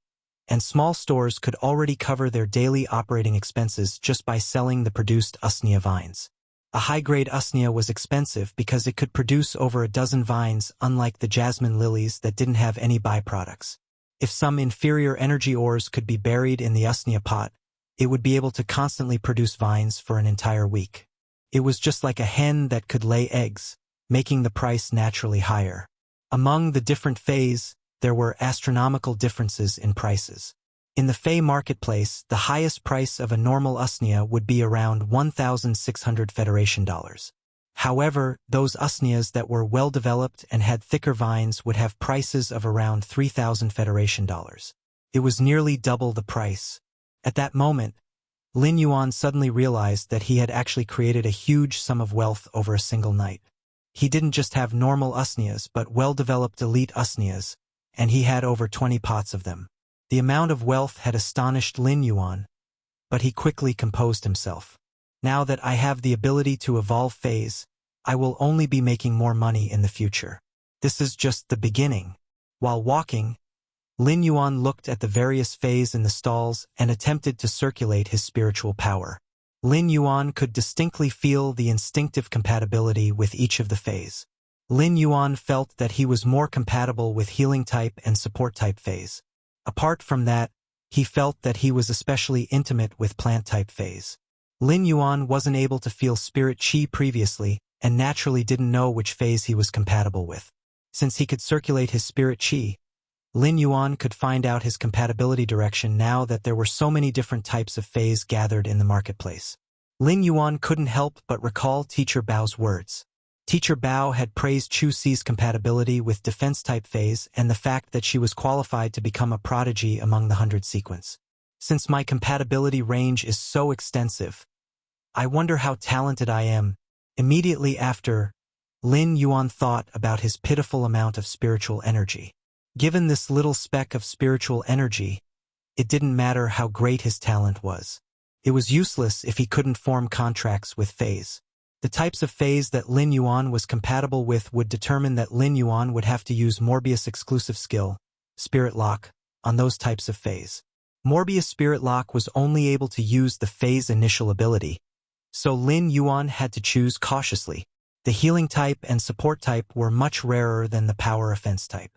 [SPEAKER 1] and small stores could already cover their daily operating expenses just by selling the produced usnea vines. A high-grade usnea was expensive because it could produce over a dozen vines, unlike the jasmine lilies that didn't have any byproducts. If some inferior energy ores could be buried in the usnea pot, it would be able to constantly produce vines for an entire week. It was just like a hen that could lay eggs, making the price naturally higher. Among the different feys, there were astronomical differences in prices. In the fey marketplace, the highest price of a normal usnea would be around 1,600 Federation dollars. However, those usneas that were well-developed and had thicker vines would have prices of around 3,000 Federation dollars. It was nearly double the price. At that moment, Lin Yuan suddenly realized that he had actually created a huge sum of wealth over a single night. He didn't just have normal usneas but well-developed elite usneas, and he had over 20 pots of them. The amount of wealth had astonished Lin Yuan, but he quickly composed himself. Now that I have the ability to evolve feys, I will only be making more money in the future. This is just the beginning. While walking, Lin Yuan looked at the various feys in the stalls and attempted to circulate his spiritual power. Lin Yuan could distinctly feel the instinctive compatibility with each of the feys. Lin Yuan felt that he was more compatible with healing type and support type feys. Apart from that, he felt that he was especially intimate with plant type feys. Lin Yuan wasn't able to feel spirit chi previously and naturally didn't know which feys he was compatible with. Since he could circulate his spirit chi, Lin Yuan could find out his compatibility direction now that there were so many different types of feys gathered in the marketplace. Lin Yuan couldn't help but recall Teacher Bao's words. Teacher Bao had praised Chu Xi's compatibility with defense-type feys and the fact that she was qualified to become a prodigy among the 100 sequence. Since my compatibility range is so extensive, I wonder how talented I am Immediately after, Lin Yuan thought about his pitiful amount of spiritual energy. Given this little speck of spiritual energy, it didn't matter how great his talent was. It was useless if he couldn't form contracts with feys. The types of feys that Lin Yuan was compatible with would determine that Lin Yuan would have to use Morbius' exclusive skill, Spirit Lock, on those types of feys. Morbius Spirit Lock was only able to use the feys' initial ability, so Lin Yuan had to choose cautiously. The healing type and support type were much rarer than the power offense type.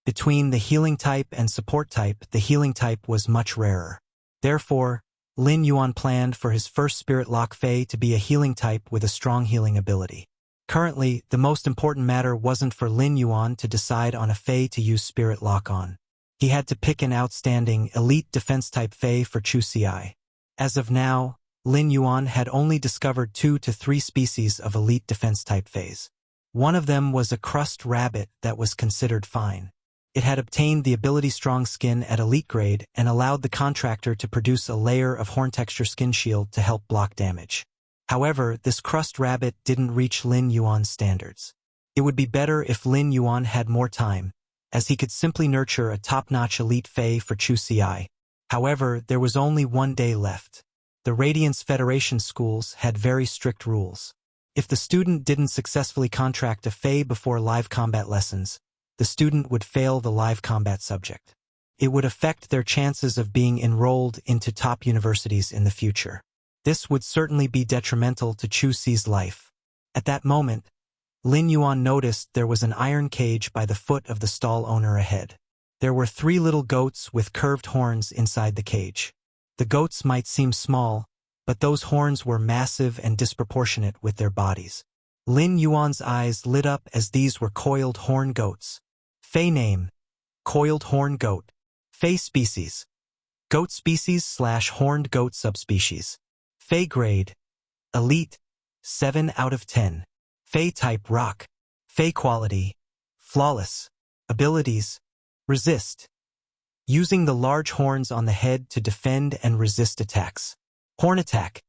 [SPEAKER 1] Between the healing type and support type, the healing type was much rarer. Therefore, Lin Yuan planned for his first Spirit Lock Fey to be a healing type with a strong healing ability. Currently, the most important matter wasn't for Lin Yuan to decide on a Fey to use Spirit Lock on. He had to pick an outstanding, elite defense type Fey for Chu Ci. As of now, Lin Yuan had only discovered 2 to 3 species of elite defense type Feys. One of them was a crust rabbit that was considered fine. It had obtained the ability Strong Skin at elite grade and allowed the contractor to produce a layer of horn texture skin shield to help block damage. However, this crust rabbit didn't reach Lin Yuan's standards. It would be better if Lin Yuan had more time, as he could simply nurture a top-notch elite Fey for Chu Ci. However, there was only 1 day left. The Radiance Federation schools had very strict rules. If the student didn't successfully contract a Fey before live combat lessons, the student would fail the live combat subject. It would affect their chances of being enrolled into top universities in the future. This would certainly be detrimental to Chu Ci's life. At that moment, Lin Yuan noticed there was an iron cage by the foot of the stall owner ahead. There were 3 little goats with curved horns inside the cage. The goats might seem small, but those horns were massive and disproportionate with their bodies. Lin Yuan's eyes lit up as these were coiled horn goats. Fey name: Coiled Horn Goat. Fey species: Goat species / horned goat subspecies. Fey grade: Elite, 7 out of 10. Fey type Rock. Fey quality: Flawless. Abilities: Resist. Using the large horns on the head to defend and resist attacks. Horn attack: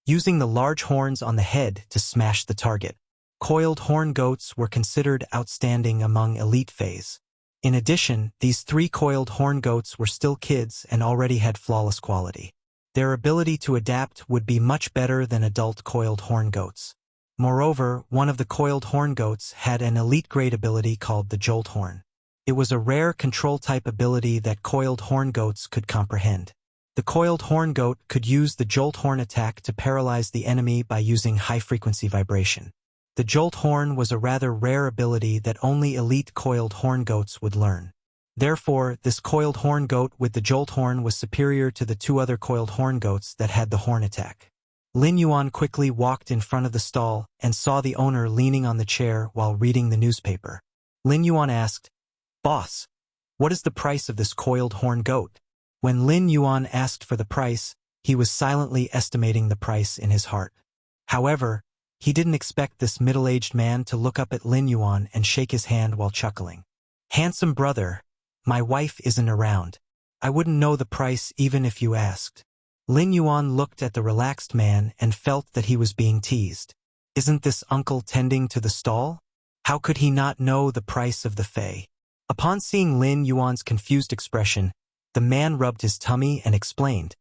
[SPEAKER 1] Using the large horns on the head to smash the target. Coiled horn goats were considered outstanding among elite Feys. In addition, these 3 coiled horn goats were still kids and already had flawless quality. Their ability to adapt would be much better than adult coiled horn goats. Moreover, one of the coiled horn goats had an elite grade ability called the Jolt Horn. It was a rare control-type ability that coiled horn goats could comprehend. The coiled horn goat could use the Jolt Horn attack to paralyze the enemy by using high-frequency vibration. The Jolt Horn was a rather rare ability that only elite coiled horn goats would learn. Therefore, this coiled horn goat with the Jolt Horn was superior to the 2 other coiled horn goats that had the horn attack. Lin Yuan quickly walked in front of the stall and saw the owner leaning on the chair while reading the newspaper. Lin Yuan asked, "Boss, what is the price of this coiled horn goat?" When Lin Yuan asked for the price, he was silently estimating the price in his heart. However, he didn't expect this middle-aged man to look up at Lin Yuan and shake his hand while chuckling. "Handsome brother, my wife isn't around. I wouldn't know the price even if you asked." Lin Yuan looked at the relaxed man and felt that he was being teased. Isn't this uncle tending to the stall? How could he not know the price of the Fey? Upon seeing Lin Yuan's confused expression, the man rubbed his tummy and explained,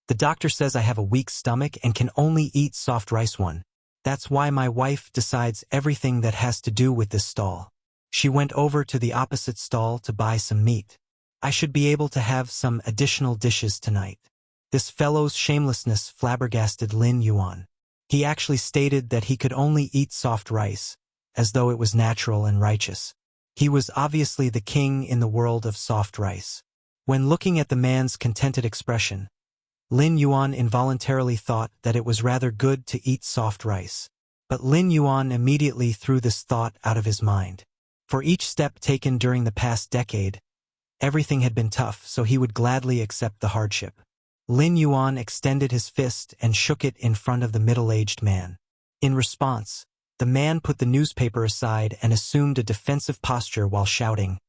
[SPEAKER 1] "The doctor says I have a weak stomach and can only eat soft rice one. That's why my wife decides everything that has to do with this stall. She went over to the opposite stall to buy some meat. I should be able to have some additional dishes tonight." This fellow's shamelessness flabbergasted Lin Yuan. He actually stated that he could only eat soft rice, as though it was natural and righteous. He was obviously the king in the world of soft rice. When looking at the man's contented expression, Lin Yuan involuntarily thought that it was rather good to eat soft rice. But Lin Yuan immediately threw this thought out of his mind. For each step taken during the past decade, everything had been tough, so he would gladly accept the hardship. Lin Yuan extended his fist and shook it in front of the middle-aged man. In response, the man put the newspaper aside and assumed a defensive posture while shouting,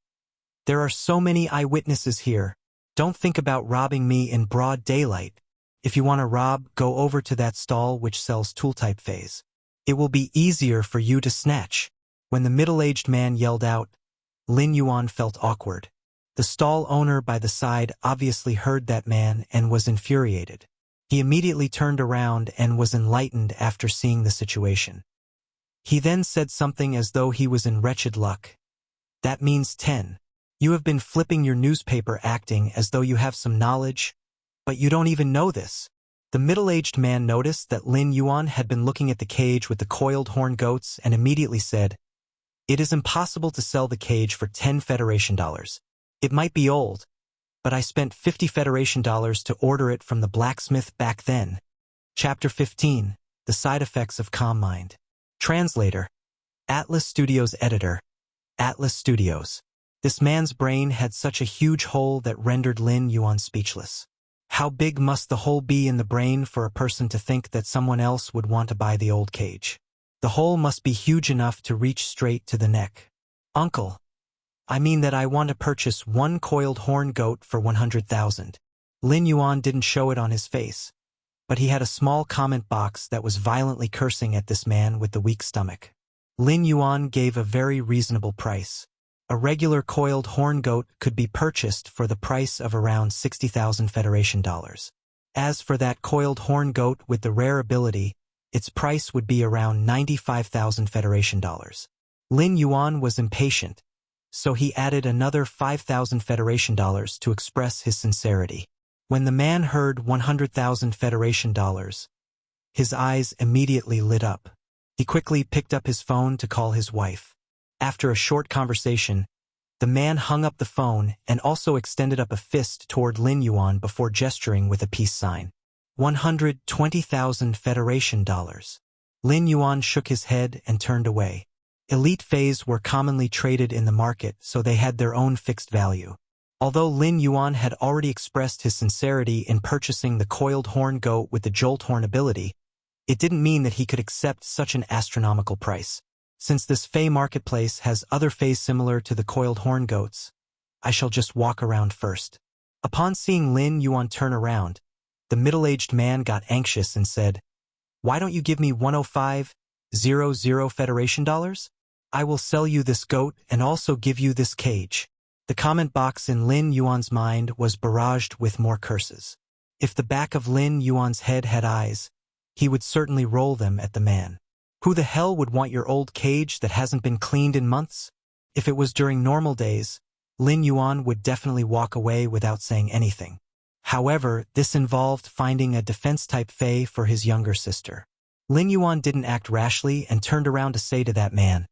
[SPEAKER 1] "There are so many eyewitnesses here. Don't think about robbing me in broad daylight. If you want to rob, go over to that stall which sells tool-type Feys. It will be easier for you to snatch. When the middle-aged man yelled out, Lin Yuan felt awkward. The stall owner by the side obviously heard that man and was infuriated. He immediately turned around and was enlightened after seeing the situation. He then said something as though he was in wretched luck. That means 10. You have been flipping your newspaper acting as though you have some knowledge, but you don't even know this. The middle-aged man noticed that Lin Yuan had been looking at the cage with the coiled horn goats and immediately said, "It is impossible to sell the cage for 10 Federation dollars. It might be old, but I spent 50 Federation dollars to order it from the blacksmith back then." Chapter 15. The Side Effects of Calm Mind. Translator. Atlas Studios Editor. Atlas Studios. This man's brain had such a huge hole that rendered Lin Yuan speechless. How big must the hole be in the brain for a person to think that someone else would want to buy the old cage? The hole must be huge enough to reach straight to the neck. "Uncle, I mean that I want to purchase one coiled horn goat for 100,000. Lin Yuan didn't show it on his face, but he had a small comment box that was violently cursing at this man with the weak stomach. Lin Yuan gave a very reasonable price. A regular coiled horn goat could be purchased for the price of around 60,000 Federation dollars. As for that coiled horn goat with the rare ability, its price would be around 95,000 Federation dollars. Lin Yuan was impatient, so he added another 5,000 Federation dollars to express his sincerity. When the man heard 100,000 Federation dollars, his eyes immediately lit up. He quickly picked up his phone to call his wife. After a short conversation, the man hung up the phone and also extended up a fist toward Lin Yuan before gesturing with a peace sign. 120,000 Federation dollars. Lin Yuan shook his head and turned away. Elite feys were commonly traded in the market, so they had their own fixed value. Although Lin Yuan had already expressed his sincerity in purchasing the coiled horn goat with the jolt horn ability, it didn't mean that he could accept such an astronomical price. Since this fey marketplace has other feys similar to the coiled horn goats, I shall just walk around first. Upon seeing Lin Yuan turn around, the middle-aged man got anxious and said, "Why don't you give me 105,000 Federation dollars? I will sell you this goat and also give you this cage." The comment box in Lin Yuan's mind was barraged with more curses. If the back of Lin Yuan's head had eyes, he would certainly roll them at the man. Who the hell would want your old cage that hasn't been cleaned in months? If it was during normal days, Lin Yuan would definitely walk away without saying anything. However, this involved finding a defense-type fey for his younger sister. Lin Yuan didn't act rashly and turned around to say to that man,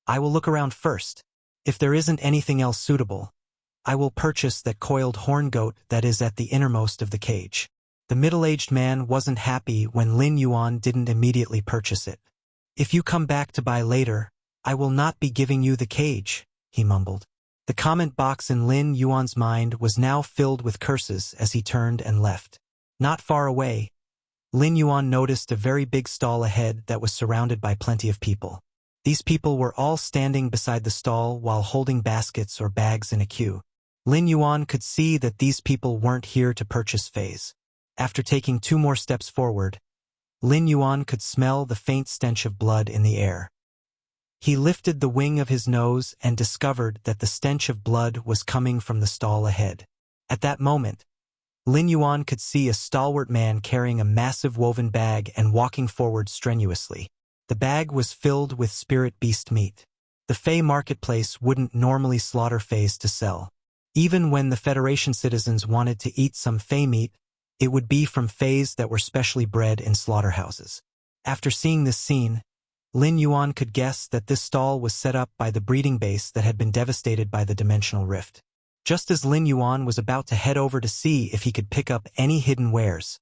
[SPEAKER 1] "I will look around first. If there isn't anything else suitable, I will purchase that coiled horn goat that is at the innermost of the cage." The middle-aged man wasn't happy when Lin Yuan didn't immediately purchase it. "If you come back to buy later, I will not be giving you the cage," he mumbled. The comment box in Lin Yuan's mind was now filled with curses as he turned and left. Not far away, Lin Yuan noticed a very big stall ahead that was surrounded by plenty of people. These people were all standing beside the stall while holding baskets or bags in a queue. Lin Yuan could see that these people weren't here to purchase feys. After taking 2 more steps forward, Lin Yuan could smell the faint stench of blood in the air. He lifted the wing of his nose and discovered that the stench of blood was coming from the stall ahead. At that moment, Lin Yuan could see a stalwart man carrying a massive woven bag and walking forward strenuously. The bag was filled with spirit beast meat. The fey marketplace wouldn't normally slaughter feys to sell. Even when the Federation citizens wanted to eat some fey meat, it would be from feys that were specially bred in slaughterhouses. After seeing this scene, Lin Yuan could guess that this stall was set up by the breeding base that had been devastated by the dimensional rift. Just as Lin Yuan was about to head over to see if he could pick up any hidden wares,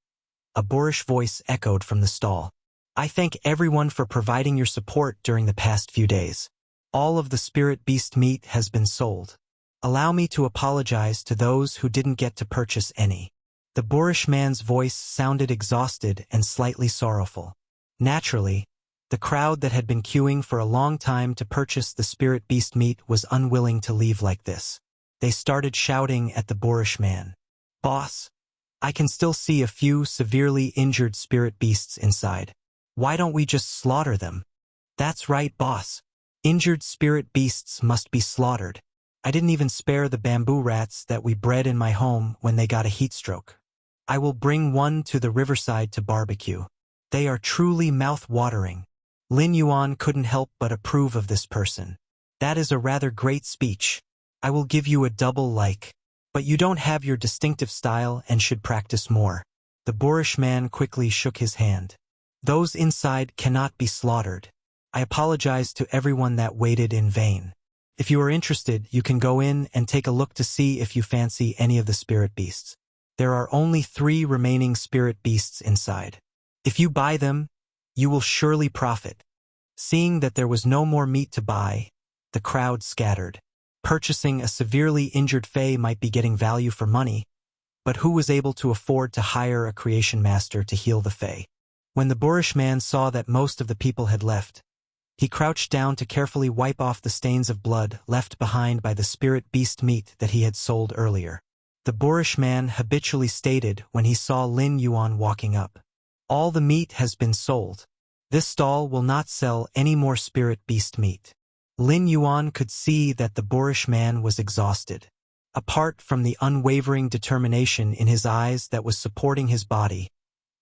[SPEAKER 1] a boorish voice echoed from the stall. "I thank everyone for providing your support during the past few days. All of the spirit beast meat has been sold. Allow me to apologize to those who didn't get to purchase any." The boorish man's voice sounded exhausted and slightly sorrowful. Naturally, the crowd that had been queuing for a long time to purchase the spirit beast meat was unwilling to leave like this. They started shouting at the boorish man. "Boss, I can still see a few severely injured spirit beasts inside. Why don't we just slaughter them? That's right, boss. Injured spirit beasts must be slaughtered. I didn't even spare the bamboo rats that we bred in my home when they got a heat stroke. I will bring one to the riverside to barbecue. They are truly mouth-watering. Lin Yuan couldn't help but approve of this person. That is a rather great speech. I will give you a double like. But you don't have your distinctive style and should practice more. The boorish man quickly shook his hand. Those inside cannot be slaughtered. I apologize to everyone that waited in vain. If you are interested, you can go in and take a look to see if you fancy any of the spirit beasts. There are only 3 remaining spirit beasts inside. If you buy them, you will surely profit. Seeing that there was no more meat to buy, the crowd scattered. Purchasing a severely injured fey might be getting value for money, but who was able to afford to hire a creation master to heal the fey? When the boorish man saw that most of the people had left, he crouched down to carefully wipe off the stains of blood left behind by the spirit beast meat that he had sold earlier. The boorish man habitually stated when he saw Lin Yuan walking up, "All the meat has been sold. This stall will not sell any more spirit beast meat." Lin Yuan could see that the boorish man was exhausted. Apart from the unwavering determination in his eyes that was supporting his body,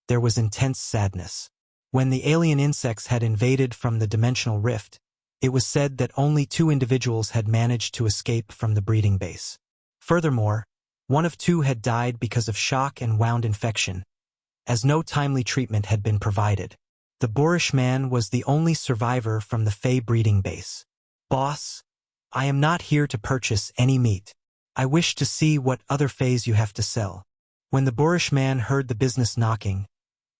[SPEAKER 1] there was intense sadness. When the alien insects had invaded from the dimensional rift, it was said that only 2 individuals had managed to escape from the breeding base. Furthermore, one of 2 had died because of shock and wound infection, as no timely treatment had been provided. The boorish man was the only survivor from the fey breeding base. "Boss, I am not here to purchase any meat. I wish to see what other feys you have to sell." When the boorish man heard the business knocking,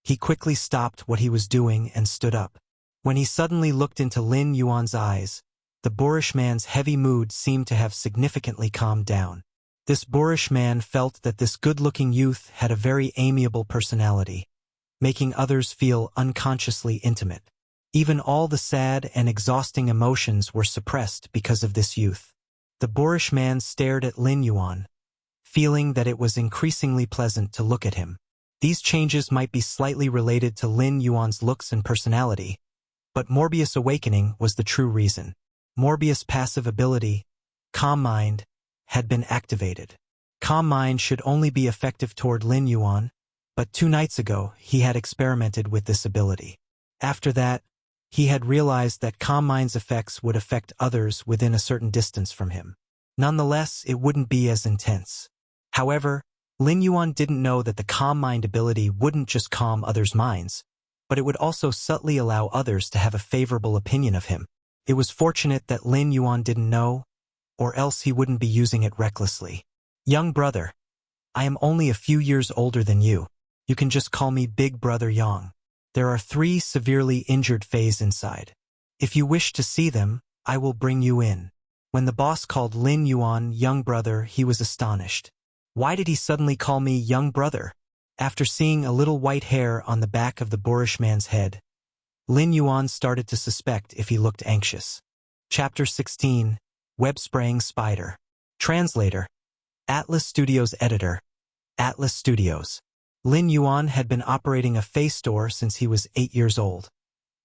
[SPEAKER 1] he quickly stopped what he was doing and stood up. When he suddenly looked into Lin Yuan's eyes, the boorish man's heavy mood seemed to have significantly calmed down. This boorish man felt that this good-looking youth had a very amiable personality, making others feel unconsciously intimate. Even all the sad and exhausting emotions were suppressed because of this youth. The boorish man stared at Lin Yuan, feeling that it was increasingly pleasant to look at him. These changes might be slightly related to Lin Yuan's looks and personality, but Morbius Awakening was the true reason. Morbius' passive ability, Calm Mind, had been activated. Calm Mind should only be effective toward Lin Yuan, but 2 nights ago he had experimented with this ability. After that, he had realized that Calm Mind's effects would affect others within a certain distance from him. Nonetheless, it wouldn't be as intense. However, Lin Yuan didn't know that the Calm Mind ability wouldn't just calm others' minds, but it would also subtly allow others to have a favorable opinion of him. It was fortunate that Lin Yuan didn't know, or else he wouldn't be using it recklessly. "Young brother, I am only a few years older than you. You can just call me Big Brother Yang. There are 3 severely injured feys inside. If you wish to see them, I will bring you in." When the boss called Lin Yuan young brother, he was astonished. Why did he suddenly call me young brother? After seeing a little white hair on the back of the boorish man's head, Lin Yuan started to suspect if he looked anxious. Chapter 16, Web-Spraying Spider. Translator. Atlas Studios Editor. Atlas Studios. Lin Yuan had been operating a fey store since he was 8 years old,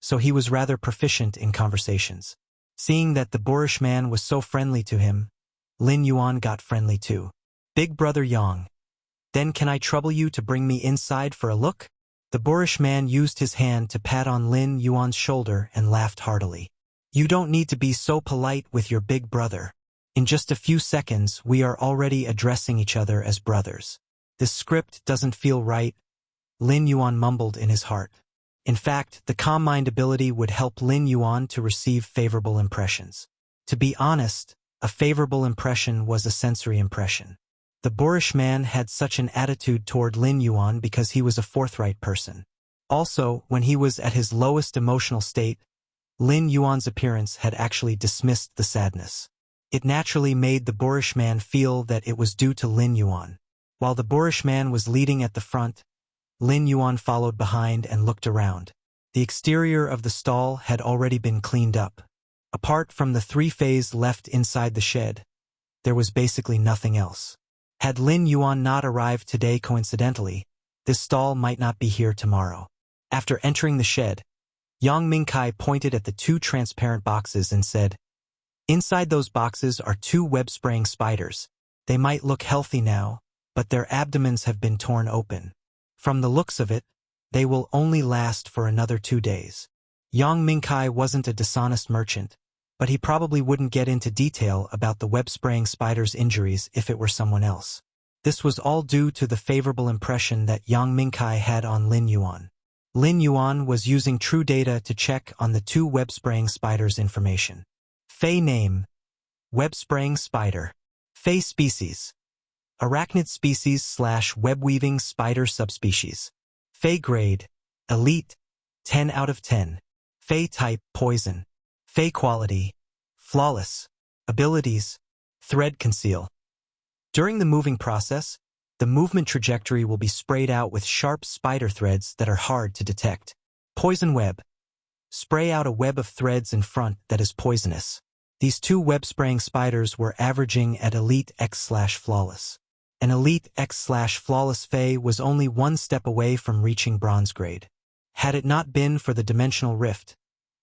[SPEAKER 1] so he was rather proficient in conversations. Seeing that the boorish man was so friendly to him, Lin Yuan got friendly too. "Big Brother Yang, then can I trouble you to bring me inside for a look?" The boorish man used his hand to pat on Lin Yuan's shoulder and laughed heartily. "You don't need to be so polite with your big brother. In just a few seconds we are already addressing each other as brothers. This script doesn't feel right," Lin Yuan mumbled in his heart. In fact, the Calm Mind ability would help Lin Yuan to receive favorable impressions. To be honest, a favorable impression was a sensory impression. The boorish man had such an attitude toward Lin Yuan because he was a forthright person. Also, when he was at his lowest emotional state, Lin Yuan's appearance had actually dismissed the sadness. It naturally made the boorish man feel that it was due to Lin Yuan. While the boorish man was leading at the front, Lin Yuan followed behind and looked around. The exterior of the stall had already been cleaned up. Apart from the 3 feys left inside the shed, there was basically nothing else. Had Lin Yuan not arrived today coincidentally, this stall might not be here tomorrow. After entering the shed, Yang Mingkai pointed at the two transparent boxes and said, "Inside those boxes are two web-spraying spiders. They might look healthy now, but their abdomens have been torn open. From the looks of it, they will only last for another 2 days." Yang Mingkai wasn't a dishonest merchant, but he probably wouldn't get into detail about the web-spraying spider's injuries if it were someone else. This was all due to the favorable impression that Yang Mingkai had on Lin Yuan. Lin Yuan was using true data to check on the two web-spraying spiders' information. Fey name: web-spraying spider. Fey species: arachnid species / web-weaving spider subspecies. Fey grade: elite, 10 out of 10. Fey type: poison. Fey quality: flawless. Abilities: thread conceal. During the moving process, the movement trajectory will be sprayed out with sharp spider threads that are hard to detect. Poison web: spray out a web of threads in front that is poisonous. These two web-spraying spiders were averaging at Elite X/Flawless. An Elite X/Flawless Fey was only one step away from reaching bronze grade. Had it not been for the dimensional rift,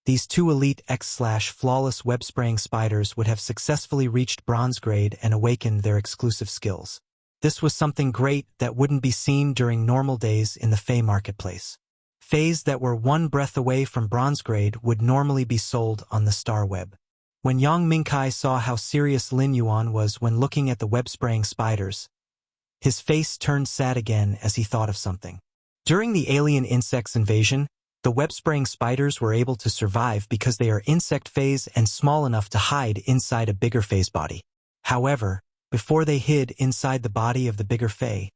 [SPEAKER 1] these two Elite X/Flawless web-spraying spiders would have successfully reached bronze grade and awakened their exclusive skills. This was something great that wouldn't be seen during normal days in the Fey marketplace. Feys that were one breath away from bronze grade would normally be sold on the star web. When Yang Mingkai saw how serious Lin Yuan was when looking at the web-spraying spiders, his face turned sad again as he thought of something. During the alien insects invasion, the web-spraying spiders were able to survive because they are insect feys and small enough to hide inside a bigger fey's body. However, before they hid inside the body of the bigger fey,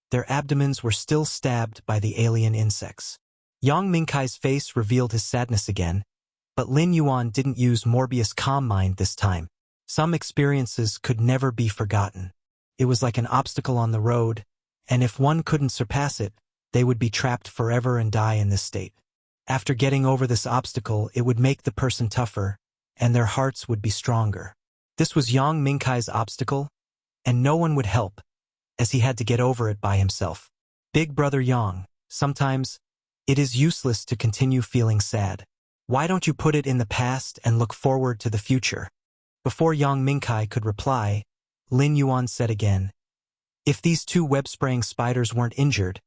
[SPEAKER 1] their abdomens were still stabbed by the alien insects. Yang Mingkai's face revealed his sadness again, but Lin Yuan didn't use Morbius' calm mind this time. Some experiences could never be forgotten. It was like an obstacle on the road, and if one couldn't surpass it, they would be trapped forever and die in this state. After getting over this obstacle, it would make the person tougher, and their hearts would be stronger. This was Yang Mingkai's obstacle, and no one would help, as he had to get over it by himself. Big brother Yang, sometimes, it is useless to continue feeling sad. Why don't you put it in the past and look forward to the future? Before Yang Mingkai could reply, Lin Yuan said again, "If these two web-spraying spiders weren't injured,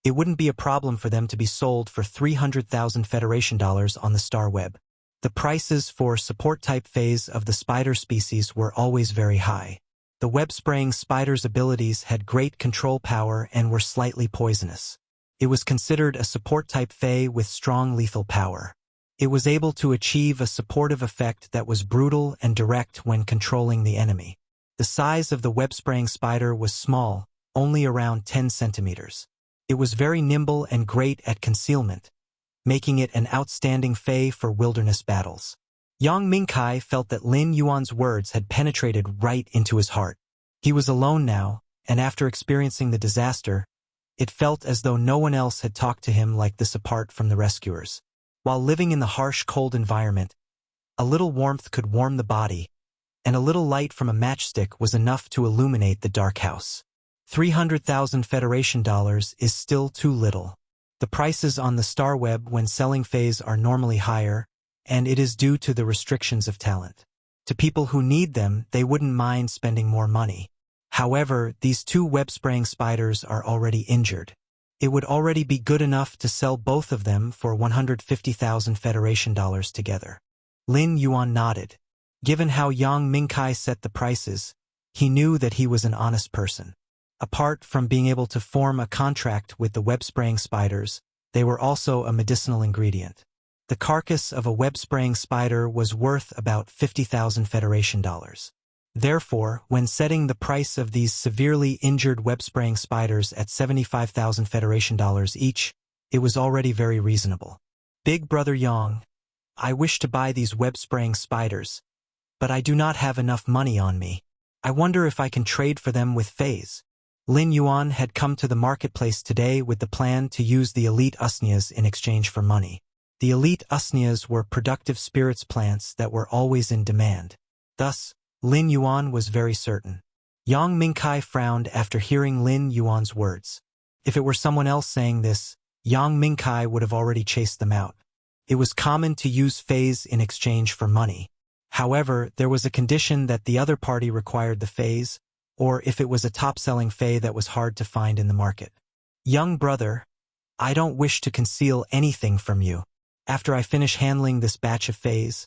[SPEAKER 1] it wouldn't be a problem for them to be sold for 300,000 Federation dollars on the star web." The prices for support-type feys of the spider species were always very high. The web-spraying spider's abilities had great control power and were slightly poisonous. It was considered a support-type fey with strong lethal power. It was able to achieve a supportive effect that was brutal and direct when controlling the enemy. The size of the web-spraying spider was small, only around 10 centimeters. It was very nimble and great at concealment, making it an outstanding fey for wilderness battles. Yang Mingkai felt that Lin Yuan's words had penetrated right into his heart. He was alone now, and after experiencing the disaster, it felt as though no one else had talked to him like this apart from the rescuers. While living in the harsh, cold environment, a little warmth could warm the body, and a little light from a matchstick was enough to illuminate the dark house. 300,000 Federation dollars is still too little. The prices on the star web when selling feys are normally higher, and it is due to the restrictions of talent. To people who need them, they wouldn't mind spending more money. However, these two web-spraying spiders are already injured. It would already be good enough to sell both of them for 150,000 Federation dollars together. Lin Yuan nodded. Given how Yang Mingkai set the prices, he knew that he was an honest person. Apart from being able to form a contract with the web-spraying spiders, they were also a medicinal ingredient. The carcass of a web-spraying spider was worth about 50,000 Federation dollars. Therefore, when setting the price of these severely injured web-spraying spiders at 75,000 Federation dollars each, it was already very reasonable. Big brother Yang, I wish to buy these web-spraying spiders, but I do not have enough money on me. I wonder if I can trade for them with feys. Lin Yuan had come to the marketplace today with the plan to use the elite usnias in exchange for money. The elite usnias were productive spirits plants that were always in demand. Thus, Lin Yuan was very certain. Yang Mingkai frowned after hearing Lin Yuan's words. If it were someone else saying this, Yang Mingkai would have already chased them out. It was common to use feys in exchange for money. However, there was a condition that the other party required the feys, or if it was a top-selling fey that was hard to find in the market. Young brother, I don't wish to conceal anything from you. After I finish handling this batch of feys,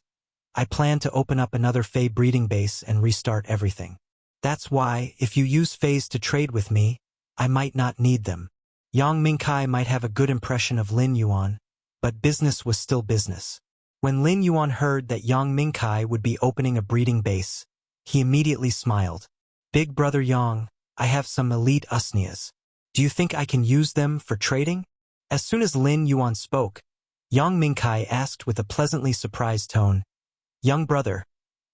[SPEAKER 1] I plan to open up another fey breeding base and restart everything. That's why, if you use feys to trade with me, I might not need them. Yang Mingkai might have a good impression of Lin Yuan, but business was still business. When Lin Yuan heard that Yang Mingkai would be opening a breeding base, he immediately smiled. Big brother Yang, I have some elite usnias. Do you think I can use them for trading? As soon as Lin Yuan spoke, Yang Mingkai asked with a pleasantly surprised tone, Young brother,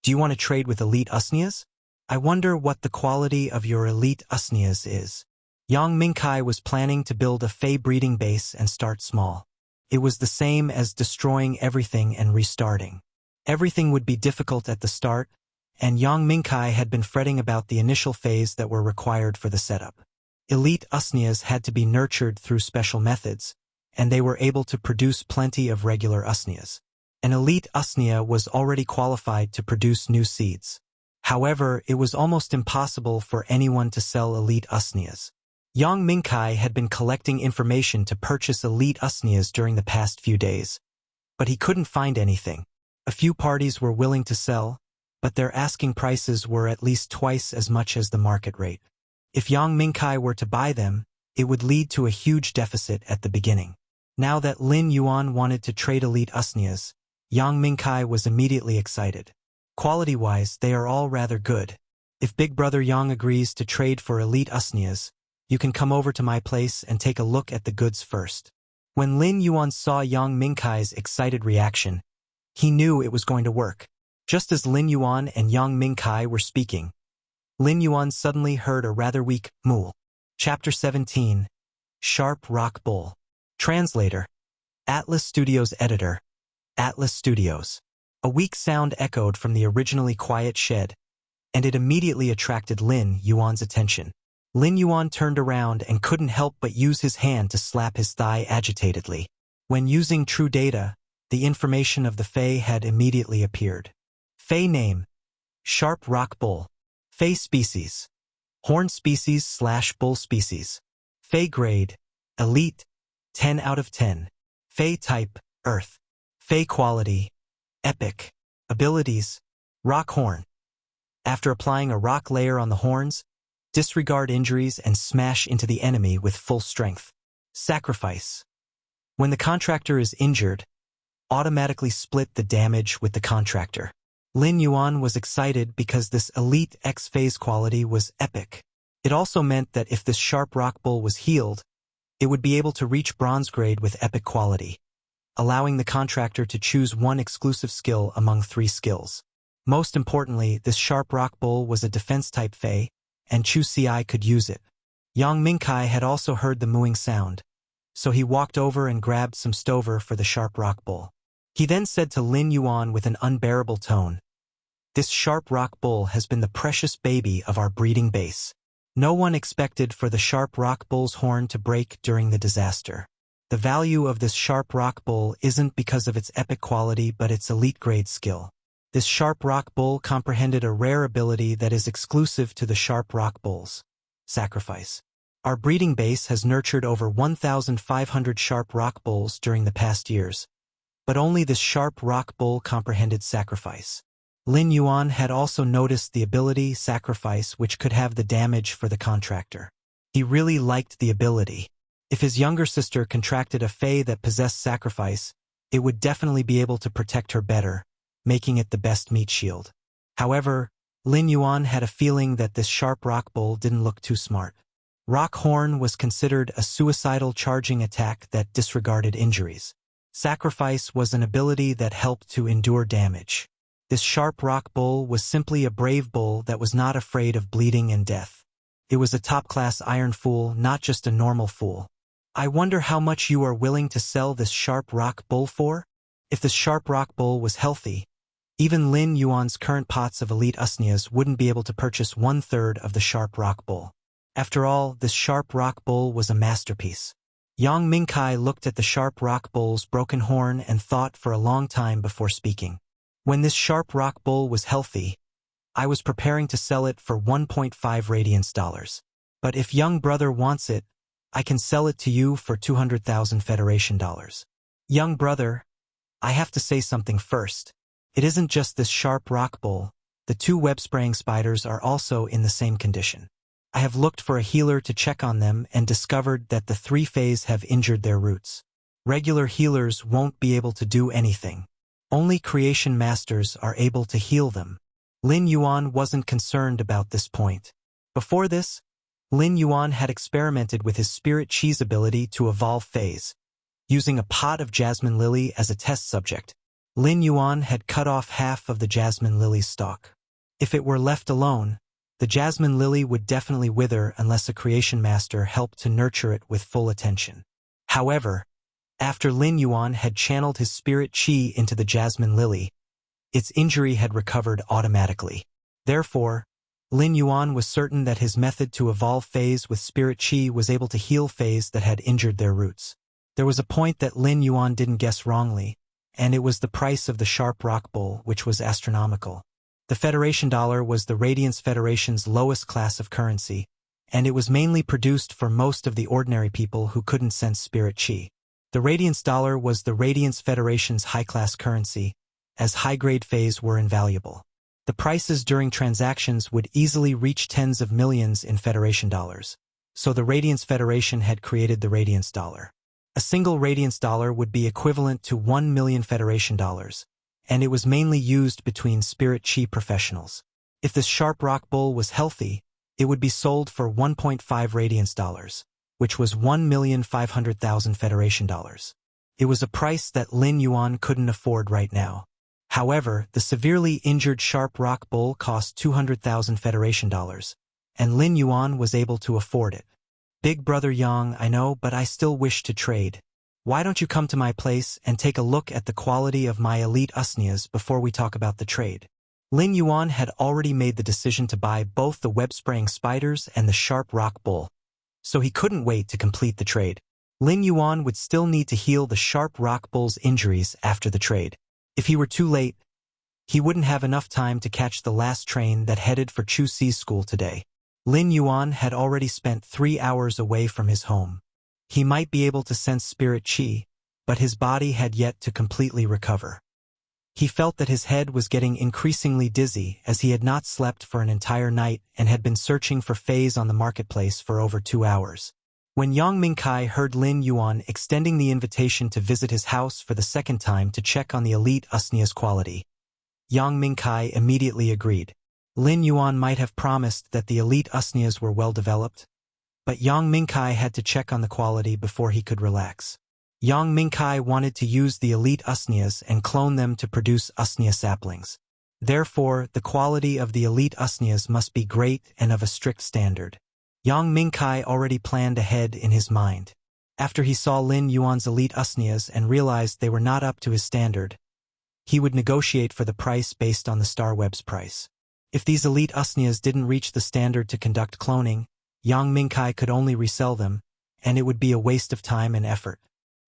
[SPEAKER 1] do you want to trade with elite usnias? I wonder what the quality of your elite usnias is. Yang Mingkai was planning to build a fey breeding base and start small. It was the same as destroying everything and restarting. Everything would be difficult at the start, and Yang Mingkai had been fretting about the initial phase that were required for the setup. Elite usnias had to be nurtured through special methods, and they were able to produce plenty of regular usnias. An elite usnia was already qualified to produce new seeds. However, it was almost impossible for anyone to sell elite usnias. Yang Mingkai had been collecting information to purchase elite usnias during the past few days, but he couldn't find anything. A few parties were willing to sell, but their asking prices were at least twice as much as the market rate. If Yang Mingkai were to buy them, it would lead to a huge deficit at the beginning. Now that Lin Yuan wanted to trade elite usnias, Yang Mingkai was immediately excited. Quality-wise, they are all rather good. If Big Brother Yang agrees to trade for elite usnias, you can come over to my place and take a look at the goods first. When Lin Yuan saw Yang Mingkai's excited reaction, he knew it was going to work. Just as Lin Yuan and Yang Mingkai were speaking, Lin Yuan suddenly heard a rather weak moo. Chapter 17. Sharp Rock Bull. Translator. Atlas Studios Editor. Atlas Studios. A weak sound echoed from the originally quiet shed, and it immediately attracted Lin Yuan's attention. Lin Yuan turned around and couldn't help but use his hand to slap his thigh agitatedly. When using true data, the information of the fey had immediately appeared. Fey name: Sharp Rock Bull. Fey species: Horn species/bull species. Fey grade: Elite, 10 out of 10. Fey type: Earth. Fey quality: Epic. Abilities: Rock Horn. After applying a rock layer on the horns, disregard injuries and smash into the enemy with full strength. Sacrifice. When the contractor is injured, automatically split the damage with the contractor. Lin Yuan was excited because this elite X phase quality was epic. It also meant that if this sharp rock bull was healed, it would be able to reach bronze grade with epic quality, allowing the contractor to choose one exclusive skill among 3 skills. Most importantly, this sharp rock bull was a defense-type fey, and Chu Ci could use it. Yang Mingkai had also heard the mooing sound, so he walked over and grabbed some stover for the sharp rock bull. He then said to Lin Yuan with an unbearable tone, "This sharp rock bull has been the precious baby of our breeding base. No one expected for the sharp rock bull's horn to break during the disaster. The value of this sharp rock bull isn't because of its epic quality but its elite grade skill. This sharp rock bull comprehended a rare ability that is exclusive to the sharp rock bulls. Sacrifice. Our breeding base has nurtured over 1,500 sharp rock bulls during the past years, but only this sharp rock bull comprehended sacrifice." Lin Yuan had also noticed the ability sacrifice, which could have the damage for the contractor. He really liked the ability. If his younger sister contracted a fey that possessed sacrifice, it would definitely be able to protect her better, making it the best meat shield. However, Lin Yuan had a feeling that this sharp rock bull didn't look too smart. Rock Horn was considered a suicidal charging attack that disregarded injuries. Sacrifice was an ability that helped to endure damage. This sharp rock bull was simply a brave bull that was not afraid of bleeding and death. It was a top-class iron fool, not just a normal fool. I wonder how much you are willing to sell this sharp rock bull for? If the sharp rock bull was healthy, even Lin Yuan's current pots of elite usnias wouldn't be able to purchase 1/3 of the sharp rock bull. After all, this sharp rock bull was a masterpiece. Yang Mingkai looked at the sharp rock bull's broken horn and thought for a long time before speaking. When this sharp rock bull was healthy, I was preparing to sell it for 1.5 radiance dollars. But if young brother wants it, I can sell it to you for 200,000 Federation dollars. Young brother, I have to say something first. It isn't just this sharp rock bull. The two web-spraying spiders are also in the same condition. I have looked for a healer to check on them and discovered that the 3 feys have injured their roots. Regular healers won't be able to do anything. Only creation masters are able to heal them. Lin Yuan wasn't concerned about this point. Before this, Lin Yuan had experimented with his spirit chi's ability to evolve feys. Using a pot of jasmine lily as a test subject, Lin Yuan had cut off half of the jasmine lily's stalk. If it were left alone, the jasmine lily would definitely wither unless a creation master helped to nurture it with full attention. However, after Lin Yuan had channeled his spirit chi into the jasmine lily, its injury had recovered automatically. Therefore, Lin Yuan was certain that his method to evolve feys with spirit chi was able to heal feys that had injured their roots. There was a point that Lin Yuan didn't guess wrongly, and it was the price of the sharp rock bull, which was astronomical. The Federation dollar was the Radiance Federation's lowest class of currency, and it was mainly produced for most of the ordinary people who couldn't sense spirit chi. The Radiance dollar was the Radiance Federation's high-class currency, as high-grade feys were invaluable. The prices during transactions would easily reach tens of millions in Federation dollars, so the Radiance Federation had created the Radiance dollar. A single Radiance dollar would be equivalent to 1 million Federation dollars, and it was mainly used between spirit chi professionals. If this sharp rock bull was healthy, it would be sold for 1.5 radiance dollars, which was 1,500,000 Federation dollars. It was a price that Lin Yuan couldn't afford right now. However, the severely injured sharp rock bull cost 200,000 Federation dollars, and Lin Yuan was able to afford it. Big brother Yang, I know, but I still wish to trade. Why don't you come to my place and take a look at the quality of my elite usnias before we talk about the trade? Lin Yuan had already made the decision to buy both the web-spraying spiders and the sharp rock bull, so he couldn't wait to complete the trade. Lin Yuan would still need to heal the sharp rock bull's injuries after the trade. If he were too late, he wouldn't have enough time to catch the last train that headed for Chu Si's school today. Lin Yuan had already spent 3 hours away from his home. He might be able to sense spirit chi, but his body had yet to completely recover. He felt that his head was getting increasingly dizzy as he had not slept for an entire night and had been searching for feys on the marketplace for over 2 hours. When Yang Mingkai heard Lin Yuan extending the invitation to visit his house for the second time to check on the elite usnia's quality, Yang Mingkai immediately agreed. Lin Yuan might have promised that the elite usnias were well developed, but Yang Mingkai had to check on the quality before he could relax. Yang Mingkai wanted to use the elite usnias and clone them to produce usnia saplings. Therefore, the quality of the elite usnias must be great and of a strict standard. Yang Mingkai already planned ahead in his mind. After he saw Lin Yuan's elite usnias and realized they were not up to his standard, he would negotiate for the price based on the Star Web's price. If these elite usnias didn't reach the standard to conduct cloning, Yang Mingkai could only resell them, and it would be a waste of time and effort.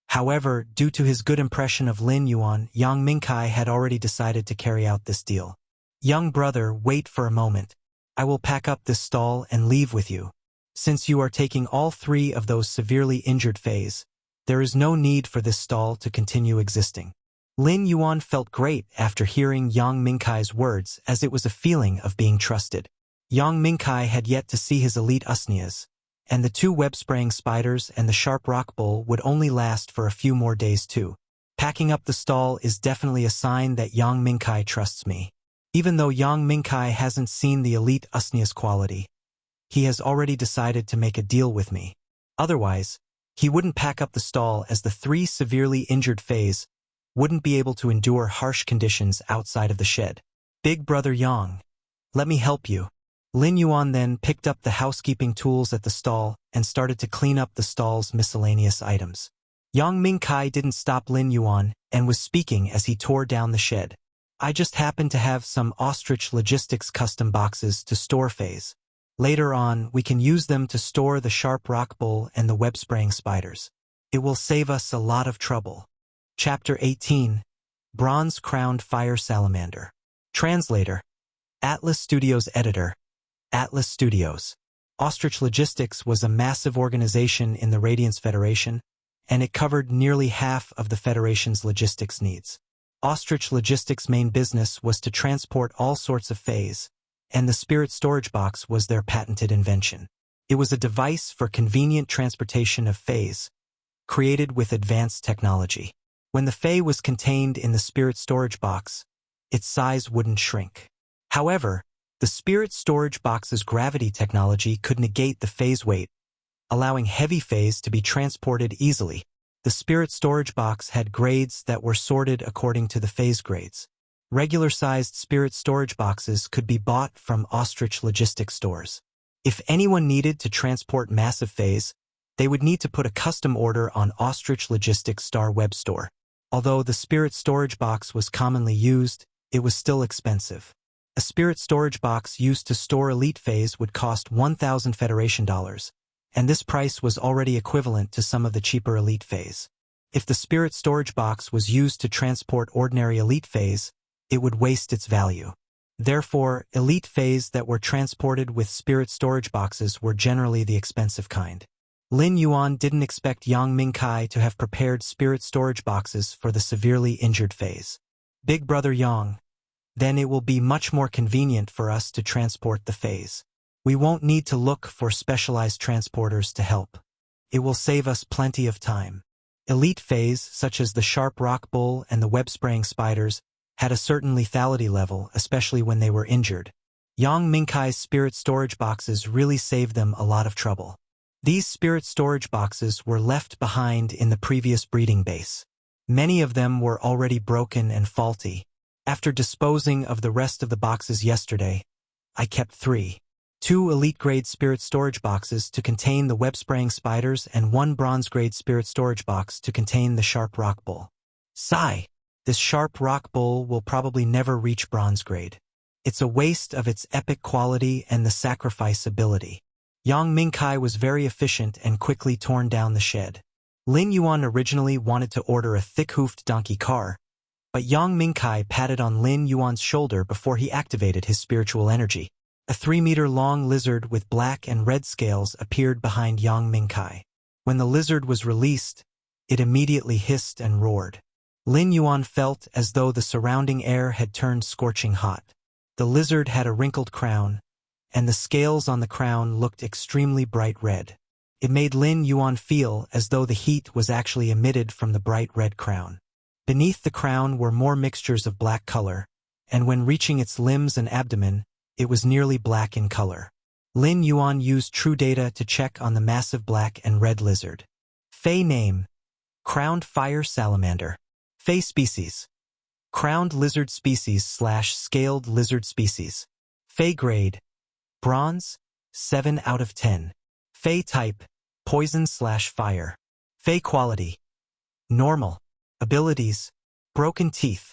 [SPEAKER 1] However, due to his good impression of Lin Yuan, Yang Mingkai had already decided to carry out this deal. Young brother, wait for a moment. I will pack up this stall and leave with you. Since you are taking all 3 of those severely injured feys, there is no need for this stall to continue existing. Lin Yuan felt great after hearing Yang Mingkai's words, as it was a feeling of being trusted. Yang Mingkai had yet to see his elite usnias, and the 2 web-spraying spiders and the sharp rock bull would only last for a few more days too. Packing up the stall is definitely a sign that Yang Mingkai trusts me. Even though Yang Mingkai hasn't seen the elite usnia's quality, he has already decided to make a deal with me. Otherwise, he wouldn't pack up the stall, as the 3 severely injured feys wouldn't be able to endure harsh conditions outside of the shed. Big brother Yang, let me help you. Lin Yuan then picked up the housekeeping tools at the stall and started to clean up the stall's miscellaneous items. Yang Mingkai didn't stop Lin Yuan and was speaking as he tore down the shed. I just happen to have some ostrich logistics custom boxes to store feys. Later on, we can use them to store the sharp rock bull and the web-spraying spiders. It will save us a lot of trouble. Chapter 18. Bronze-Crowned Fire Salamander. Translator. Atlas Studios Editor. Atlas Studios. Ostrich Logistics was a massive organization in the Radiance Federation, and it covered nearly half of the Federation's logistics needs. Ostrich Logistics' main business was to transport all sorts of feys, and the Spirit Storage Box was their patented invention. It was a device for convenient transportation of feys, created with advanced technology. When the fey was contained in the Spirit Storage Box, its size wouldn't shrink. However, the Spirit Storage Box's gravity technology could negate the fey's weight, allowing heavy feys to be transported easily. The Spirit Storage Box had grades that were sorted according to the fey's grades. Regular-sized Spirit Storage Boxes could be bought from Ostrich Logistics stores. If anyone needed to transport massive feys, they would need to put a custom order on Ostrich Logistics' Star web store. Although the Spirit Storage Box was commonly used, it was still expensive. A Spirit Storage Box used to store elite feys would cost 1,000 Federation dollars, and this price was already equivalent to some of the cheaper elite feys. If the Spirit Storage Box was used to transport ordinary elite feys, it would waste its value. Therefore, elite feys that were transported with Spirit Storage Boxes were generally the expensive kind. Lin Yuan didn't expect Yang Mingkai to have prepared Spirit Storage Boxes for the severely injured feys. Big Brother Yang, then it will be much more convenient for us to transport the feys. We won't need to look for specialized transporters to help. It will save us plenty of time. Elite feys, such as the sharp rock bull and the web-spraying spiders, had a certain lethality level, especially when they were injured. Yang Mingkai's Spirit Storage Boxes really saved them a lot of trouble. These Spirit Storage Boxes were left behind in the previous breeding base. Many of them were already broken and faulty. After disposing of the rest of the boxes yesterday, I kept 2 elite-grade Spirit Storage Boxes to contain the web-spraying spiders and 1 bronze-grade Spirit Storage Box to contain the sharp rock bull. Sigh. This sharp rock bull will probably never reach bronze grade. It's a waste of its epic quality and the sacrifice ability. Yang Mingkai was very efficient and quickly torn down the shed. Lin Yuan originally wanted to order a thick-hoofed donkey car, but Yang Mingkai patted on Lin Yuan's shoulder before he activated his spiritual energy. A 3-meter-long lizard with black and red scales appeared behind Yang Mingkai. When the lizard was released, it immediately hissed and roared. Lin Yuan felt as though the surrounding air had turned scorching hot. The lizard had a wrinkled crown, and the scales on the crown looked extremely bright red. It made Lin Yuan feel as though the heat was actually emitted from the bright red crown. Beneath the crown were more mixtures of black color, and when reaching its limbs and abdomen, it was nearly black in color. Lin Yuan used true data to check on the massive black and red lizard. Fey name: Crowned Fire Salamander. Fey species: Crowned Lizard Species / Scaled Lizard Species. Fey grade: Bronze, 7 out of 10. Fey type: Poison / Fire. Fey quality: Normal. Abilities: Broken teeth.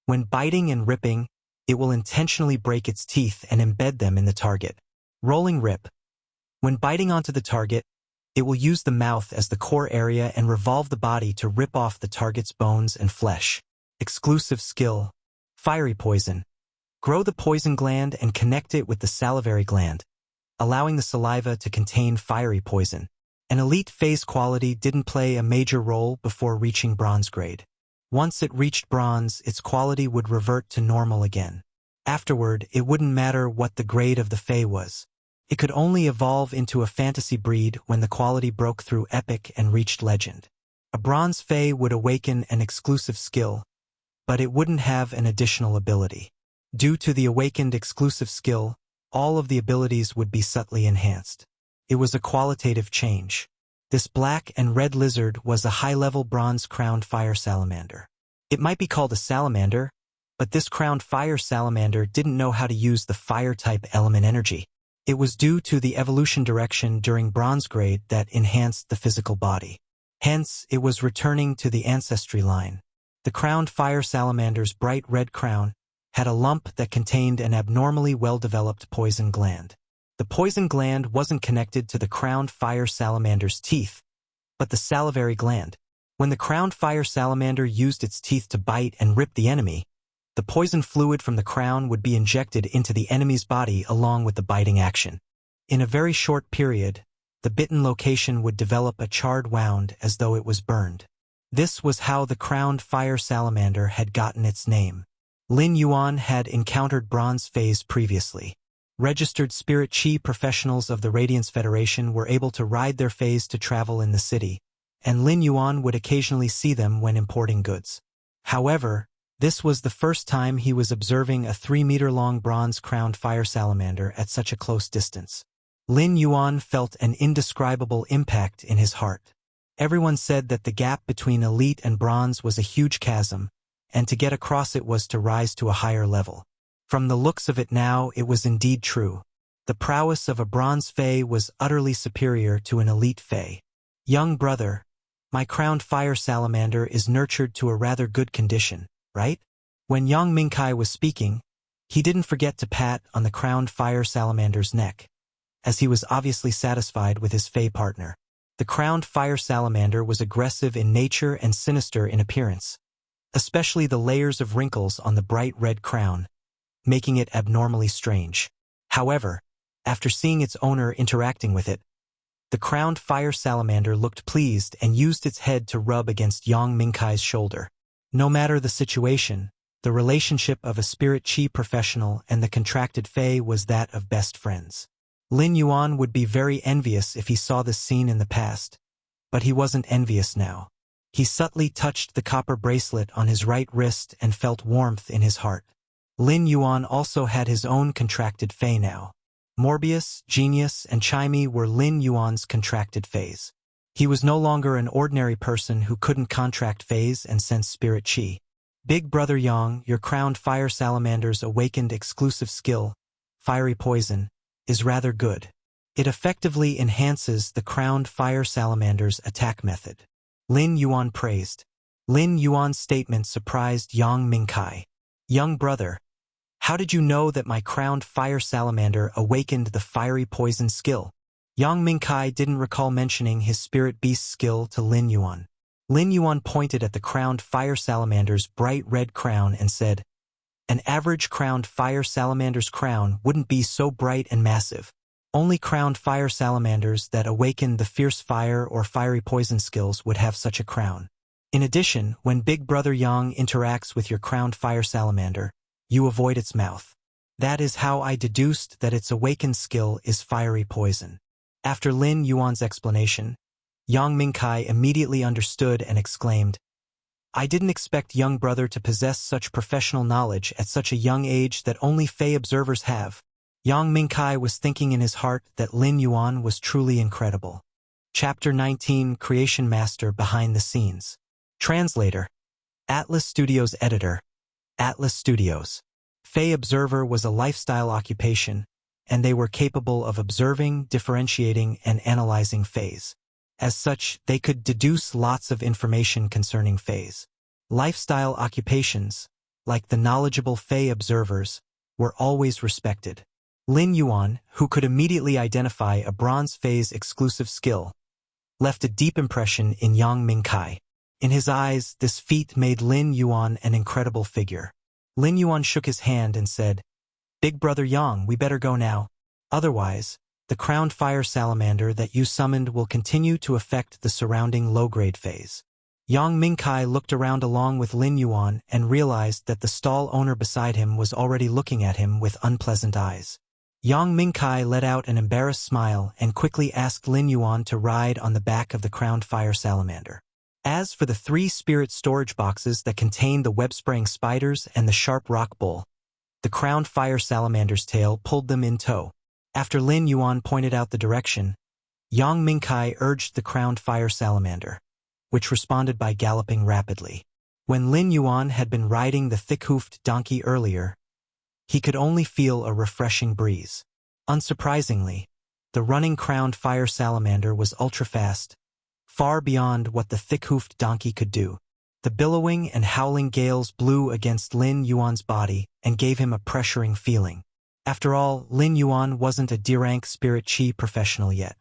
[SPEAKER 1] When biting and ripping, it will intentionally break its teeth and embed them in the target. Rolling rip: When biting onto the target, it will use the mouth as the core area and revolve the body to rip off the target's bones and flesh. Exclusive skill: Fiery poison. Grow the poison gland and connect it with the salivary gland, allowing the saliva to contain fiery poison. An elite phase quality didn't play a major role before reaching bronze grade. Once it reached bronze, its quality would revert to normal again. Afterward, it wouldn't matter what the grade of the fey was. It could only evolve into a fantasy breed when the quality broke through epic and reached legend. A bronze fey would awaken an exclusive skill, but it wouldn't have an additional ability. Due to the awakened exclusive skill, all of the abilities would be subtly enhanced. It was a qualitative change. This black and red lizard was a high-level bronze-crowned fire salamander. It might be called a salamander, but this crowned fire salamander didn't know how to use the fire-type element energy. It was due to the evolution direction during bronze grade that enhanced the physical body. Hence, it was returning to the ancestry line. The crowned fire salamander's bright red crown had a lump that contained an abnormally well-developed poison gland. The poison gland wasn't connected to the crowned fire salamander's teeth, but the salivary gland. When the crowned fire salamander used its teeth to bite and rip the enemy, the poison fluid from the crown would be injected into the enemy's body along with the biting action. In a very short period, the bitten location would develop a charred wound as though it was burned. This was how the crowned fire salamander had gotten its name. Lin Yuan had encountered bronze feys previously. Registered spirit qi professionals of the Radiance Federation were able to ride their feys to travel in the city, and Lin Yuan would occasionally see them when importing goods. However, this was the first time he was observing a 3-meter-long bronze-crowned fire salamander at such a close distance. Lin Yuan felt an indescribable impact in his heart. Everyone said that the gap between elite and bronze was a huge chasm, and to get across it was to rise to a higher level. From the looks of it now, it was indeed true. The prowess of a bronze fey was utterly superior to an elite fey. Young brother, my crowned fire salamander is nurtured to a rather good condition, right? When Yang Mingkai was speaking, he didn't forget to pat on the crowned fire salamander's neck, as he was obviously satisfied with his fey partner. The crowned fire salamander was aggressive in nature and sinister in appearance, especially the layers of wrinkles on the bright red crown, making it abnormally strange. However, after seeing its owner interacting with it, the crowned fire salamander looked pleased and used its head to rub against Yang Mingkai's shoulder. No matter the situation, the relationship of a spirit qi professional and the contracted fey was that of best friends. Lin Yuan would be very envious if he saw this scene in the past, but he wasn't envious now. He subtly touched the copper bracelet on his right wrist and felt warmth in his heart. Lin Yuan also had his own contracted fey now. Morbius, Genius, and Chimey were Lin Yuan's contracted feys. He was no longer an ordinary person who couldn't contract feys and sense spirit qi. Big Brother Yang, your crowned fire salamander's awakened exclusive skill, fiery poison, is rather good. It effectively enhances the crowned fire salamander's attack method. Lin Yuan praised. Lin Yuan's statement surprised Yang Mingkai. Young brother, how did you know that my crowned fire salamander awakened the fiery poison skill? Yang Mingkai didn't recall mentioning his spirit beast skill to Lin Yuan. Lin Yuan pointed at the crowned fire salamander's bright red crown and said, an average crowned fire salamander's crown wouldn't be so bright and massive. Only crowned fire salamanders that awaken the fierce fire or fiery poison skills would have such a crown. In addition, when Big Brother Yang interacts with your crowned fire salamander, you avoid its mouth. That is how I deduced that its awakened skill is fiery poison. After Lin Yuan's explanation, Yang Mingkai immediately understood and exclaimed, I didn't expect young brother to possess such professional knowledge at such a young age that only fey observers have. Yang Mingkai was thinking in his heart that Lin Yuan was truly incredible. Chapter 19, Creation Master Behind the Scenes. Translator. Atlas Studios Editor. Atlas Studios. Fey Observer was a lifestyle occupation, and they were capable of observing, differentiating, and analyzing feys. As such, they could deduce lots of information concerning feys. Lifestyle occupations, like the knowledgeable fey observers, were always respected. Lin Yuan, who could immediately identify a bronze fey's exclusive skill, left a deep impression in Yang Mingkai. In his eyes, this feat made Lin Yuan an incredible figure. Lin Yuan shook his hand and said, Big Brother Yang, we better go now. Otherwise, the crowned fire salamander that you summoned will continue to affect the surrounding low-grade feys. Yang Mingkai looked around along with Lin Yuan and realized that the stall owner beside him was already looking at him with unpleasant eyes. Yang Mingkai let out an embarrassed smile and quickly asked Lin Yuan to ride on the back of the crowned fire salamander. As for the 3 spirit storage boxes that contained the web-spraying spiders and the sharp rock bowl, the crowned fire salamander's tail pulled them in tow. After Lin Yuan pointed out the direction, Yang Mingkai urged the crowned fire salamander, which responded by galloping rapidly. When Lin Yuan had been riding the thick-hoofed donkey earlier, he could only feel a refreshing breeze. Unsurprisingly, the running crowned fire salamander was ultra-fast, far beyond what the thick-hoofed donkey could do. The billowing and howling gales blew against Lin Yuan's body and gave him a pressuring feeling. After all, Lin Yuan wasn't a D-rank spirit qi professional yet.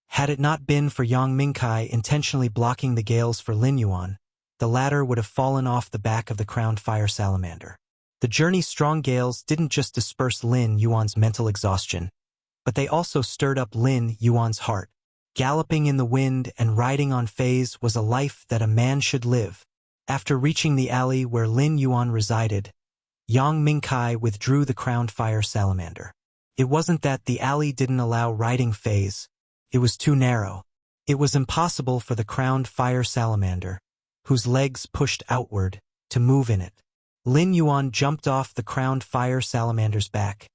[SPEAKER 1] Had it not been for Yang Mingkai intentionally blocking the gales for Lin Yuan, the latter would have fallen off the back of the crowned fire salamander. The journey's strong gales didn't just disperse Lin Yuan's mental exhaustion, but they also stirred up Lin Yuan's heart. Galloping in the wind and riding on feys was a life that a man should live. After reaching the alley where Lin Yuan resided, Yang Mingkai withdrew the crowned fire salamander. It wasn't that the alley didn't allow riding feys, it was too narrow. It was impossible for the crowned fire salamander, whose legs pushed outward, to move in it. Lin Yuan jumped off the crowned fire salamander's back,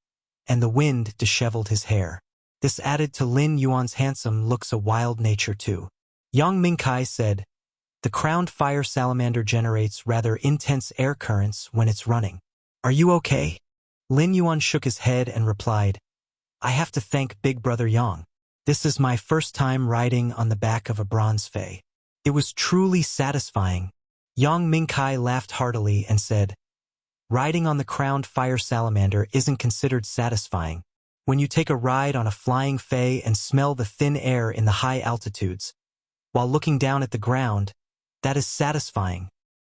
[SPEAKER 1] and the wind disheveled his hair. This added to Lin Yuan's handsome looks a wild nature too. Yang Mingkai said, "The crowned fire salamander generates rather intense air currents when it's running. Are you okay?" Lin Yuan shook his head and replied, "I have to thank Big Brother Yang. This is my first time riding on the back of a bronze fey. It was truly satisfying." Yang Mingkai laughed heartily and said, "Riding on the crowned fire salamander isn't considered satisfying. When you take a ride on a flying fey and smell the thin air in the high altitudes, while looking down at the ground, that is satisfying."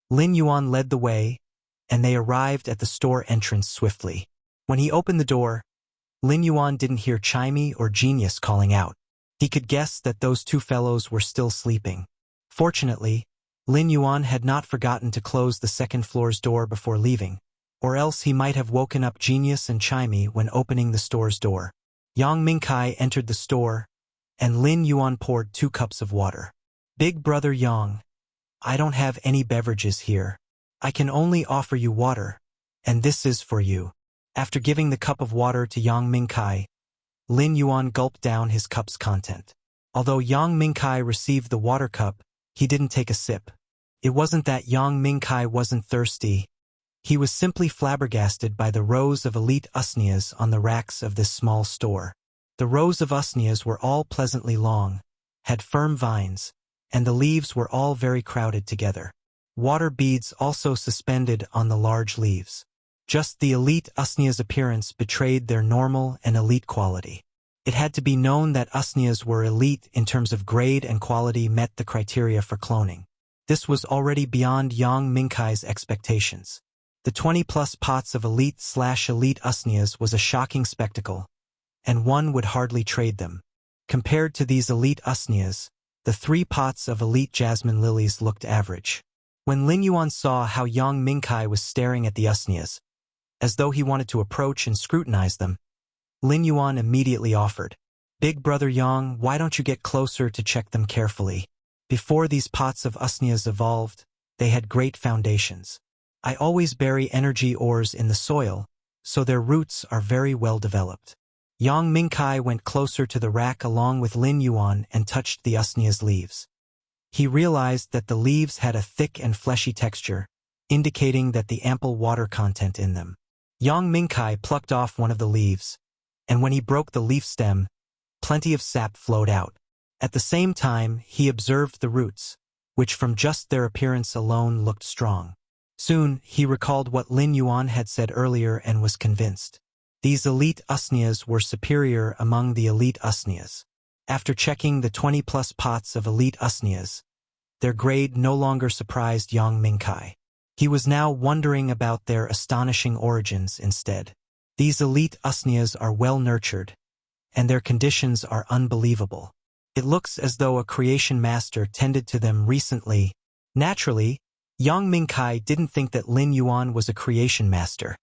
[SPEAKER 1] Lin Yuan led the way, and they arrived at the store entrance swiftly. When he opened the door, Lin Yuan didn't hear Chimey or Genius calling out. He could guess that those two fellows were still sleeping. Fortunately, Lin Yuan had not forgotten to close the second floor's door before leaving, or else he might have woken up Genius and Chimey when opening the store's door. Yang Mingkai entered the store, and Lin Yuan poured 2 cups of water. "Big Brother Yang, I don't have any beverages here. I can only offer you water, and this is for you." After giving the cup of water to Yang Mingkai, Lin Yuan gulped down his cup's content. Although Yang Mingkai received the water cup, he didn't take a sip. It wasn't that Yang Mingkai wasn't thirsty. He was simply flabbergasted by the rows of elite usneas on the racks of this small store. The rows of usneas were all pleasantly long, had firm vines, and the leaves were all very crowded together. Water beads also suspended on the large leaves. Just the elite usnea's appearance betrayed their normal and elite quality. It had to be known that usneas were elite in terms of grade and quality met the criteria for cloning. This was already beyond Yang Mingkai's expectations. The 20-plus pots of elite/elite usneas was a shocking spectacle, and one would hardly trade them. Compared to these elite usneas, the 3 pots of elite jasmine lilies looked average. When Lin Yuan saw how Yang Mingkai was staring at the usneas, as though he wanted to approach and scrutinize them, Lin Yuan immediately offered, "Big Brother Yang, why don't you get closer to check them carefully? Before these pots of usneas evolved, they had great foundations. I always bury energy ores in the soil, so their roots are very well developed." Yang Mingkai went closer to the rack along with Lin Yuan and touched the usnea's leaves. He realized that the leaves had a thick and fleshy texture, indicating that the ample water content in them. Yang Mingkai plucked off one of the leaves, and when he broke the leaf stem, plenty of sap flowed out. At the same time, he observed the roots, which from just their appearance alone looked strong. Soon, he recalled what Lin Yuan had said earlier and was convinced. These elite usneas were superior among the elite usneas. After checking the 20-plus pots of elite usneas, their grade no longer surprised Yang Mingkai. He was now wondering about their astonishing origins instead. These elite usneas are well-nurtured, and their conditions are unbelievable. It looks as though a creation master tended to them recently. Naturally, Yang Mingkai didn't think that Lin Yuan was a creation master,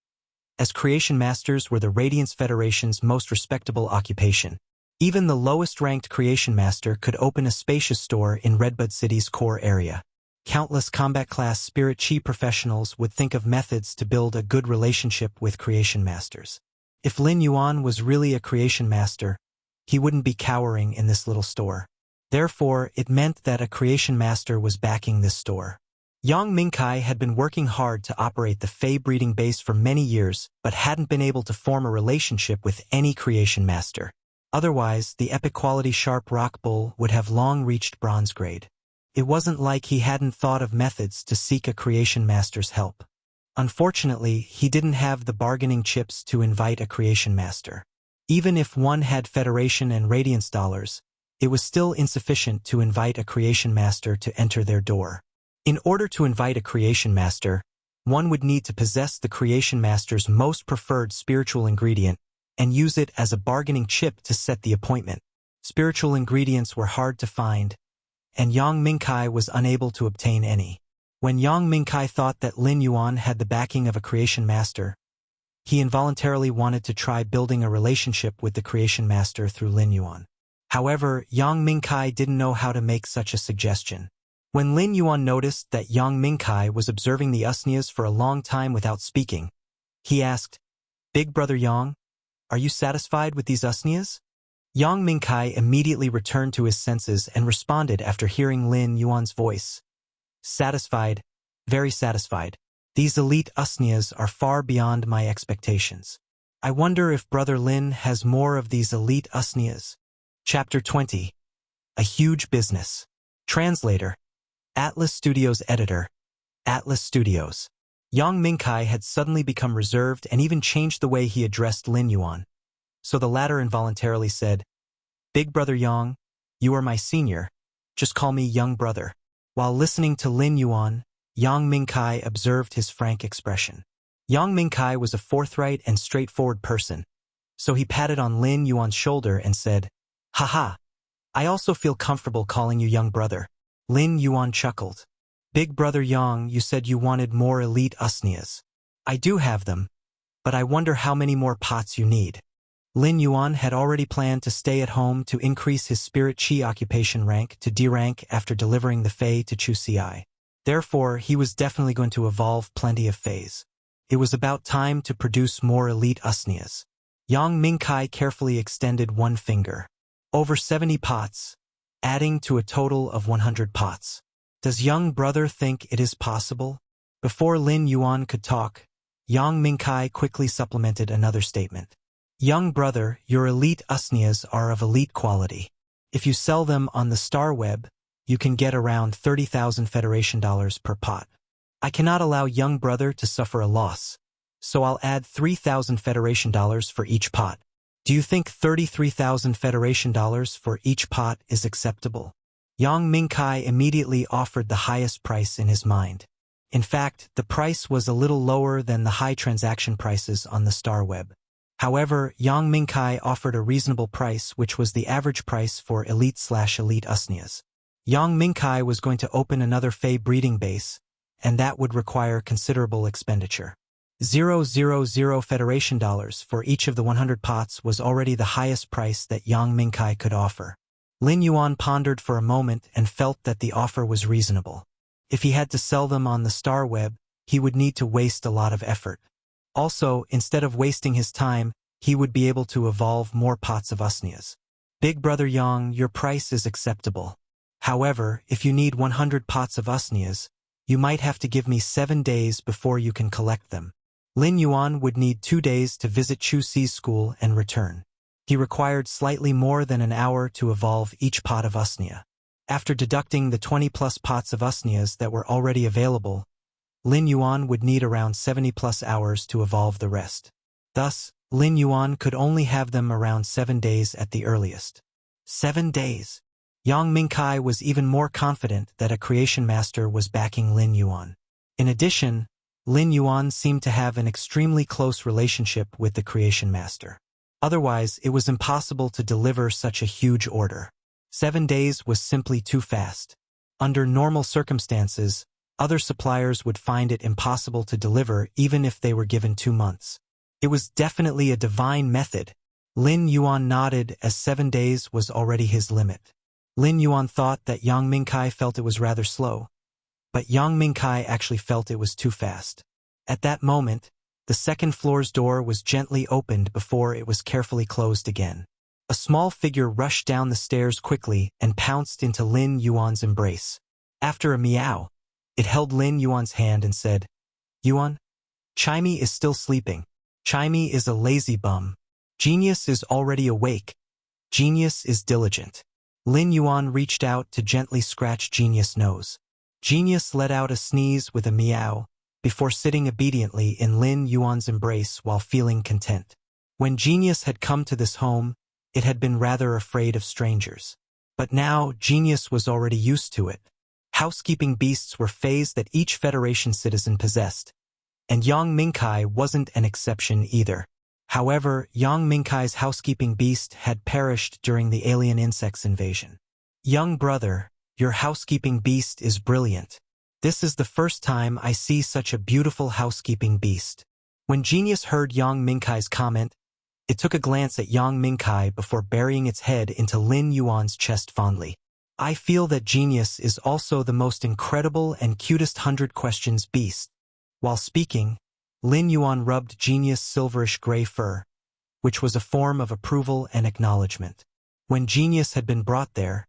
[SPEAKER 1] as creation masters were the Radiance Federation's most respectable occupation. Even the lowest-ranked creation master could open a spacious store in Redbud City's core area. Countless combat-class spirit chi professionals would think of methods to build a good relationship with creation masters. If Lin Yuan was really a creation master, he wouldn't be cowering in this little store. Therefore, it meant that a creation master was backing this store. Yang Mingkai had been working hard to operate the Fey breeding base for many years, but hadn't been able to form a relationship with any creation master. Otherwise, the epic quality Sharp Rock Bull would have long reached bronze grade. It wasn't like he hadn't thought of methods to seek a creation master's help. Unfortunately, he didn't have the bargaining chips to invite a creation master. Even if one had Federation and Radiance dollars, it was still insufficient to invite a creation master to enter their door. In order to invite a creation master, one would need to possess the creation master's most preferred spiritual ingredient and use it as a bargaining chip to set the appointment. Spiritual ingredients were hard to find, and Yang Mingkai was unable to obtain any. When Yang Mingkai thought that Lin Yuan had the backing of a creation master, he involuntarily wanted to try building a relationship with the creation master through Lin Yuan. However, Yang Mingkai didn't know how to make such a suggestion. When Lin Yuan noticed that Yang Mingkai was observing the usnias for a long time without speaking, he asked, "Big brother Yang, are you satisfied with these usnias?" Yang Mingkai immediately returned to his senses and responded after hearing Lin Yuan's voice. "Satisfied, very satisfied. These elite usnias are far beyond my expectations. I wonder if Brother Lin has more of these elite usnias." Chapter 20. A Huge Business. Translator. Atlas Studios Editor. Atlas Studios. Yang Mingkai had suddenly become reserved and even changed the way he addressed Lin Yuan. So the latter involuntarily said, "Big brother Yang, you are my senior. Just call me young brother." While listening to Lin Yuan, Yang Mingkai observed his frank expression. Yang Mingkai was a forthright and straightforward person, so he patted on Lin Yuan's shoulder and said, "Haha, I also feel comfortable calling you young brother." Lin Yuan chuckled. "Big brother Yang, you said you wanted more elite usnias. I do have them, but I wonder how many more pots you need." Lin Yuan had already planned to stay at home to increase his spirit chi occupation rank to D rank after delivering the fey to Chu Ci. Therefore, he was definitely going to evolve plenty of feys. It was about time to produce more elite usnias. Yang Mingkai carefully extended one finger. Over 70 pots, adding to a total of 100 pots. Does young brother think it is possible? Before Lin Yuan could talk, Yang Mingkai quickly supplemented another statement. "Young brother, your elite usnias are of elite quality. If you sell them on the Star Web, you can get around 30,000 Federation dollars per pot. I cannot allow young brother to suffer a loss, so I'll add 3,000 Federation dollars for each pot. Do you think 33,000 Federation dollars for each pot is acceptable?" Yang Mingkai immediately offered the highest price in his mind. In fact, the price was a little lower than the high transaction prices on the Star Web. However, Yang Mingkai offered a reasonable price, which was the average price for elite/elite usnias. Yang Mingkai was going to open another fey breeding base, and that would require considerable expenditure. 000 Federation dollars for each of the 100 pots was already the highest price that Yang Mingkai could offer. Lin Yuan pondered for a moment and felt that the offer was reasonable. If he had to sell them on the Star Web, he would need to waste a lot of effort. Also, instead of wasting his time, he would be able to evolve more pots of usnias. "Big brother Yang, your price is acceptable. However, if you need 100 pots of usnias, you might have to give me 7 days before you can collect them." Lin Yuan would need 2 days to visit Chu Ci's school and return. He required slightly more than an hour to evolve each pot of usnia. After deducting the 20-plus pots of usnias that were already available, Lin Yuan would need around 70-plus hours to evolve the rest. Thus, Lin Yuan could only have them around 7 days at the earliest. 7 days. Yang Mingkai was even more confident that a creation master was backing Lin Yuan. In addition, Lin Yuan seemed to have an extremely close relationship with the creation master. Otherwise, it was impossible to deliver such a huge order. 7 days was simply too fast. Under normal circumstances, other suppliers would find it impossible to deliver even if they were given 2 months. It was definitely a divine method. Lin Yuan nodded as 7 days was already his limit. Lin Yuan thought that Yang Mingkai felt it was rather slow, but Yang Mingkai actually felt it was too fast. At that moment, the second floor's door was gently opened before it was carefully closed again. A small figure rushed down the stairs quickly and pounced into Lin Yuan's embrace. After a meow, it held Lin Yuan's hand and said, "Yuan, Chimey is still sleeping. Chimey is a lazy bum. Genius is already awake. Genius is diligent." Lin Yuan reached out to gently scratch Genius' nose. Genius let out a sneeze with a meow, before sitting obediently in Lin Yuan's embrace while feeling content. When Genius had come to this home, it had been rather afraid of strangers. But now, Genius was already used to it. Housekeeping beasts were feys that each Federation citizen possessed, and Yang Mingkai wasn't an exception either. However, Yang Mingkai's housekeeping beast had perished during the alien insects invasion. Young brother, your housekeeping beast is brilliant. This is the first time I see such a beautiful housekeeping beast. When Genius heard Yang Mingkai's comment, it took a glance at Yang Mingkai before burying its head into Lin Yuan's chest fondly. I feel that Genius is also the most incredible and cutest 100 questions beast. While speaking, Lin Yuan rubbed Genius' silverish gray fur, which was a form of approval and acknowledgement. When Genius had been brought there,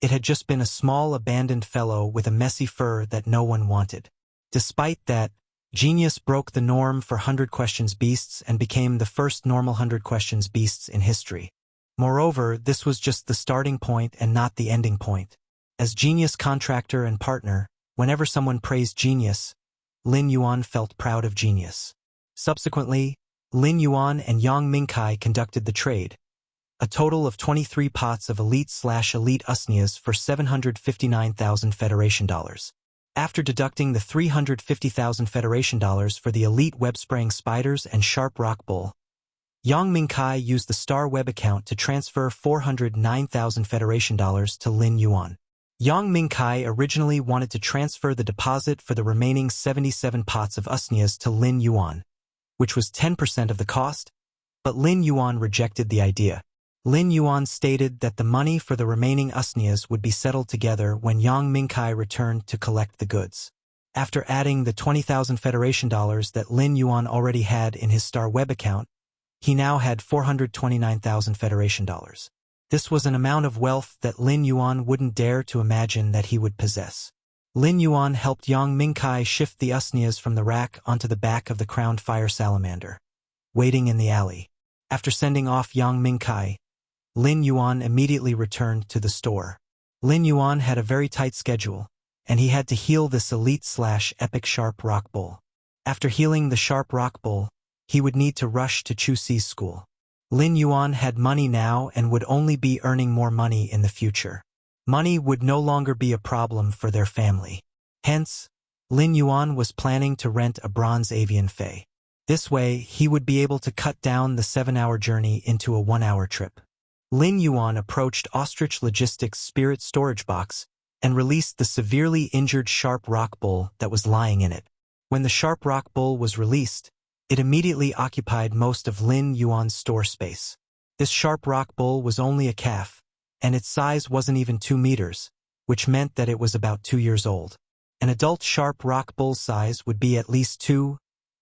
[SPEAKER 1] it had just been a small abandoned fellow with a messy fur that no one wanted. Despite that, Genius broke the norm for 100 questions beasts and became the first normal 100 questions beasts in history. Moreover, this was just the starting point and not the ending point. As Genius contractor and partner, whenever someone praised Genius, Lin Yuan felt proud of Genius. Subsequently, Lin Yuan and Yang Mingkai conducted the trade, a total of 23 pots of elite/elite usnias for 759,000 Federation dollars. After deducting the 350,000 Federation dollars for the elite web-spraying spiders and sharp rock bull, Yang Mingkai used the Star Web account to transfer 409,000 Federation dollars to Lin Yuan. Yang Mingkai originally wanted to transfer the deposit for the remaining 77 pots of usnias to Lin Yuan, which was 10% of the cost, but Lin Yuan rejected the idea. Lin Yuan stated that the money for the remaining usnias would be settled together when Yang Mingkai returned to collect the goods. After adding the 20,000 Federation dollars that Lin Yuan already had in his Star Web account, he now had 429,000 Federation dollars. This was an amount of wealth that Lin Yuan wouldn't dare to imagine that he would possess. Lin Yuan helped Yang Mingkai shift the usnias from the rack onto the back of the crowned fire salamander, waiting in the alley. After sending off Yang Mingkai, Lin Yuan immediately returned to the store. Lin Yuan had a very tight schedule, and he had to heal this elite/epic sharp rock bull. After healing the sharp rock bull, he would need to rush to Chu Si's school. Lin Yuan had money now and would only be earning more money in the future. Money would no longer be a problem for their family. Hence, Lin Yuan was planning to rent a bronze avian fey. This way, he would be able to cut down the 7-hour journey into a 1-hour trip. Lin Yuan approached Ostrich Logistics' spirit storage box and released the severely injured sharp rock bull that was lying in it. When the sharp rock bull was released, it immediately occupied most of Lin Yuan's store space. This sharp rock bull was only a calf, and its size wasn't even 2 meters, which meant that it was about 2 years old. An adult sharp rock bull's size would be at least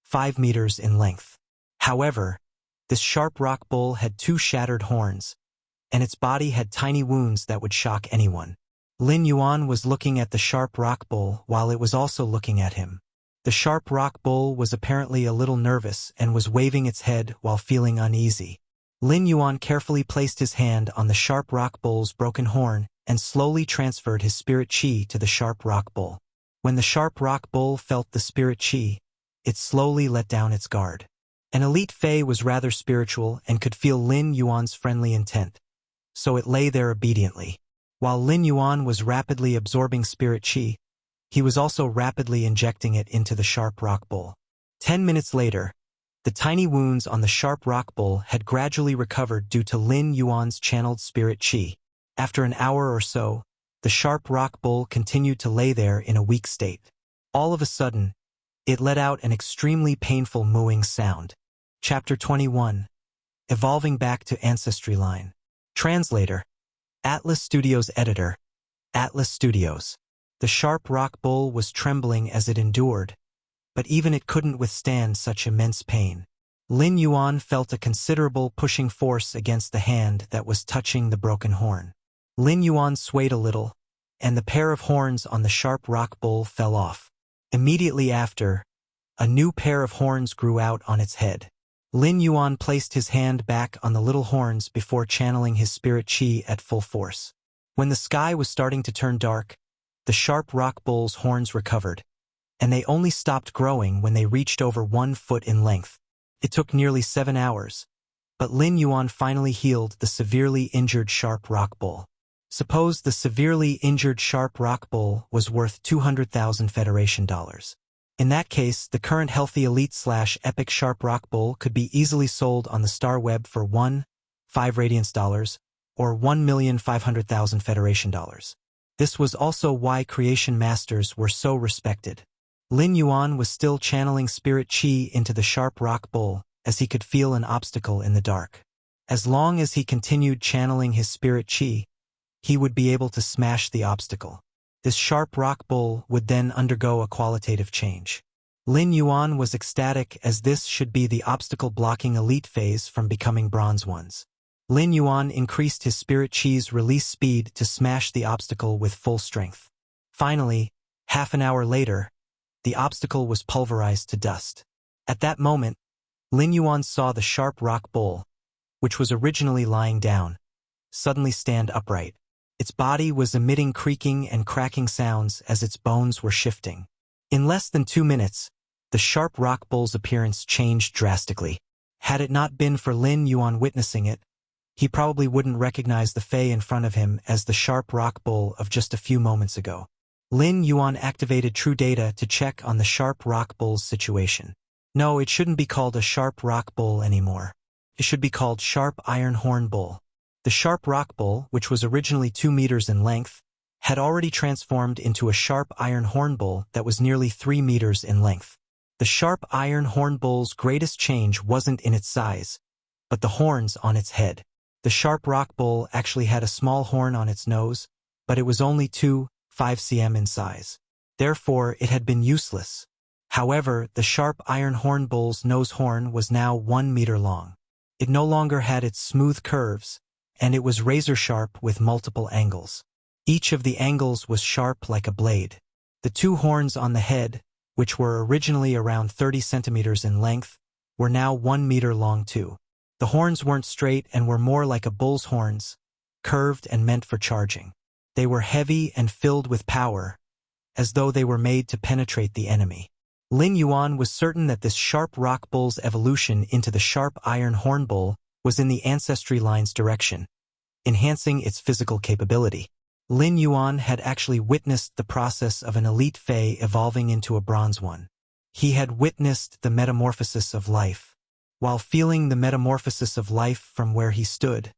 [SPEAKER 1] 5 meters in length. However, this sharp rock bull had 2 shattered horns, and its body had tiny wounds that would shock anyone. Lin Yuan was looking at the sharp rock bull while it was also looking at him. The sharp rock bull was apparently a little nervous and was waving its head while feeling uneasy. Lin Yuan carefully placed his hand on the sharp rock bull's broken horn and slowly transferred his spirit chi to the sharp rock bull. When the sharp rock bull felt the spirit chi, it slowly let down its guard. An elite fey was rather spiritual and could feel Lin Yuan's friendly intent, so it lay there obediently. While Lin Yuan was rapidly absorbing spirit chi, he was also rapidly injecting it into the sharp rock bull. 10 minutes later, the tiny wounds on the sharp rock bull had gradually recovered due to Lin Yuan's channeled spirit chi. After an hour or so, the sharp rock bull continued to lay there in a weak state. All of a sudden, it let out an extremely painful mooing sound. Chapter 21. Evolving Back to Ancestry Line. Translator. Atlas Studios Editor. Atlas Studios. The sharp rock bull was trembling as it endured, but even it couldn't withstand such immense pain. Lin Yuan felt a considerable pushing force against the hand that was touching the broken horn. Lin Yuan swayed a little, and the pair of horns on the sharp rock bull fell off. Immediately after, a new pair of horns grew out on its head. Lin Yuan placed his hand back on the little horns before channeling his spirit chi at full force. When the sky was starting to turn dark, the sharp rock bull's horns recovered, and they only stopped growing when they reached over 1 foot in length. It took nearly 7 hours, but Lin Yuan finally healed the severely injured sharp rock bull. Suppose the severely injured sharp rock bull was worth 200,000 Federation dollars. In that case, the current healthy elite/epic sharp rock bull could be easily sold on the star web for 1.5 radiance dollars, or 1,500,000 Federation dollars. This was also why creation masters were so respected. Lin Yuan was still channeling spirit chi into the sharp rock bull, as he could feel an obstacle in the dark. As long as he continued channeling his spirit chi, he would be able to smash the obstacle. This sharp rock bull would then undergo a qualitative change. Lin Yuan was ecstatic, as this should be the obstacle-blocking elite phase from becoming bronze ones. Lin Yuan increased his spirit chi's release speed to smash the obstacle with full strength. Finally, half an hour later, the obstacle was pulverized to dust. At that moment, Lin Yuan saw the sharp rock bull, which was originally lying down, suddenly stand upright. Its body was emitting creaking and cracking sounds as its bones were shifting. In less than 2 minutes, the sharp rock bull's appearance changed drastically. Had it not been for Lin Yuan witnessing it, he probably wouldn't recognize the Fey in front of him as the sharp rock bull of just a few moments ago. Lin Yuan activated True Data to check on the sharp rock bull's situation. No, it shouldn't be called a sharp rock bull anymore. It should be called Sharp Iron Horn Bull. The sharp rock bull, which was originally 2 meters in length, had already transformed into a sharp iron horn bull that was nearly 3 meters in length. The sharp iron horn bull's greatest change wasn't in its size, but the horns on its head. The sharp rock bull actually had a small horn on its nose, but it was only 2.5 cm in size. Therefore, it had been useless. However, the sharp iron horn bull's nose horn was now 1 meter long. It no longer had its smooth curves, and it was razor-sharp with multiple angles. Each of the angles was sharp like a blade. The 2 horns on the head, which were originally around 30 centimeters in length, were now 1 meter long too. The horns weren't straight and were more like a bull's horns, curved and meant for charging. They were heavy and filled with power, as though they were made to penetrate the enemy. Lin Yuan was certain that this sharp rock bull's evolution into the sharp iron horn bull was in the ancestry line's direction, enhancing its physical capability. Lin Yuan had actually witnessed the process of an elite Fey evolving into a bronze one. He had witnessed the metamorphosis of life. While feeling the metamorphosis of life from where he stood,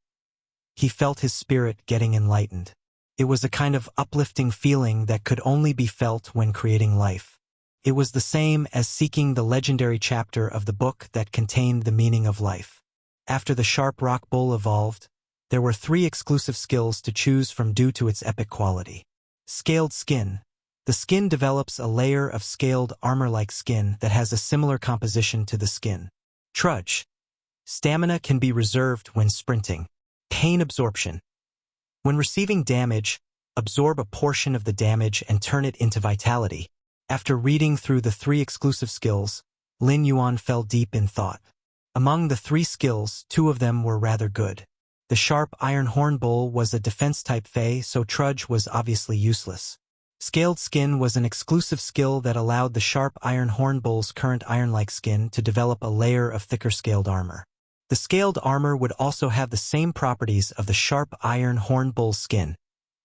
[SPEAKER 1] he felt his spirit getting enlightened. It was a kind of uplifting feeling that could only be felt when creating life. It was the same as seeking the legendary chapter of the book that contained the meaning of life. After the sharp rock bull evolved, there were 3 exclusive skills to choose from due to its epic quality. Scaled skin. The skin develops a layer of scaled armor-like skin that has a similar composition to the skin. Trudge. Stamina can be reserved when sprinting. Pain absorption. When receiving damage, absorb a portion of the damage and turn it into vitality. After reading through the 3 exclusive skills, Lin Yuan fell deep in thought. Among the 3 skills, 2 of them were rather good. The sharp iron horn bull was a defense-type Fey, so Trudge was obviously useless. Scaled skin was an exclusive skill that allowed the sharp iron horn bull's current iron-like skin to develop a layer of thicker scaled armor. The scaled armor would also have the same properties of the sharp iron horn bull's skin,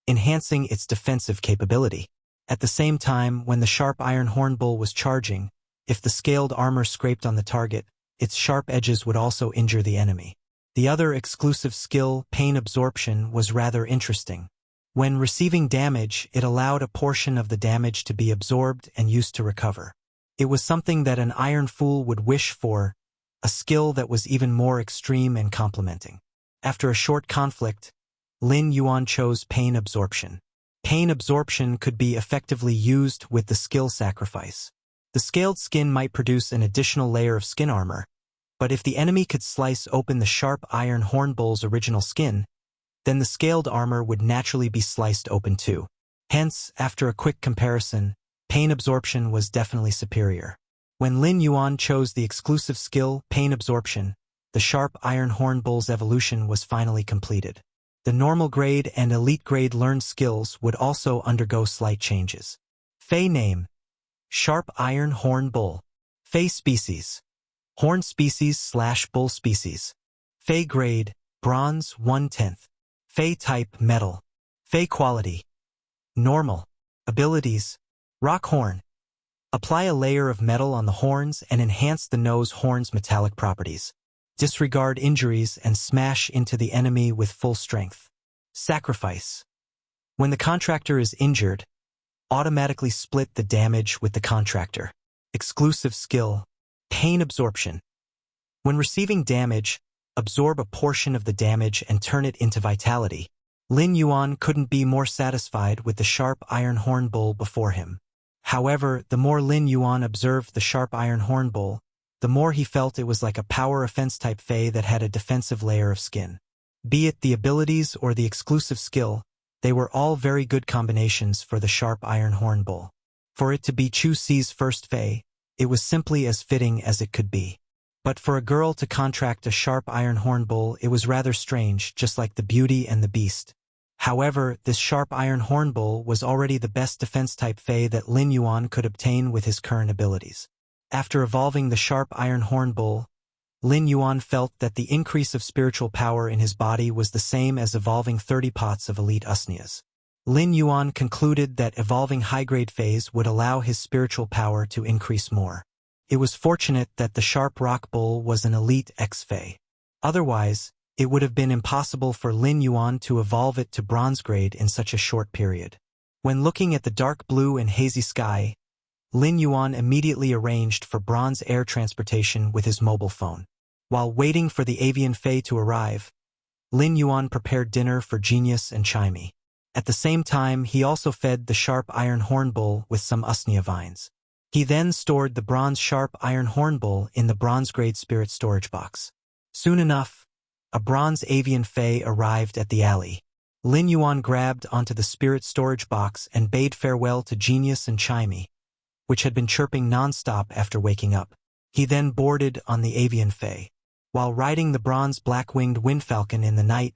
[SPEAKER 1] enhancing its defensive capability. At the same time, when the sharp iron horn bull was charging, if the scaled armor scraped on the target, its sharp edges would also injure the enemy. The other exclusive skill, pain absorption, was rather interesting. When receiving damage, it allowed a portion of the damage to be absorbed and used to recover. It was something that an Iron Fool would wish for, a skill that was even more extreme and complementing. After a short conflict, Lin Yuan chose pain absorption. Pain absorption could be effectively used with the skill sacrifice. The scaled skin might produce an additional layer of skin armor, but if the enemy could slice open the sharp iron horn bull's original skin, then the scaled armor would naturally be sliced open too. Hence, after a quick comparison, pain absorption was definitely superior. When Lin Yuan chose the exclusive skill, pain absorption, the sharp iron horn bull's evolution was finally completed. The normal grade and elite grade learned skills would also undergo slight changes. Fey name: Sharp Iron Horn Bull. Fey species: Horn species/bull species. Fey grade: Bronze 1/10. Fey type: Metal. Fey quality. Normal. Abilities. Rock horn. Apply a layer of metal on the horns and enhance the nose horn's metallic properties. Disregard injuries and smash into the enemy with full strength. Sacrifice. When the contractor is injured, automatically split the damage with the contractor. Exclusive skill. Pain absorption. When receiving damage, absorb a portion of the damage and turn it into vitality. Lin Yuan couldn't be more satisfied with the sharp iron horn bull before him. However, the more Lin Yuan observed the sharp iron horn bull, the more he felt it was like a power offense type fey that had a defensive layer of skin. Be it the abilities or the exclusive skill, they were all very good combinations for the sharp iron horn bull. For it to be Chu Si's first fey, it was simply as fitting as it could be. But for a girl to contract a sharp iron horn bull, it was rather strange, just like the Beauty and the Beast. However, this sharp iron horn bull was already the best defense-type fey that Lin Yuan could obtain with his current abilities. After evolving the sharp iron horn bull, Lin Yuan felt that the increase of spiritual power in his body was the same as evolving 30 pots of elite Usnias. Lin Yuan concluded that evolving high-grade feys would allow his spiritual power to increase more. It was fortunate that the sharp rock bull was an elite X-fey. Otherwise, it would have been impossible for Lin Yuan to evolve it to bronze grade in such a short period. When looking at the dark blue and hazy sky, Lin Yuan immediately arranged for bronze air transportation with his mobile phone. While waiting for the avian fey to arrive, Lin Yuan prepared dinner for Genius and Chimey. At the same time, he also fed the sharp iron horn bull with some usnia vines. He then stored the bronze sharp iron horn bull in the bronze-grade spirit storage box. Soon enough, a bronze avian fey arrived at the alley. Lin Yuan grabbed onto the spirit storage box and bade farewell to Genius and Chimey, which had been chirping non-stop after waking up. He then boarded on the avian fey. While riding the bronze black-winged windfalcon in the night,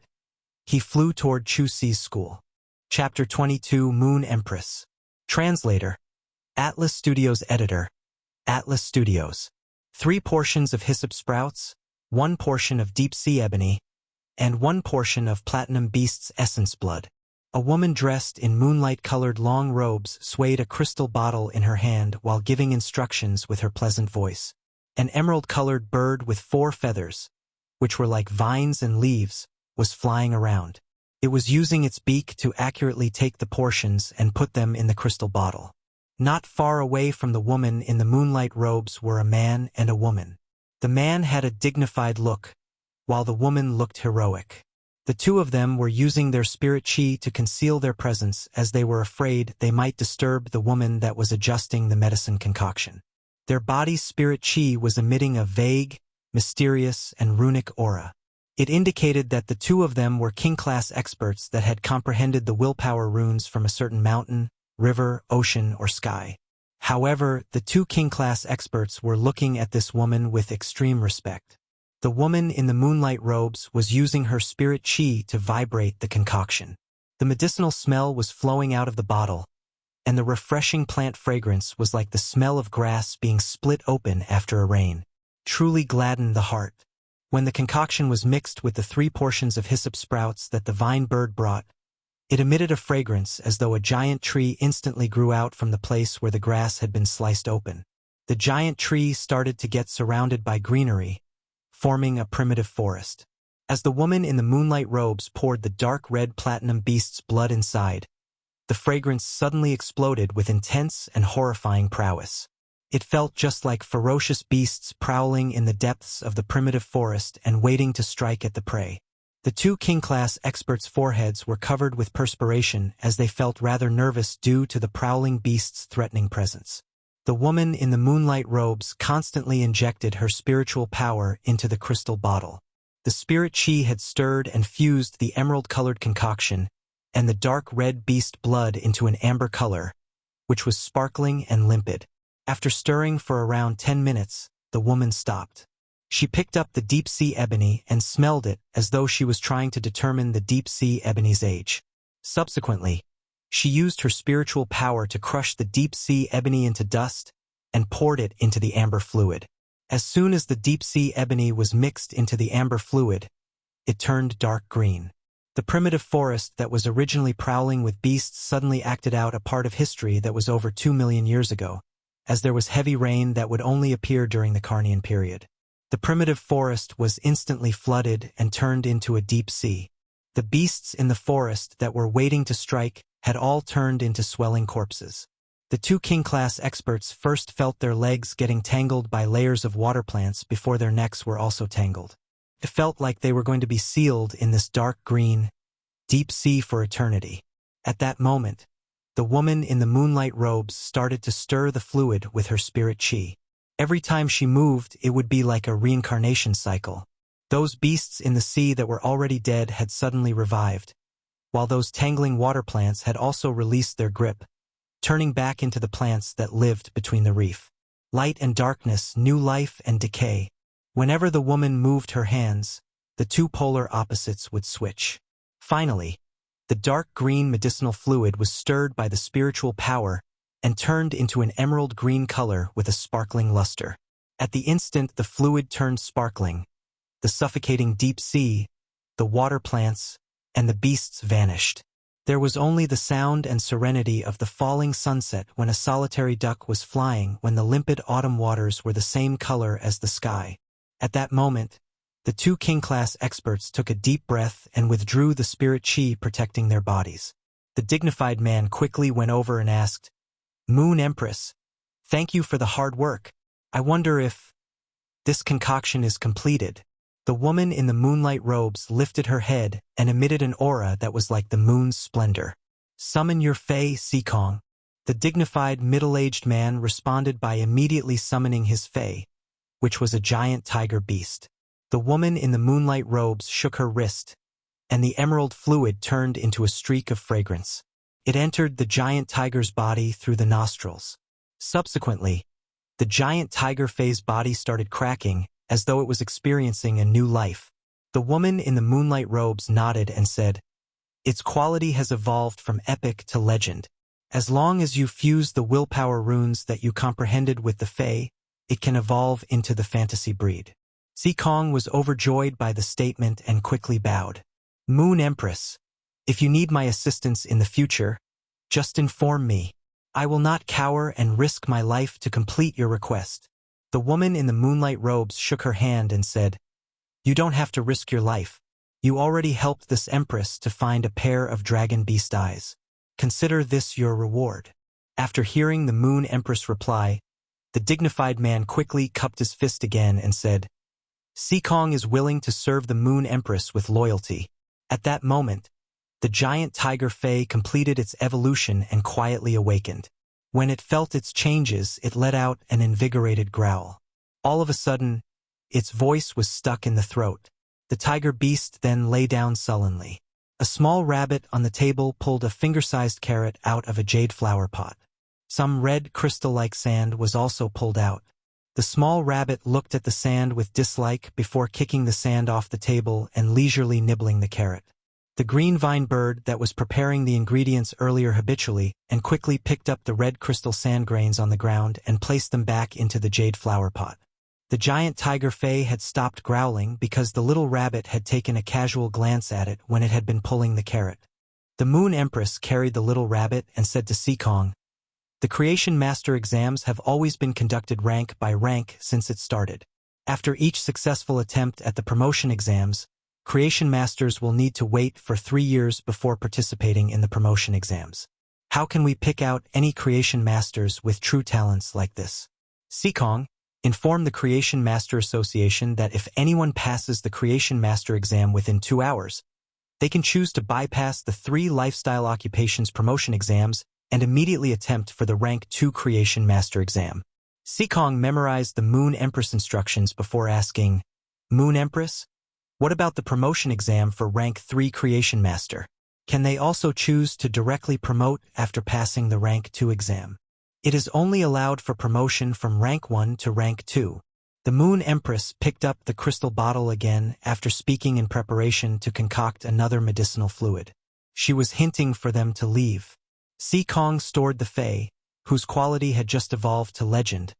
[SPEAKER 1] he flew toward Chu Si's school. Chapter 22 Moon Empress. Translator. Atlas Studios Editor. Atlas Studios. 3 portions of hyssop sprouts, 1 portion of deep sea ebony, and 1 portion of platinum beast's essence blood. A woman dressed in moonlight-colored long robes swayed a crystal bottle in her hand while giving instructions with her pleasant voice. An emerald-colored bird with 4 feathers, which were like vines and leaves, was flying around. It was using its beak to accurately take the portions and put them in the crystal bottle. Not far away from the woman in the moonlight robes were a man and a woman. The man had a dignified look, while the woman looked heroic. The 2 of them were using their spirit chi to conceal their presence as they were afraid they might disturb the woman that was adjusting the medicine concoction. Their body's spirit chi was emitting a vague, mysterious, and runic aura. It indicated that the 2 of them were king-class experts that had comprehended the willpower runes from a certain mountain, river, ocean, or sky. However, the 2 king-class experts were looking at this woman with extreme respect. The woman in the moonlight robes was using her spirit chi to vibrate the concoction. The medicinal smell was flowing out of the bottle, and the refreshing plant fragrance was like the smell of grass being split open after a rain. Truly gladdened the heart. When the concoction was mixed with the 3 portions of hyssop sprouts that the vine bird brought, it emitted a fragrance as though a giant tree instantly grew out from the place where the grass had been sliced open. The giant tree started to get surrounded by greenery, forming a primitive forest. As the woman in the moonlight robes poured the dark red platinum beast's blood inside, the fragrance suddenly exploded with intense and horrifying prowess. It felt just like ferocious beasts prowling in the depths of the primitive forest and waiting to strike at the prey. The 2 king-class experts' foreheads were covered with perspiration as they felt rather nervous due to the prowling beast's threatening presence. The woman in the moonlight robes constantly injected her spiritual power into the crystal bottle. The spirit chi had stirred and fused the emerald-colored concoction and the dark red beast blood into an amber color, which was sparkling and limpid. After stirring for around 10 minutes, the woman stopped. She picked up the deep-sea ebony and smelled it as though she was trying to determine the deep-sea ebony's age. Subsequently, she used her spiritual power to crush the deep-sea ebony into dust and poured it into the amber fluid. As soon as the deep-sea ebony was mixed into the amber fluid, it turned dark green. The primitive forest that was originally prowling with beasts suddenly acted out a part of history that was over 2 million years ago, as there was heavy rain that would only appear during the Carnian period. The primitive forest was instantly flooded and turned into a deep sea. The beasts in the forest that were waiting to strike had all turned into swelling corpses. The two king-class experts first felt their legs getting tangled by layers of water plants before their necks were also tangled. It felt like they were going to be sealed in this dark green, deep sea for eternity. At that moment, the woman in the moonlight robes started to stir the fluid with her spirit chi. Every time she moved, it would be like a reincarnation cycle. Those beasts in the sea that were already dead had suddenly revived, while those tangling water plants had also released their grip, turning back into the plants that lived between the reef. Light and darkness, new life and decay. Whenever the woman moved her hands, the two polar opposites would switch. Finally, the dark green medicinal fluid was stirred by the spiritual power and turned into an emerald green color with a sparkling luster. At the instant the fluid turned sparkling, the suffocating deep sea, the water plants, and the beasts vanished. There was only the sound and serenity of the falling sunset when a solitary duck was flying when the limpid autumn waters were the same color as the sky. At that moment, the two king-class experts took a deep breath and withdrew the spirit chi protecting their bodies. The dignified man quickly went over and asked, "Moon Empress, thank you for the hard work. I wonder if this concoction is completed." The woman in the moonlight robes lifted her head and emitted an aura that was like the moon's splendor. "Summon your fey, Sikong." The dignified middle-aged man responded by immediately summoning his fey, which was a giant tiger beast. The woman in the moonlight robes shook her wrist, and the emerald fluid turned into a streak of fragrance. It entered the giant tiger's body through the nostrils. Subsequently, the giant tiger fey's body started cracking, as though it was experiencing a new life. The woman in the moonlight robes nodded and said, "Its quality has evolved from epic to legend. As long as you fuse the willpower runes that you comprehended with the Fae, it can evolve into the fantasy breed." Sikong was overjoyed by the statement and quickly bowed. "Moon Empress, if you need my assistance in the future, just inform me. I will not cower and risk my life to complete your request." The woman in the moonlight robes shook her hand and said, "You don't have to risk your life. You already helped this empress to find a pair of dragon beast eyes. Consider this your reward." After hearing the moon empress reply, the dignified man quickly cupped his fist again and said, "Sikong is willing to serve the moon empress with loyalty." At that moment, the giant tiger fae completed its evolution and quietly awakened. When it felt its changes, it let out an invigorated growl. All of a sudden, its voice was stuck in the throat. The tiger beast then lay down sullenly. A small rabbit on the table pulled a finger-sized carrot out of a jade flower pot. Some red crystal-like sand was also pulled out. The small rabbit looked at the sand with dislike before kicking the sand off the table and leisurely nibbling the carrot. The green vine bird that was preparing the ingredients earlier habitually and quickly picked up the red crystal sand grains on the ground and placed them back into the jade flower pot. The giant tiger fae had stopped growling because the little rabbit had taken a casual glance at it when it had been pulling the carrot. The moon empress carried the little rabbit and said to Sikong, "The Creation Master exams have always been conducted rank by rank since it started. After each successful attempt at the promotion exams, Creation Masters will need to wait for 3 years before participating in the promotion exams. How can we pick out any Creation Masters with true talents like this? Sikong, inform the Creation Master Association that if anyone passes the Creation Master exam within 2 hours, they can choose to bypass the 3 lifestyle occupations promotion exams and immediately attempt for the Rank 2 Creation Master exam." Sikong memorized the Moon Empress instructions before asking, "Moon Empress, what about the promotion exam for Rank 3 Creation Master? Can they also choose to directly promote after passing the Rank 2 exam?" "It is only allowed for promotion from Rank 1 to Rank 2. The Moon Empress picked up the crystal bottle again after speaking in preparation to concoct another medicinal fluid. She was hinting for them to leave. Sikong stored the Fae, whose quality had just evolved to legend,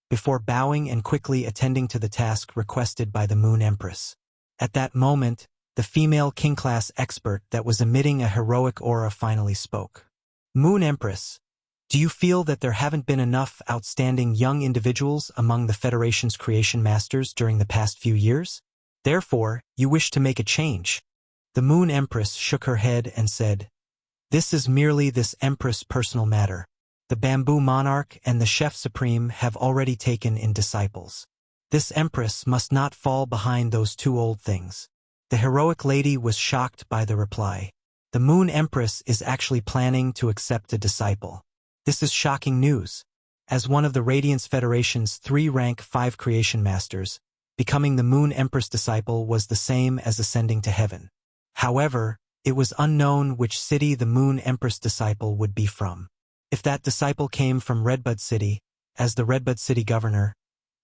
[SPEAKER 1] before bowing and quickly attending to the task requested by the Moon Empress. At that moment, the female king-class expert that was emitting a heroic aura finally spoke. Moon Empress, do you feel that there haven't been enough outstanding young individuals among the Federation's creation masters during the past few years? Therefore, you wish to make a change? The Moon Empress shook her head and said, "This is merely this Empress' personal matter. The Bamboo Monarch and the Chef Supreme have already taken in disciples. This Empress must not fall behind those two old things." The heroic lady was shocked by the reply. The Moon Empress is actually planning to accept a disciple. This is shocking news. As one of the Radiance Federation's 3 rank 5 creation masters, becoming the Moon Empress disciple was the same as ascending to heaven. However, it was unknown which city the Moon Empress disciple would be from. If that disciple came from Redbud City, as the Redbud City governor,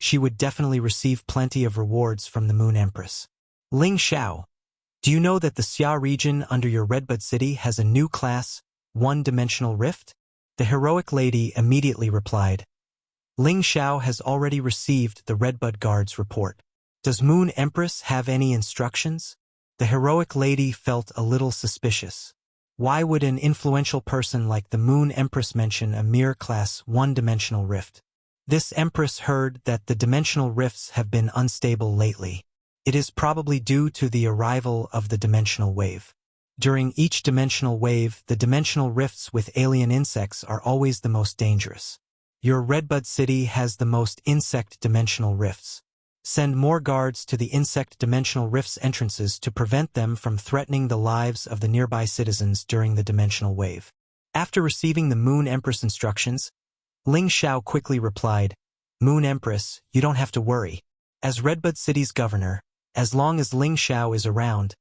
[SPEAKER 1] she would definitely receive plenty of rewards from the Moon Empress. Ling Xiao, do you know that the Xia region under your Redbud City has a new class, one-dimensional rift? The heroic lady immediately replied, Ling Xiao has already received the Redbud Guard's report. Does Moon Empress have any instructions? The heroic lady felt a little suspicious. Why would an influential person like the Moon Empress mention a mere class one-dimensional rift? This Empress heard that the dimensional rifts have been unstable lately. It is probably due to the arrival of the dimensional wave. During each dimensional wave, the dimensional rifts with alien insects are always the most dangerous. Your Redbud City has the most insect dimensional rifts. Send more guards to the insect dimensional rifts entrances to prevent them from threatening the lives of the nearby citizens during the dimensional wave. After receiving the Moon Empress instructions, Ling Xiao quickly replied, Moon Empress, you don't have to worry. As Redbud City's governor, as long as Ling Xiao is around,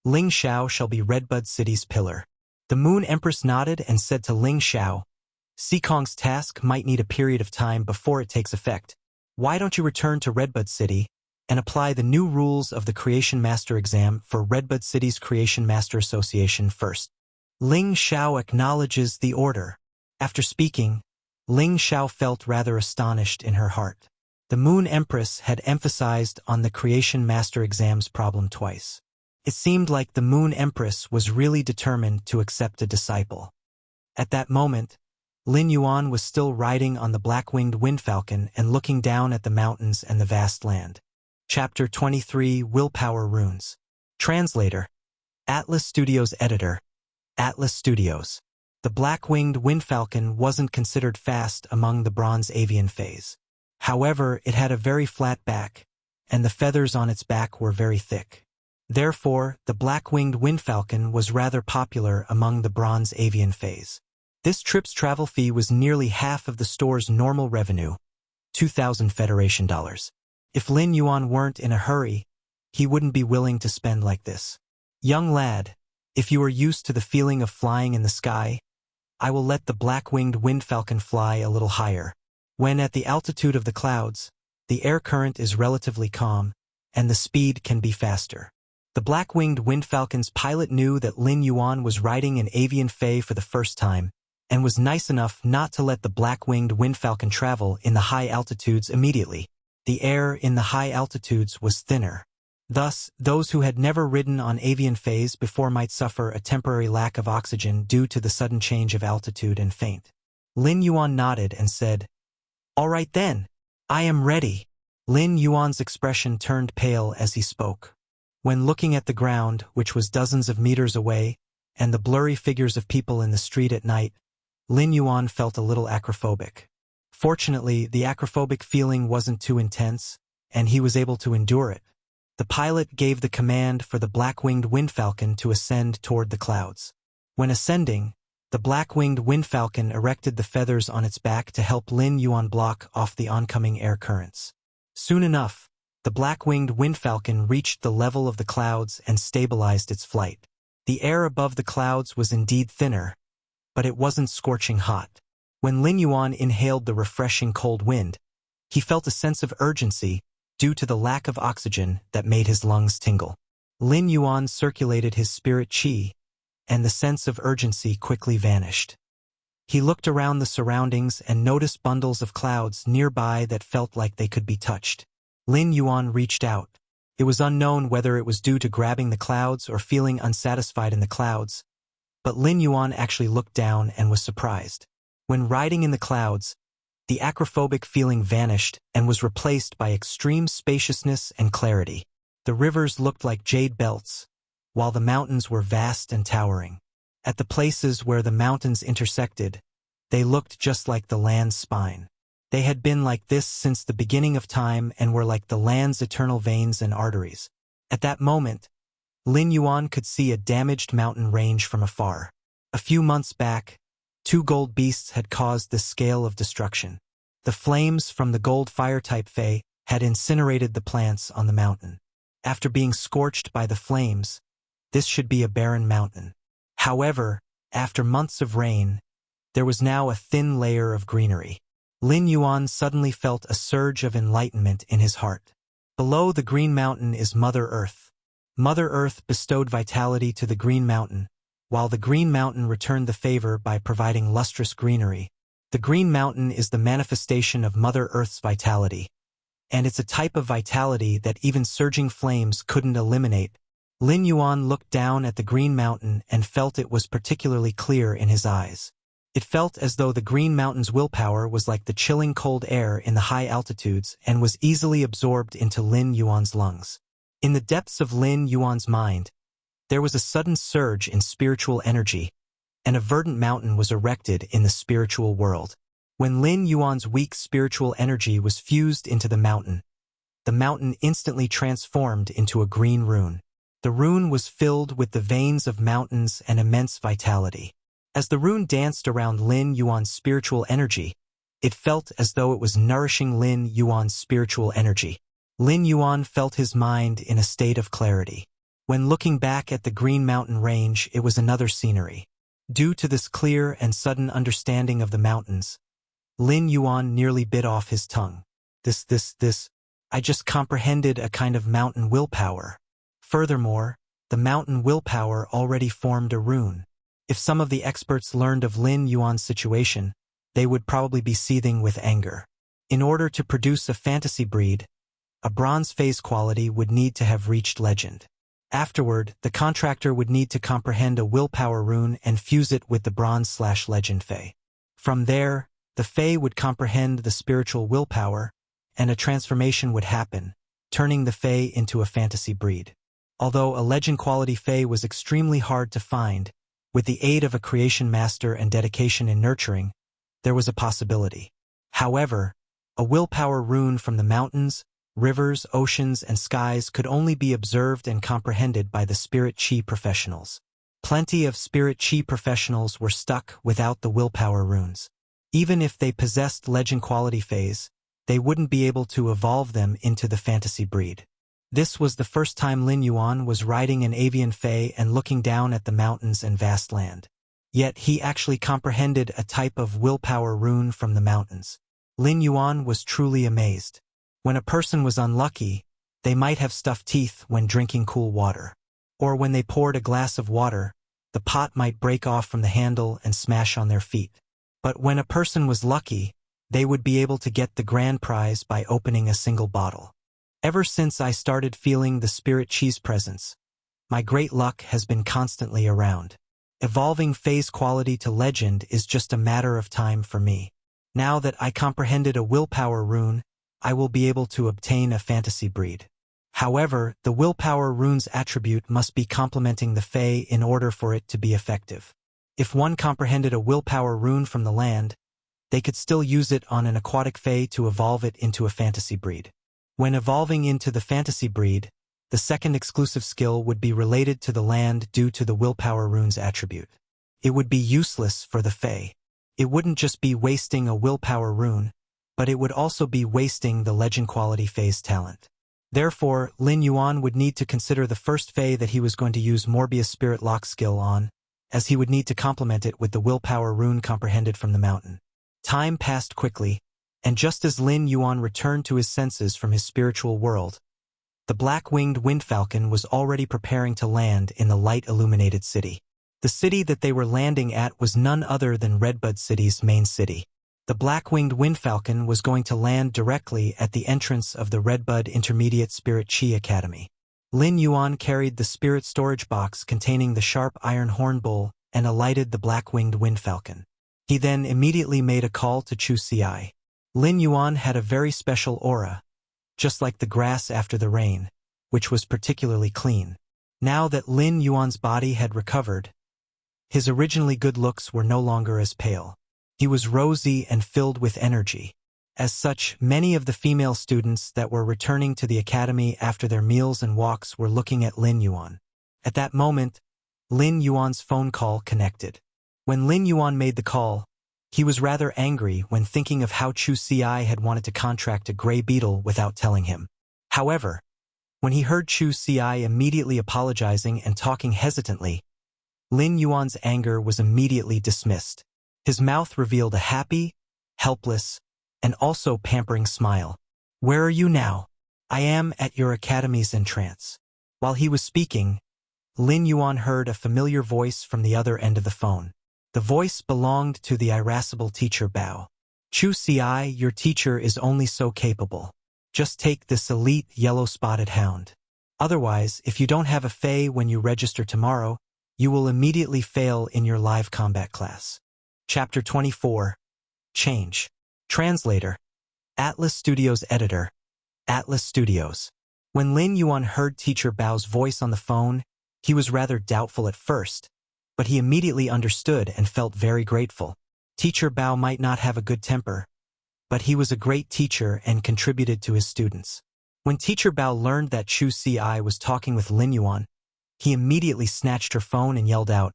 [SPEAKER 1] Ling Xiao shall be Redbud City's pillar. The Moon Empress nodded and said to Ling Xiao, Seekong's task might need a period of time before it takes effect. Why don't you return to Redbud City and apply the new rules of the Creation Master exam for Redbud City's Creation Master Association first? Ling Xiao acknowledges the order. After speaking, Ling Xiao felt rather astonished in her heart. The Moon Empress had emphasized on the Creation Master exam's problem twice. It seemed like the Moon Empress was really determined to accept a disciple. At that moment, Lin Yuan was still riding on the black-winged windfalcon and looking down at the mountains and the vast land. Chapter 23 Willpower Runes. Translator. Atlas Studios Editor. Atlas Studios. The black-winged windfalcon wasn't considered fast among the bronze avian feys. However, it had a very flat back, and the feathers on its back were very thick. Therefore, the black-winged windfalcon was rather popular among the bronze avian feys. This trip's travel fee was nearly half of the store's normal revenue, 2,000 Federation dollars. If Lin Yuan weren't in a hurry, he wouldn't be willing to spend like this. Young lad, if you are used to the feeling of flying in the sky, I will let the black-winged windfalcon fly a little higher. When at the altitude of the clouds, the air current is relatively calm, and the speed can be faster. The black-winged windfalcon's pilot knew that Lin Yuan was riding an avian fey for the first time, and was nice enough not to let the black-winged windfalcon travel in the high altitudes immediately. The air in the high altitudes was thinner. Thus, those who had never ridden on avian feys before might suffer a temporary lack of oxygen due to the sudden change of altitude and faint. Lin Yuan nodded and said, All right then, I am ready. Lin Yuan's expression turned pale as he spoke. When looking at the ground, which was dozens of meters away, and the blurry figures of people in the street at night, Lin Yuan felt a little acrophobic. Fortunately, the acrophobic feeling wasn't too intense, and he was able to endure it. The pilot gave the command for the black-winged windfalcon to ascend toward the clouds. When ascending, the black-winged windfalcon erected the feathers on its back to help Lin Yuan block off the oncoming air currents. Soon enough, the black-winged windfalcon reached the level of the clouds and stabilized its flight. The air above the clouds was indeed thinner, but it wasn't scorching hot. When Lin Yuan inhaled the refreshing cold wind, he felt a sense of urgency due to the lack of oxygen that made his lungs tingle. Lin Yuan circulated his spirit qi, and the sense of urgency quickly vanished. He looked around the surroundings and noticed bundles of clouds nearby that felt like they could be touched. Lin Yuan reached out, It was unknown whether it was due to grabbing the clouds or feeling unsatisfied in the clouds, but Lin Yuan actually looked down and was surprised. When riding in the clouds, the acrophobic feeling vanished and was replaced by extreme spaciousness and clarity. The rivers looked like jade belts, while the mountains were vast and towering. At the places where the mountains intersected, they looked just like the land's spine. They had been like this since the beginning of time and were like the land's eternal veins and arteries. At that moment, Lin Yuan could see a damaged mountain range from afar. A few months back, 2 gold beasts had caused this scale of destruction. The flames from the gold fire-type fey had incinerated the plants on the mountain. After being scorched by the flames, this should be a barren mountain. However, after months of rain, there was now a thin layer of greenery. Lin Yuan suddenly felt a surge of enlightenment in his heart. Below the Green Mountain is Mother Earth. Mother Earth bestowed vitality to the Green Mountain, while the Green Mountain returned the favor by providing lustrous greenery. The Green Mountain is the manifestation of Mother Earth's vitality, and it's a type of vitality that even surging flames couldn't eliminate. Lin Yuan looked down at the Green Mountain and felt it was particularly clear in his eyes. It felt as though the Green Mountain's willpower was like the chilling cold air in the high altitudes and was easily absorbed into Lin Yuan's lungs. In the depths of Lin Yuan's mind, there was a sudden surge in spiritual energy, and a verdant mountain was erected in the spiritual world. When Lin Yuan's weak spiritual energy was fused into the mountain instantly transformed into a green rune. The rune was filled with the veins of mountains and immense vitality. As the rune danced around Lin Yuan's spiritual energy, it felt as though it was nourishing Lin Yuan's spiritual energy. Lin Yuan felt his mind in a state of clarity. When looking back at the Green Mountain range, it was another scenery. Due to this clear and sudden understanding of the mountains, Lin Yuan nearly bit off his tongue. I just comprehended a kind of mountain willpower. Furthermore, the mountain willpower already formed a rune. If some of the experts learned of Lin Yuan's situation, they would probably be seething with anger. In order to produce a fantasy breed, a bronze phase quality would need to have reached legend. Afterward, the contractor would need to comprehend a willpower rune and fuse it with the bronze/legend fey. From there, the fey would comprehend the spiritual willpower, and a transformation would happen, turning the fey into a fantasy breed. Although a legend quality fey was extremely hard to find, with the aid of a creation master and dedication in nurturing, there was a possibility. However, a willpower rune from the mountains, rivers, oceans, and skies could only be observed and comprehended by the spirit chi professionals. Plenty of spirit chi professionals were stuck without the willpower runes. Even if they possessed legend quality phase, they wouldn't be able to evolve them into the fantasy breed. This was the first time Lin Yuan was riding an avian fey and looking down at the mountains and vast land. Yet he actually comprehended a type of willpower rune from the mountains. Lin Yuan was truly amazed. When a person was unlucky, they might have stuffed teeth when drinking cool water. Or when they poured a glass of water, the pot might break off from the handle and smash on their feet. But when a person was lucky, they would be able to get the grand prize by opening a single bottle. Ever since I started feeling the spirit chi's presence, my great luck has been constantly around. Evolving phase quality to legend is just a matter of time for me. Now that I comprehended a willpower rune, I will be able to obtain a fantasy breed. However, the willpower rune's attribute must be complementing the fey in order for it to be effective. If one comprehended a willpower rune from the land, they could still use it on an aquatic fey to evolve it into a fantasy breed. When evolving into the fantasy breed, the second exclusive skill would be related to the land due to the willpower rune's attribute. It would be useless for the fey. It wouldn't just be wasting a willpower rune, but it would also be wasting the legend quality fey's talent. Therefore, Lin Yuan would need to consider the first fey that he was going to use Morbius Spirit Lock skill on, as he would need to complement it with the willpower rune comprehended from the mountain. Time passed quickly, and just as Lin Yuan returned to his senses from his spiritual world, the black-winged wind falcon was already preparing to land in the light-illuminated city. The city that they were landing at was none other than Redbud City's main city. The black-winged windfalcon was going to land directly at the entrance of the Redbud Intermediate Spirit Chi Academy. Lin Yuan carried the spirit storage box containing the sharp iron horn bull and alighted the black-winged windfalcon. He then immediately made a call to Chu Xi. Lin Yuan had a very special aura, just like the grass after the rain, which was particularly clean. Now that Lin Yuan's body had recovered, his originally good looks were no longer as pale. He was rosy and filled with energy. As such, many of the female students that were returning to the academy after their meals and walks were looking at Lin Yuan. At that moment, Lin Yuan's phone call connected. When Lin Yuan made the call, he was rather angry when thinking of how Chu Xi had wanted to contract a gray beetle without telling him. However, when he heard Chu Xi immediately apologizing and talking hesitantly, Lin Yuan's anger was immediately dismissed. His mouth revealed a happy, helpless, and also pampering smile. "Where are you now?" "I am at your academy's entrance." While he was speaking, Lin Yuan heard a familiar voice from the other end of the phone. The voice belonged to the irascible teacher Bao. "Chu Xi, your teacher is only so capable. Just take this elite yellow-spotted hound. Otherwise, if you don't have a fey when you register tomorrow, you will immediately fail in your live combat class." Chapter 24. Change. Translator. Atlas Studios Editor. Atlas Studios. When Lin Yuan heard Teacher Bao's voice on the phone, he was rather doubtful at first, but he immediately understood and felt very grateful. Teacher Bao might not have a good temper, but he was a great teacher and contributed to his students. When Teacher Bao learned that Chu Xi was talking with Lin Yuan, he immediately snatched her phone and yelled out,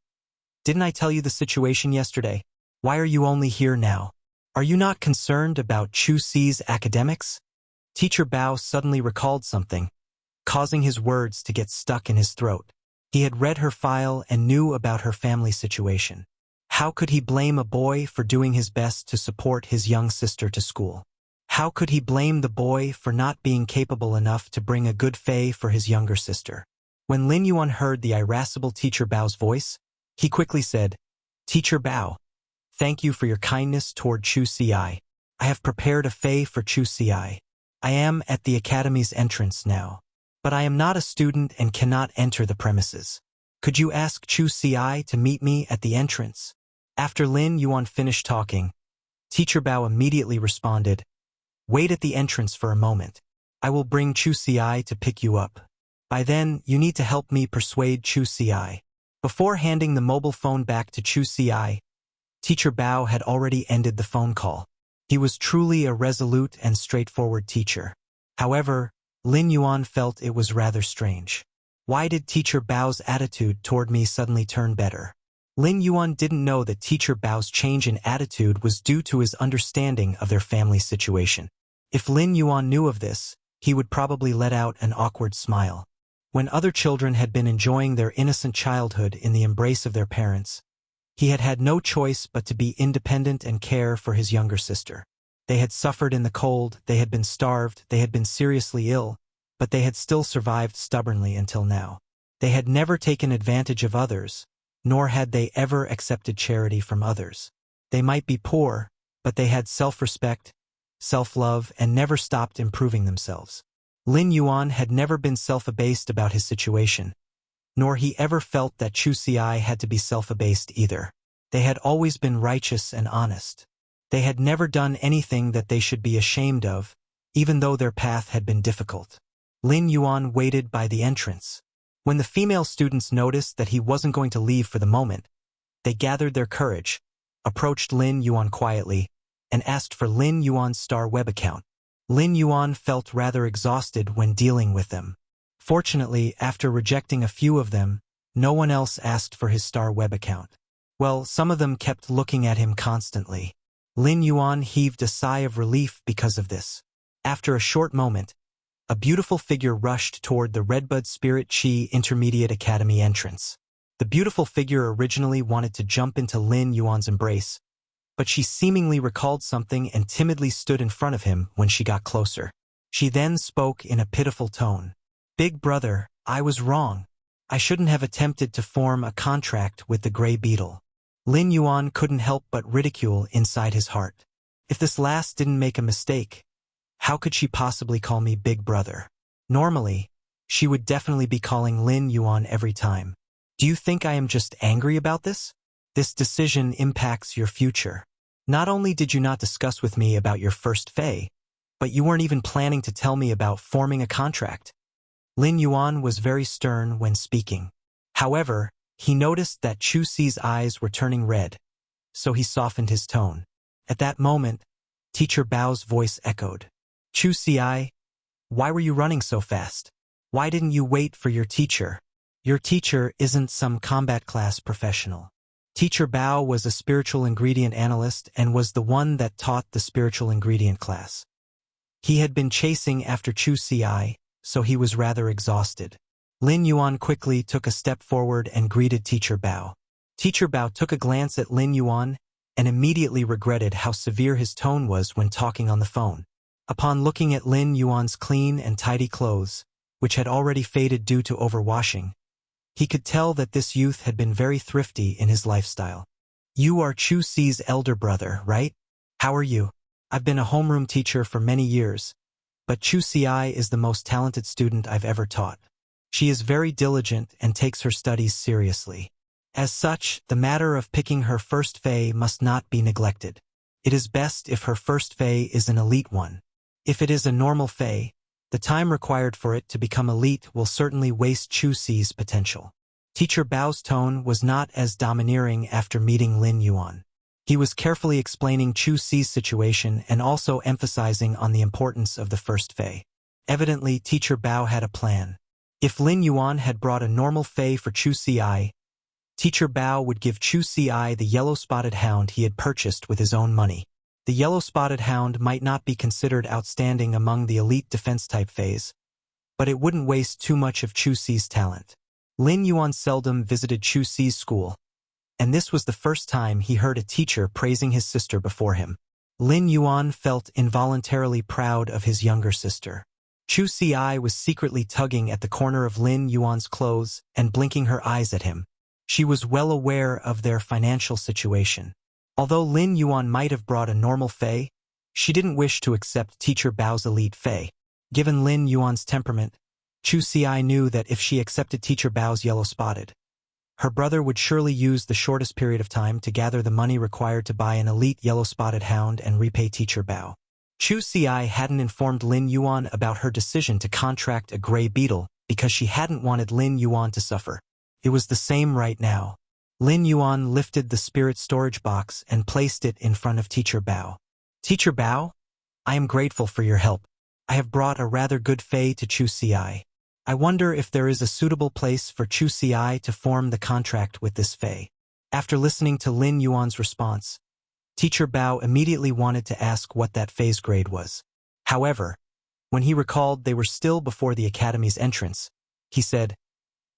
[SPEAKER 1] "Didn't I tell you the situation yesterday? Why are you only here now? Are you not concerned about Chu Xi's academics?" Teacher Bao suddenly recalled something, causing his words to get stuck in his throat. He had read her file and knew about her family situation. How could he blame a boy for doing his best to support his young sister to school? How could he blame the boy for not being capable enough to bring a good fey for his younger sister? When Lin Yuan heard the irascible Teacher Bao's voice, he quickly said, "Teacher Bao, thank you for your kindness toward Chu Xi. I have prepared a fey for Chu Xi. I am at the academy's entrance now, but I am not a student and cannot enter the premises. Could you ask Chu Xi to meet me at the entrance?" After Lin Yuan finished talking, Teacher Bao immediately responded, "Wait at the entrance for a moment. I will bring Chu Xi to pick you up. By then, you need to help me persuade Chu Xi." Before handing the mobile phone back to Chu Xi, Teacher Bao had already ended the phone call. He was truly a resolute and straightforward teacher. However, Lin Yuan felt it was rather strange. Why did Teacher Bao's attitude toward me suddenly turn better? Lin Yuan didn't know that Teacher Bao's change in attitude was due to his understanding of their family situation. If Lin Yuan knew of this, he would probably let out an awkward smile. When other children had been enjoying their innocent childhood in the embrace of their parents, he had had no choice but to be independent and care for his younger sister. They had suffered in the cold, they had been starved, they had been seriously ill, but they had still survived stubbornly until now. They had never taken advantage of others, nor had they ever accepted charity from others. They might be poor, but they had self-respect, self-love, and never stopped improving themselves. Lin Yuan had never been self-abased about his situation, nor he ever felt that Chu Xi had to be self-abased either. They had always been righteous and honest. They had never done anything that they should be ashamed of, even though their path had been difficult. Lin Yuan waited by the entrance. When the female students noticed that he wasn't going to leave for the moment, they gathered their courage, approached Lin Yuan quietly, and asked for Lin Yuan's star web account. Lin Yuan felt rather exhausted when dealing with them. Fortunately, after rejecting a few of them, no one else asked for his star web account. Well, some of them kept looking at him constantly. Lin Yuan heaved a sigh of relief because of this. After a short moment, a beautiful figure rushed toward the Redbud Spirit Chi Intermediate Academy entrance. The beautiful figure originally wanted to jump into Lin Yuan's embrace, but she seemingly recalled something and timidly stood in front of him when she got closer. She then spoke in a pitiful tone. "Big brother, I was wrong. I shouldn't have attempted to form a contract with the gray beetle." Lin Yuan couldn't help but ridicule inside his heart. If this last didn't make a mistake, how could she possibly call me Big Brother? Normally, she would definitely be calling Lin Yuan every time. Do you think I am just angry about this? This decision impacts your future. Not only did you not discuss with me about your first fey, but you weren't even planning to tell me about forming a contract. Lin Yuan was very stern when speaking. However, he noticed that Chu Si's eyes were turning red, so he softened his tone. At that moment, Teacher Bao's voice echoed. Chu Si, why were you running so fast? Why didn't you wait for your teacher? Your teacher isn't some combat class professional. Teacher Bao was a spiritual ingredient analyst and was the one that taught the spiritual ingredient class. He had been chasing after Chu Si, so he was rather exhausted. Lin Yuan quickly took a step forward and greeted Teacher Bao. Teacher Bao took a glance at Lin Yuan and immediately regretted how severe his tone was when talking on the phone. Upon looking at Lin Yuan's clean and tidy clothes, which had already faded due to overwashing, he could tell that this youth had been very thrifty in his lifestyle. You are Chu Si's elder brother, right? How are you? I've been a homeroom teacher for many years, but Chu Si is the most talented student I've ever taught. She is very diligent and takes her studies seriously. As such, the matter of picking her first fey must not be neglected. It is best if her first fey is an elite one. If it is a normal fey, the time required for it to become elite will certainly waste Chu Si's potential. Teacher Bao's tone was not as domineering after meeting Lin Yuan. He was carefully explaining Chu Si's situation and also emphasizing on the importance of the first fey. Evidently, Teacher Bao had a plan. If Lin Yuan had brought a normal fey for Chu Si, Teacher Bao would give Chu Si the yellow-spotted hound he had purchased with his own money. The yellow-spotted hound might not be considered outstanding among the elite defense-type feys, but it wouldn't waste too much of Chu Si's talent. Lin Yuan seldom visited Chu Si's school, and this was the first time he heard a teacher praising his sister before him. Lin Yuan felt involuntarily proud of his younger sister. Chu Si was secretly tugging at the corner of Lin Yuan's clothes and blinking her eyes at him. She was well aware of their financial situation. Although Lin Yuan might have brought a normal fey, she didn't wish to accept Teacher Bao's elite fey. Given Lin Yuan's temperament, Chu Si knew that if she accepted Teacher Bao's yellow-spotted, her brother would surely use the shortest period of time to gather the money required to buy an elite yellow-spotted hound and repay Teacher Bao. Chu Si hadn't informed Lin Yuan about her decision to contract a gray beetle because she hadn't wanted Lin Yuan to suffer. It was the same right now. Lin Yuan lifted the spirit storage box and placed it in front of Teacher Bao. Teacher Bao, I am grateful for your help. I have brought a rather good fey to Chu Si. I wonder if there is a suitable place for Chu Si to form the contract with this fey. After listening to Lin Yuan's response, Teacher Bao immediately wanted to ask what that fey's grade was. However, when he recalled they were still before the academy's entrance, he said,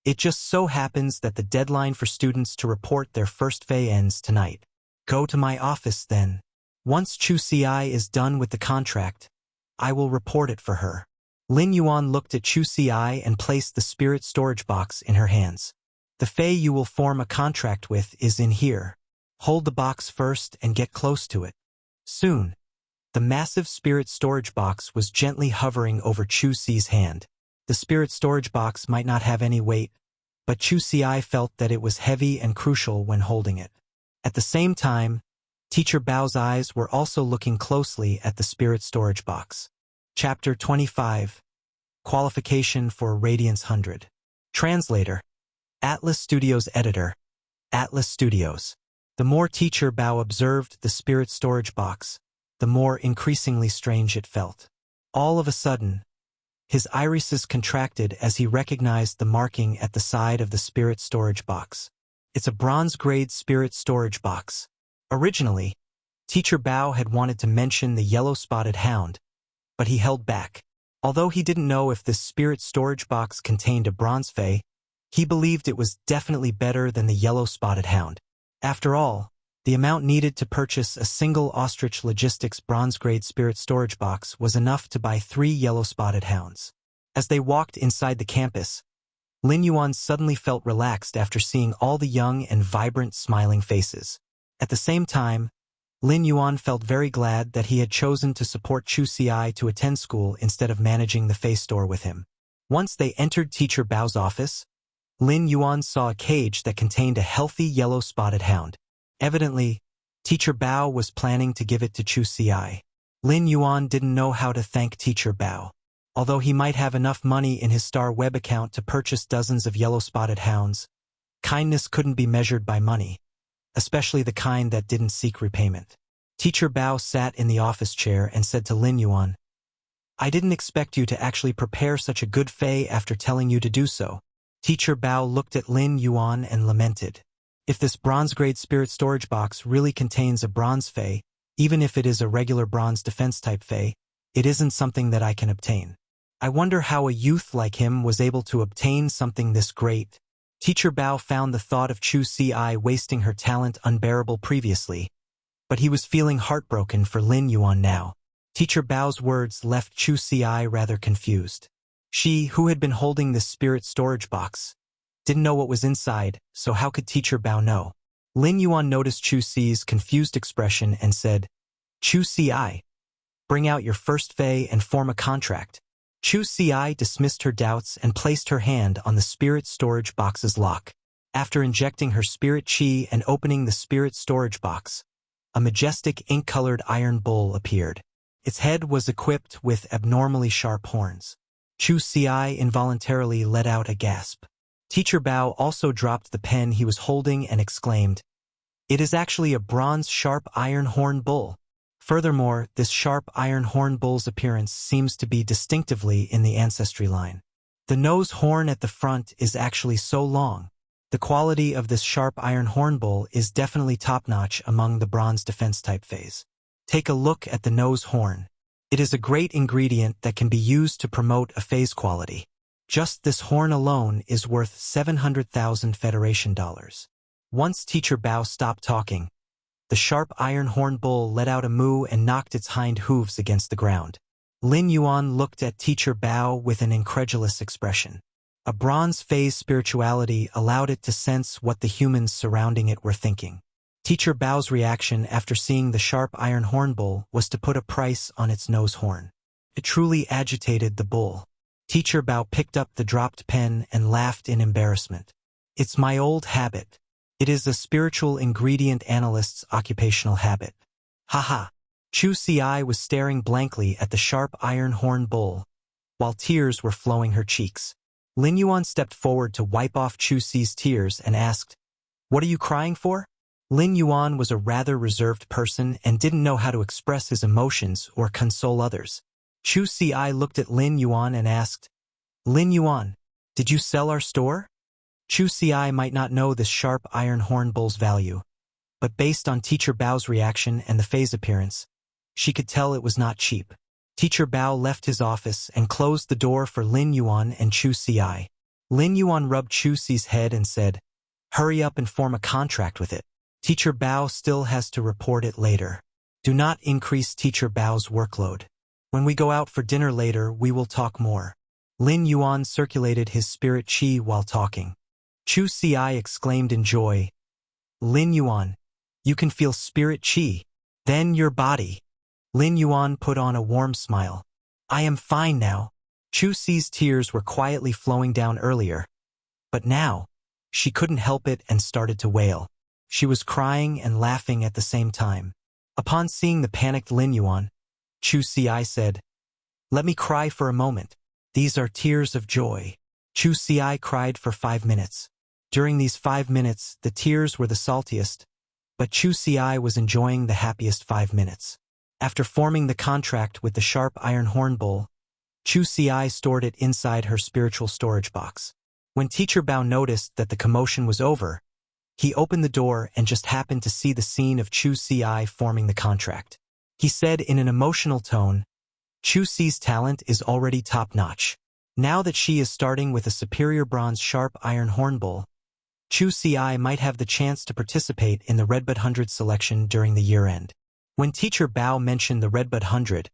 [SPEAKER 1] "It just so happens that the deadline for students to report their first fey ends tonight. Go to my office then. Once Chu Si is done with the contract, I will report it for her." Lin Yuan looked at Chu Si and placed the spirit storage box in her hands. "The fey you will form a contract with is in here. Hold the box first and get close to it." Soon, the massive spirit storage box was gently hovering over Chu Si's hand. The spirit storage box might not have any weight, but Chu Si felt that it was heavy and crucial when holding it. At the same time, Teacher Bao's eyes were also looking closely at the spirit storage box. Chapter 25. Qualification for Radiance 100. Translator. Atlas Studios Editor. Atlas Studios. The more Teacher Bao observed the spirit storage box, the more increasingly strange it felt. All of a sudden, his irises contracted as he recognized the marking at the side of the spirit storage box. It's a bronze-grade spirit storage box. Originally, Teacher Bao had wanted to mention the yellow-spotted hound, but he held back. Although he didn't know if this spirit storage box contained a bronze fey, he believed it was definitely better than the yellow-spotted hound. After all, the amount needed to purchase a single Ostrich Logistics bronze-grade spirit storage box was enough to buy 3 yellow-spotted hounds. As they walked inside the campus, Lin Yuan suddenly felt relaxed after seeing all the young and vibrant smiling faces. At the same time, Lin Yuan felt very glad that he had chosen to support Chu Ci to attend school instead of managing the Fey store with him. Once they entered Teacher Bao's office, Lin Yuan saw a cage that contained a healthy yellow-spotted hound. Evidently, Teacher Bao was planning to give it to Chu Ci. Lin Yuan didn't know how to thank Teacher Bao. Although he might have enough money in his Star Web account to purchase dozens of yellow-spotted hounds, kindness couldn't be measured by money, especially the kind that didn't seek repayment. Teacher Bao sat in the office chair and said to Lin Yuan, "I didn't expect you to actually prepare such a good fey after telling you to do so." Teacher Bao looked at Lin Yuan and lamented. "If this bronze-grade spirit storage box really contains a bronze fey, even if it is a regular bronze defense-type fey, it isn't something that I can obtain. I wonder how a youth like him was able to obtain something this great." Teacher Bao found the thought of Chu Ci wasting her talent unbearable previously, but he was feeling heartbroken for Lin Yuan now. Teacher Bao's words left Chu Ci rather confused. She, who had been holding this spirit storage box, didn't know what was inside, so how could Teacher Bao know? Lin Yuan noticed Chu Ci's confused expression and said, "Chu Ci, bring out your first fey and form a contract." Chu Ci dismissed her doubts and placed her hand on the spirit storage box's lock. After injecting her spirit chi and opening the spirit storage box, a majestic ink-colored iron bull appeared. Its head was equipped with abnormally sharp horns. Chu Ci involuntarily let out a gasp. Teacher Bao also dropped the pen he was holding and exclaimed, "It is actually a bronze sharp iron horn bull." Furthermore, this sharp iron horn bull's appearance seems to be distinctively in the ancestry line. The nose horn at the front is actually so long. The quality of this sharp iron horn bull is definitely top-notch among the bronze defense-type feys. Take a look at the nose horn. It is a great ingredient that can be used to promote a fey's quality. Just this horn alone is worth 700,000 Federation dollars. Once Teacher Bao stopped talking, the sharp iron horn bull let out a moo and knocked its hind hooves against the ground. Lin Yuan looked at Teacher Bao with an incredulous expression. A bronze fey's spirituality allowed it to sense what the humans surrounding it were thinking. Teacher Bao's reaction after seeing the sharp iron horn bull was to put a price on its nose horn. It truly agitated the bull. Teacher Bao picked up the dropped pen and laughed in embarrassment. "It's my old habit. It is a spiritual ingredient analyst's occupational habit." Haha. Chu Ci was staring blankly at the sharp iron horn bull, while tears were flowing her cheeks. Lin Yuan stepped forward to wipe off Chu Ci's tears and asked, "What are you crying for?" Lin Yuan was a rather reserved person and didn't know how to express his emotions or console others. Chu Ci looked at Lin Yuan and asked, "Lin Yuan, did you sell our store?" Chu Ci might not know this sharp iron horn bull's value, but based on Teacher Bao's reaction and the fey's appearance, she could tell it was not cheap. Teacher Bao left his office and closed the door for Lin Yuan and Chu Ci. Lin Yuan rubbed Chu Ci's head and said, "Hurry up and form a contract with it. Teacher Bao still has to report it later. Do not increase Teacher Bao's workload. When we go out for dinner later, we will talk more." Lin Yuan circulated his spirit chi while talking. Chu Ci exclaimed in joy, "Lin Yuan, you can feel spirit chi. Then your body." Lin Yuan put on a warm smile. "I am fine now." Chu Ci's tears were quietly flowing down earlier, but now, she couldn't help it and started to wail. She was crying and laughing at the same time. Upon seeing the panicked Lin Yuan, Chu Ci said, "Let me cry for a moment. These are tears of joy." Chu Ci cried for 5 minutes. During these 5 minutes, the tears were the saltiest, but Chu Ci was enjoying the happiest 5 minutes. After forming the contract with the sharp iron horn bull, Chu Ci stored it inside her spiritual storage box. When Teacher Bao noticed that the commotion was over, he opened the door and just happened to see the scene of Chu Ci forming the contract. He said in an emotional tone, "Chu Ci's talent is already top-notch. Now that she is starting with a superior bronze sharp iron horn bull, Chu Ci might have the chance to participate in the Redbud 100 selection during the year-end." When Teacher Bao mentioned the Redbud 100,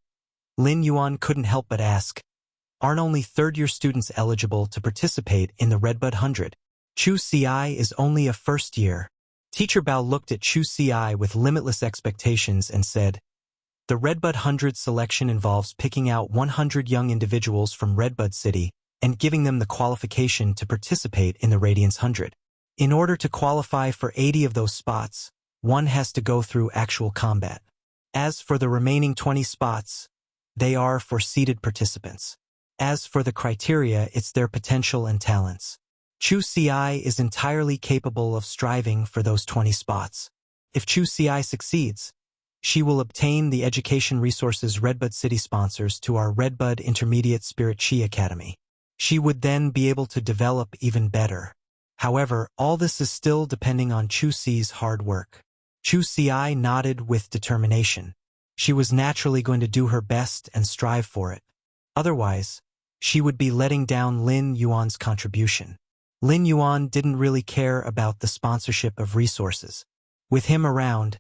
[SPEAKER 1] Lin Yuan couldn't help but ask, "Aren't only third-year students eligible to participate in the Redbud 100? Chu Ci is only a first year." Teacher Bao looked at Chu Si with limitless expectations and said, "The Redbud 100 selection involves picking out 100 young individuals from Redbud City and giving them the qualification to participate in the Radiance 100. In order to qualify for 80 of those spots, one has to go through actual combat. As for the remaining 20 spots, they are for seeded participants. As for the criteria, it's their potential and talents. Chu Si is entirely capable of striving for those 20 spots. If Chu Si succeeds, she will obtain the education resources Redbud City sponsors to our Redbud Intermediate Spirit Chi Academy. She would then be able to develop even better. However, all this is still depending on Chu Si's hard work." Chu Si nodded with determination. She was naturally going to do her best and strive for it. Otherwise, she would be letting down Lin Yuan's contribution. Lin Yuan didn't really care about the sponsorship of resources. With him around,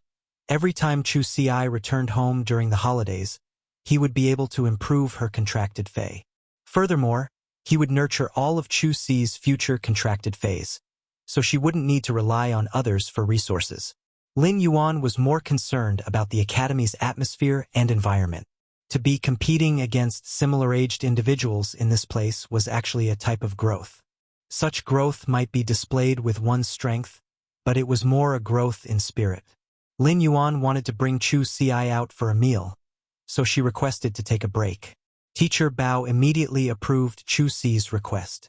[SPEAKER 1] every time Chu Si returned home during the holidays, he would be able to improve her contracted fey. Furthermore, he would nurture all of Chu Si's future contracted feys, so she wouldn't need to rely on others for resources. Lin Yuan was more concerned about the academy's atmosphere and environment. To be competing against similar-aged individuals in this place was actually a type of growth. Such growth might be displayed with one's strength, but it was more a growth in spirit. Lin Yuan wanted to bring Chu Si out for a meal, so she requested to take a break. Teacher Bao immediately approved Chu Si's request.